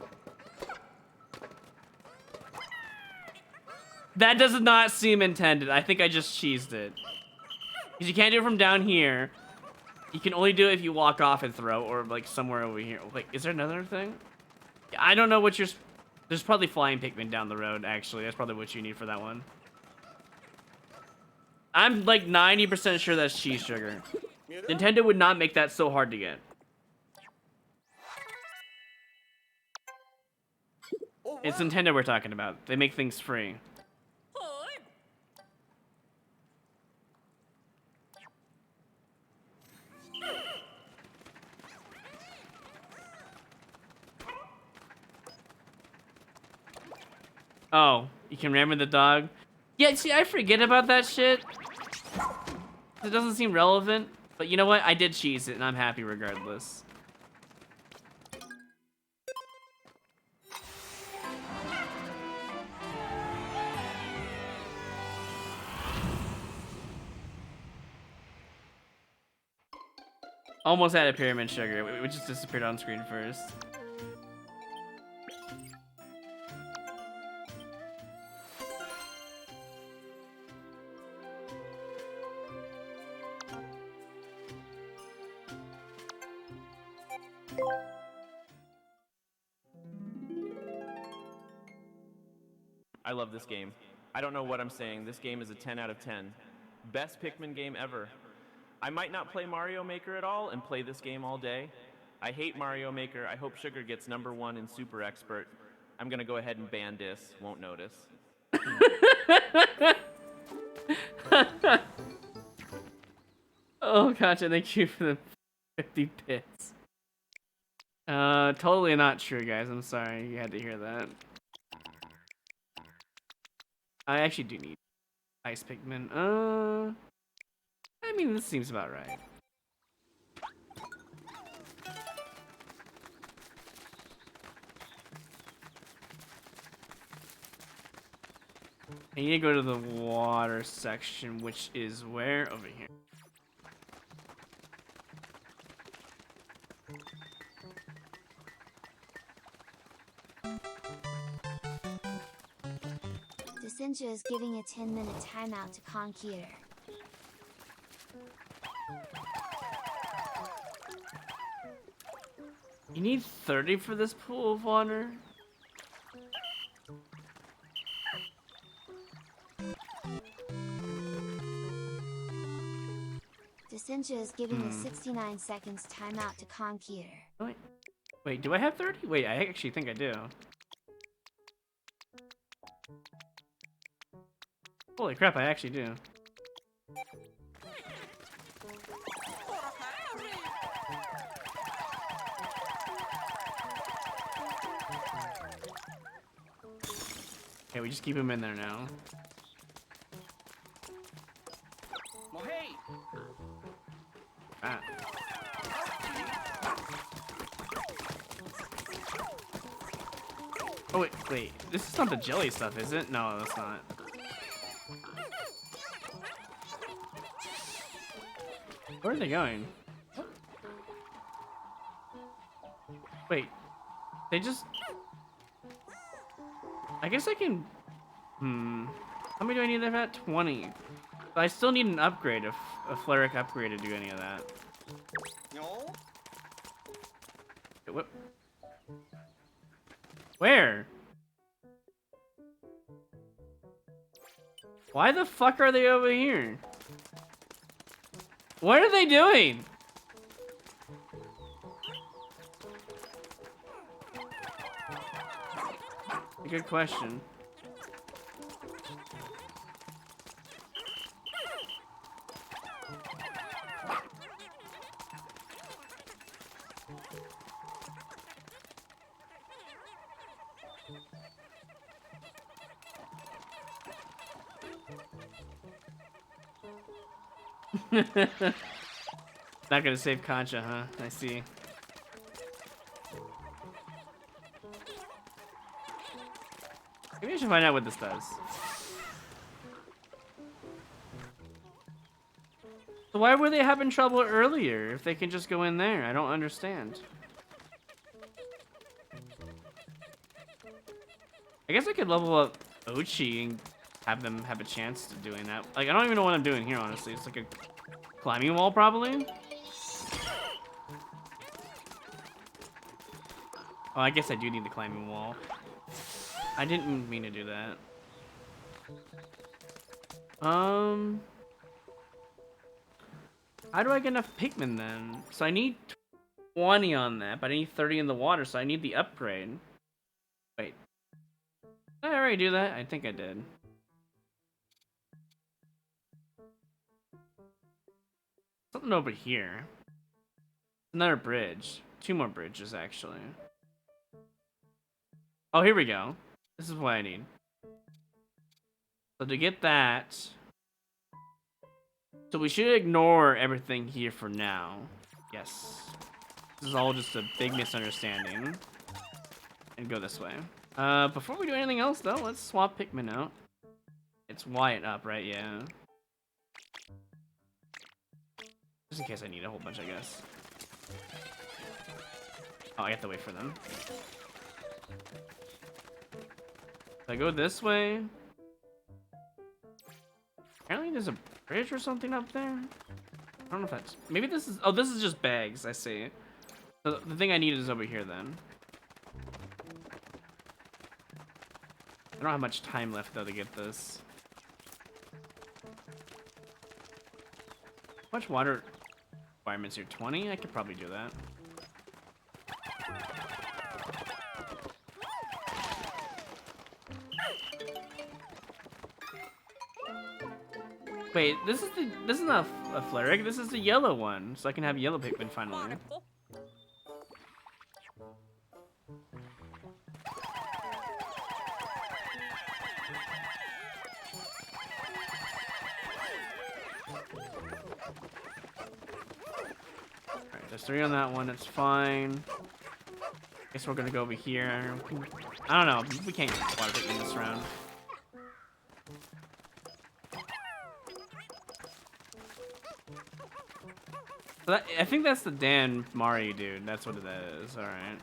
That does not seem intended. I think I just cheesed it. Because you can't do it from down here. You can only do it if you walk off and throw, or like somewhere over here. Like, is there another thing? I don't know what you're... There's probably flying Pikmin down the road, actually. That's probably what you need for that one. I'm like 90% sure that's cheese sugar. Nintendo would not make that so hard to get. It's Nintendo we're talking about. They make things free. Oh, you can ram with the dog? Yeah, see, I forget about that shit. It doesn't seem relevant. But you know what? I did cheese it, and I'm happy regardless. Almost had a pyramid sugar, which just disappeared on screen first. I love this game. I don't know what I'm saying. This game is a 10 out of 10. Best Pikmin game ever. I might not play Mario Maker at all and play this game all day. I hate Mario Maker. I hope Sugar gets #1 in Super Expert. I'm gonna go ahead and ban this. Won't notice. Oh, gotcha. Thank you for the 50 bits. Totally not true, guys. I'm sorry you had to hear that. I actually do need Ice Pikmin. I mean, this seems about right. I need to go to the water section, which is where? Over here. Desenja is giving a 10-minute timeout to Conquer. You need 30 for this pool of water? Desenja is giving a 69 seconds timeout to Conquer. Wait, do I have 30? Wait, I actually think I do. Holy crap, I actually do. Okay, we just keep him in there now. Ah. Oh wait, this is not the jelly stuff, is it? No, that's not. Where are they going? Wait, they just... I guess I can... How many do I need for that? 20. But I still need an upgrade of a Fleric upgrade to do any of that. No. What? Where? Why the fuck are they over here? What are they doing? A good question. Not gonna save Concha, huh? I see. Maybe I should find out what this does. So why were they having trouble earlier if they can just go in there? I don't understand. I guess I could level up Ochi and have them have a chance to doing that. Like, I don't even know what I'm doing here, honestly. It's like a climbing wall, probably. Oh, I guess I do need the climbing wall. I didn't mean to do that. How do I get enough Pikmin then? So I need 20 on that, but I need 30 in the water, so I need the upgrade. Wait. Did I already do that? I think I did. Something over here. Another bridge. 2 more bridges, actually. Oh, here we go. This is what I need. So to get that... So we should ignore everything here for now. Yes. This is all just a big misunderstanding. And go this way. Before we do anything else, though, let's swap Pikmin out. It's Wyatt up, right? Yeah. Just in case I need a whole bunch, I guess. Oh, I have to wait for them. If I go this way... Apparently there's a bridge or something up there? I don't know if that's... Maybe this is... Oh, this is just bags, I see. So the thing I need is over here, then. I don't have much time left, though, to get this. How much water requirements here? 20? I could probably do that. Wait, this is not a Fleric, this is the yellow one, so I can have yellow Pikmin finally. Alright, there's 3 on that one, it's fine. Guess we're gonna go over here. I don't know, we can't get water Pikmin this round. So that, I think that's the Dandori dude. That's what that is. All right.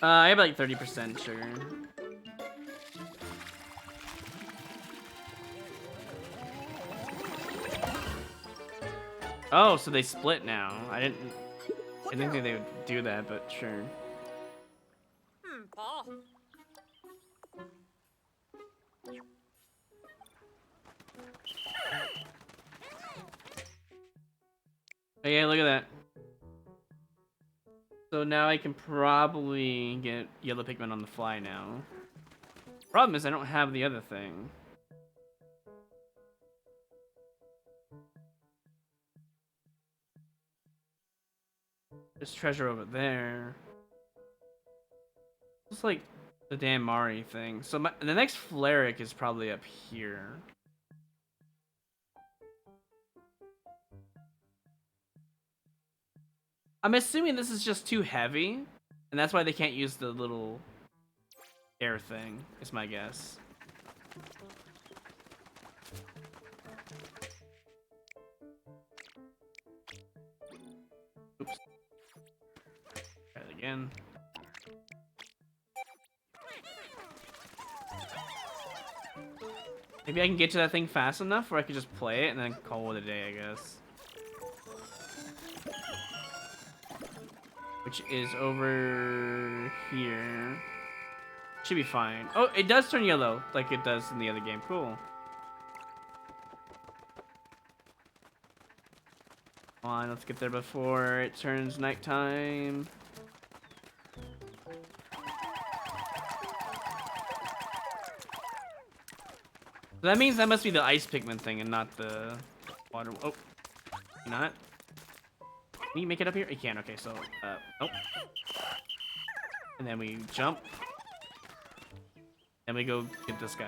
I have like 30% sugar. Oh, so they split now. I didn't think they would do that, but sure. Oh yeah, look at that. So now I can probably get yellow Pikmin on the fly now. Problem is I don't have the other thing. There's treasure over there. It's like the Dandori thing. So the next Fleric is probably up here. I'm assuming this is just too heavy, and that's why they can't use the little air thing, is my guess. again. Maybe I can get to that thing fast enough where I can just play it and then call it a day, I guess. Which is over here. Should be fine. Oh, it does turn yellow like it does in the other game. Cool. Come on, let's get there before it turns nighttime. So that means that must be the ice Pikmin thing and not the water. Oh, not. Can you make it up here? You can. Okay, so nope. And then we jump. And we go get this guy.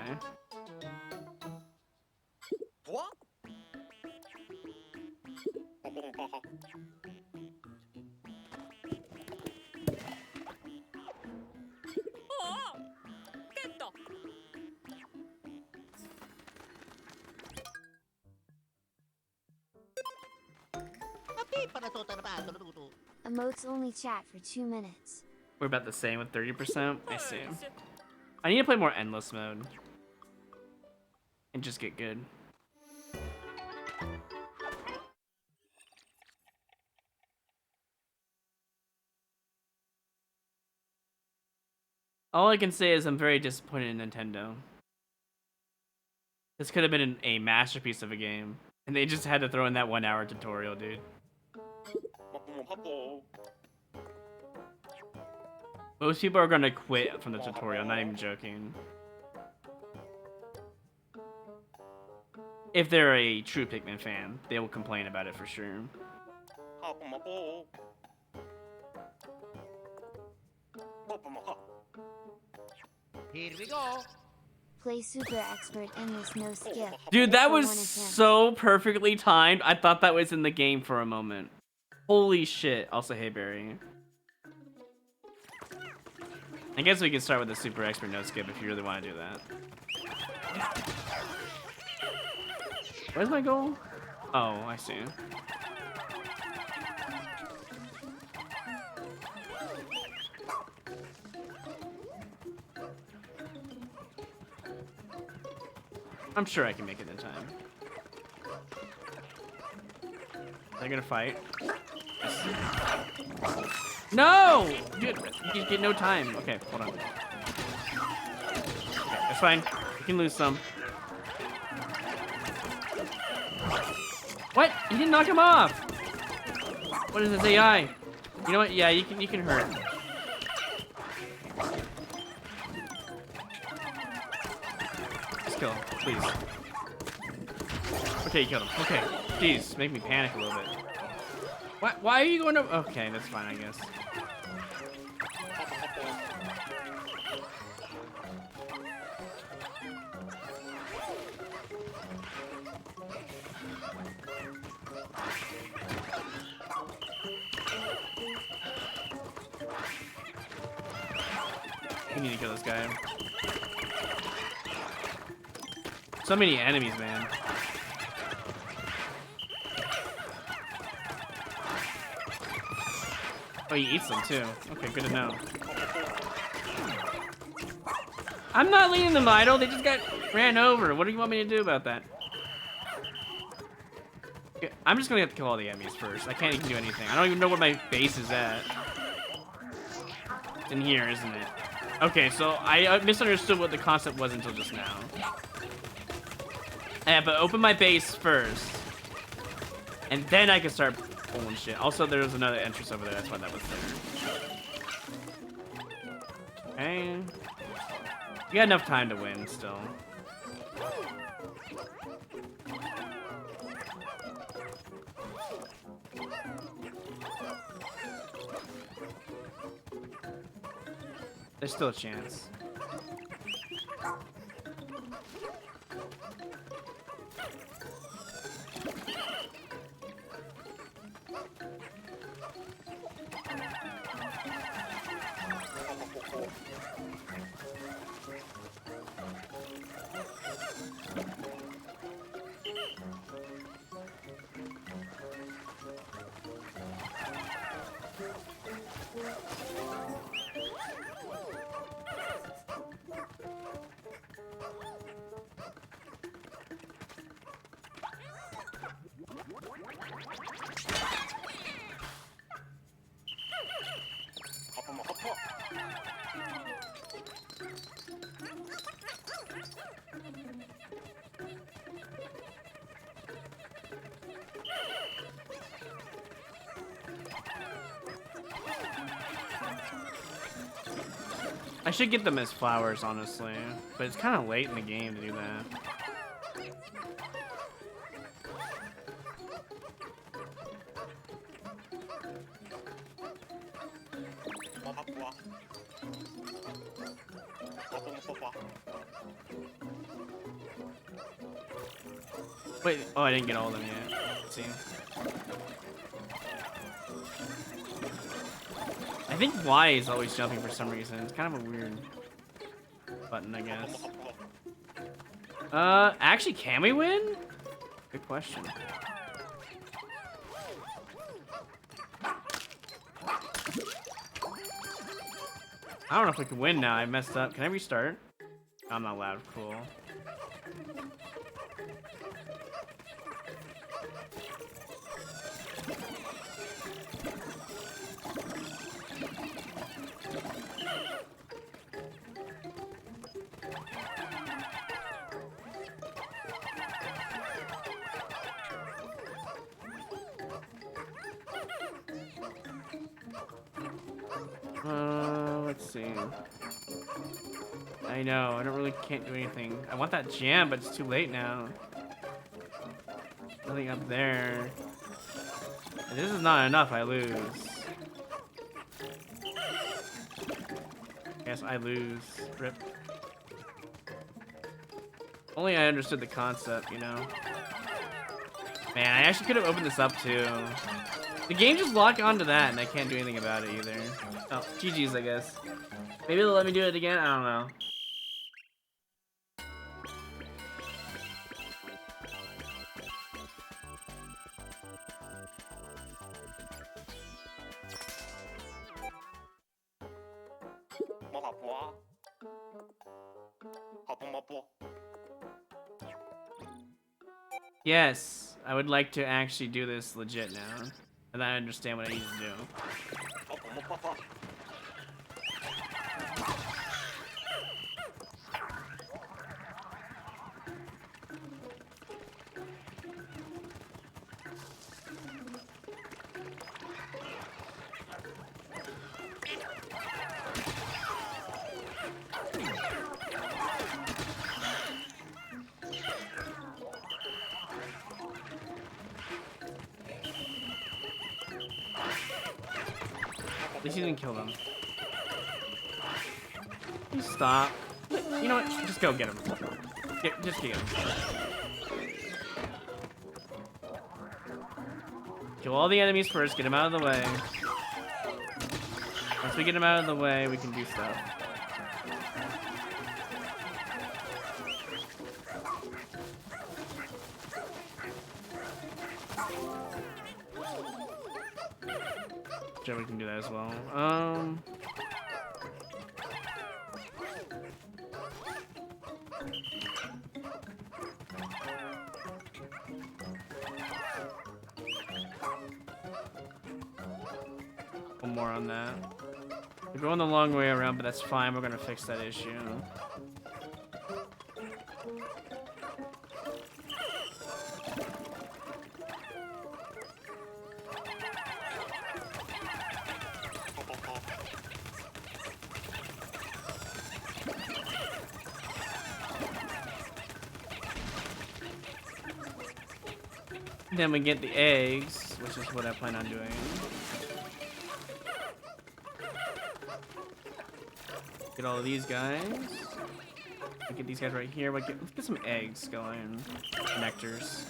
What? Oh, 됐다. Emotes only chat for 2 minutes. We're about the same with 30%. I see. 헐, I need to play more endless mode. And just get good. All I can say is I'm very disappointed in Nintendo. This could have been a masterpiece of a game. And they just had to throw in that 1 hour tutorial, dude. Most people are gonna quit from the tutorial, I'm not even joking. If they're a true Pikmin fan, they will complain about it for sure. Here we go. Play super expert endless no skip. Dude, that For was 1 attempt. so perfectly timed. I thought that was in the game for a moment. Holy shit. Also, hey, Barry. I guess we can start with the super expert no skip if you really want to do that. Where's my goal? Oh, I see. I'm sure I can make it in time. They're gonna fight. No! Dude, you get no time. Okay, hold on. Okay, that's fine. You can lose some. What? You didn't knock him off! What is this AI? You know what? Yeah, you can hurt. Just kill him, please. Okay, you killed him. Okay. Jeez, make me panic a little bit. Why are you going to... Okay, that's fine, I guess. We need to kill this guy. So many enemies, man. Oh, he eats them too. Okay, good to know. I'm not leaving them idle. They just got ran over. What do you want me to do about that? Okay, I'm just gonna have to kill all the enemies first. I can't even do anything. I don't even know where my base is at. It's in here, isn't it? Okay, so I misunderstood what the concept was until just now. I have to open my base first. And then I can start pulling shit. Also, there was another entrance over there. That's why that was there. Okay. You got enough time to win still. There's still a chance. I should get them as flowers, honestly, but it's kind of late in the game to do that. Wait, oh, I didn't get all of them yet. Let's see. I think Y is always jumping for some reason. It's kind of a weird button, I guess. Actually, can we win? Good question. I don't know if we can win now. I messed up. Can I restart? I'm not allowed. Cool. Let's see. I know, I don't really can't do anything. I want that jam, but it's too late now. Nothing up there. If this is not enough, I lose. Guess I lose. Rip. Only I understood the concept, you know. Man, I actually could have opened this up too. The game just locked onto that, and I can't do anything about it either. Oh, GG's, I guess. Maybe they'll let me do it again? I don't know. Yes, I would like to actually do this legit now. And I understand what I need to do. At least you didn't kill them. You stop. You know what? Just go get him. Just get him. Kill all the enemies first. Get them out of the way. Once we get them out of the way, we can do stuff. Sure, we can do that as well. One more on that. We're going the long way around, but that's fine. We're gonna fix that issue. Then we get the eggs, which is what I plan on doing. Get all of these guys. We get these guys right here. Let's get some eggs going. Nectars.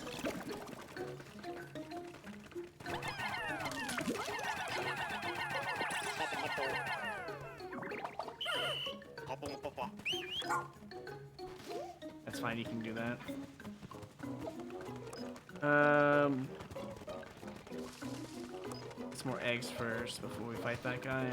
That's fine, you can do that. Get some more eggs first before we fight that guy.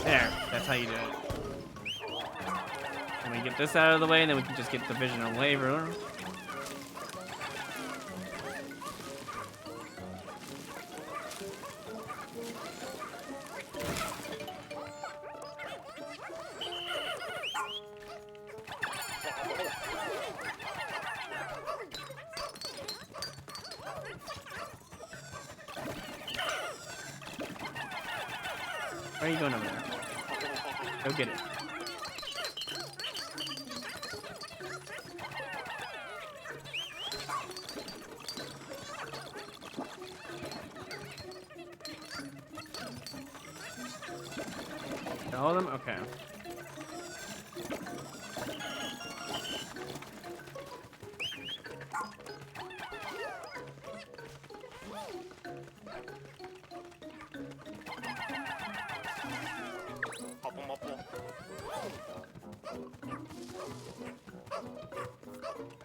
There, that's how you do it. And we get this out of the way, and then we can just get the Vision of Labor. Where are you going over there? Go get it. All of them? Okay.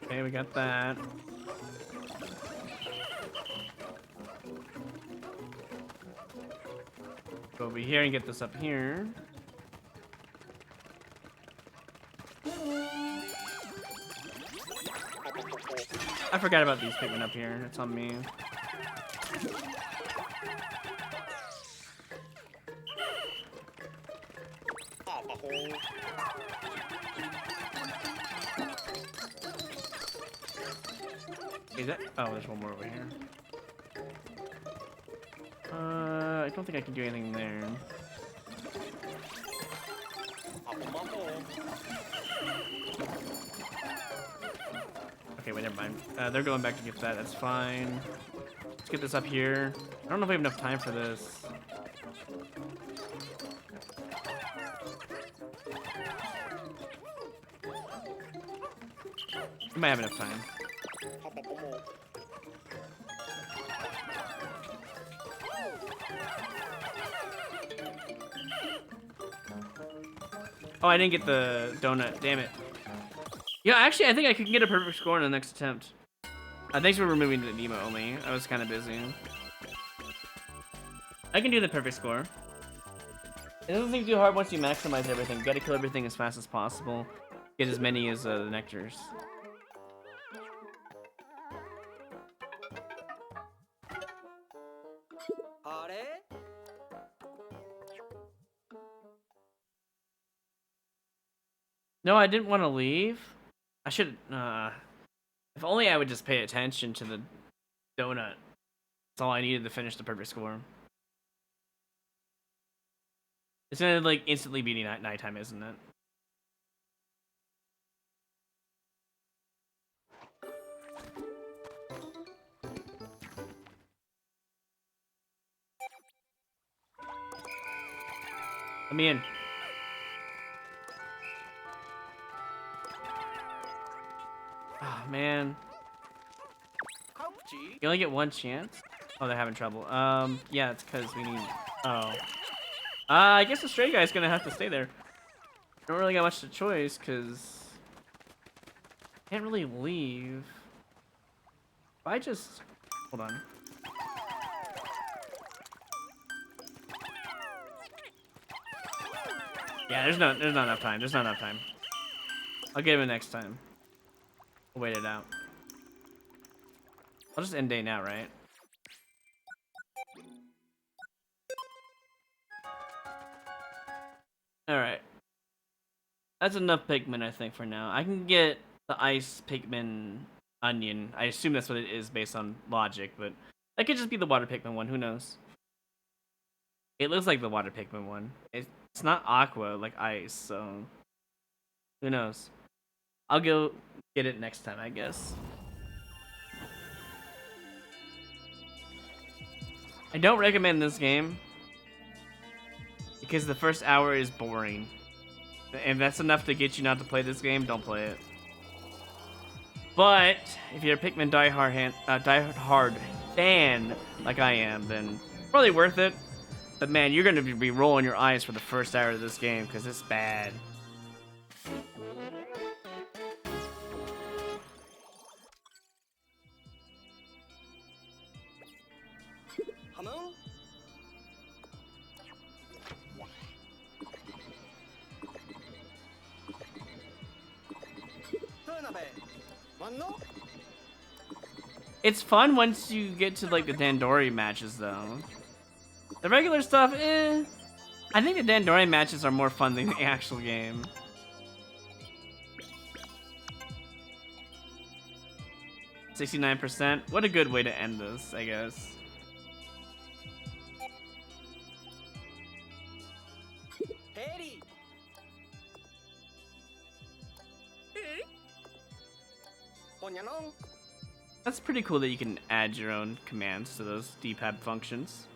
Okay, we got that. Go over here and get this up here. I forgot about these Pikmin up here. It's on me. Is that? Oh, there's one more over here. I don't think I can do anything there. Okay, wait, never mind. They're going back to get that. That's fine. Let's get this up here. I don't know if we have enough time for this. We might have enough time. Oh, I didn't get the donut. Damn it. Yeah, actually, I think I could get a perfect score in the next attempt. Thanks for removing the Nemo only. I was kind of busy. I can do the perfect score. It doesn't seem too hard once you maximize everything. You gotta kill everything as fast as possible. Get as many as the nectars. No, I didn't want to leave. I should. If only I would just pay attention to the donut. That's all I needed to finish the perfect score. It's gonna like instantly be nighttime, isn't it? Let me in. Oh, man. You only get one chance? Oh, they're having trouble. Yeah, it's because we need... Oh. I guess the stray guy's gonna have to stay there. Don't really got much of a choice, because... Can't really leave. If I just... Hold on. Yeah, there's not enough time. There's not enough time. I'll get him it next time. We'll wait it out. I'll just end day now, right? Alright. That's enough Pikmin, I think, for now. I can get the ice Pikmin onion. I assume that's what it is based on logic, but that could just be the water Pikmin one. Who knows? It looks like the water Pikmin one. It's not aqua, like ice, so... Who knows? I'll go get it next time, I guess. I don't recommend this game because the first hour is boring. And that's enough to get you not to play this game, don't play it. But if you're a Pikmin die-hard fan like I am, then probably worth it. But man, you're gonna be rolling your eyes for the first hour of this game because it's bad. It's fun once you get to like the Dandori matches though. The regular stuff, eh. I think the Dandori matches are more fun than the actual game. %. What a good way to end this, I guess. Ponyanong. That's pretty cool that you can add your own commands to those D-pad functions.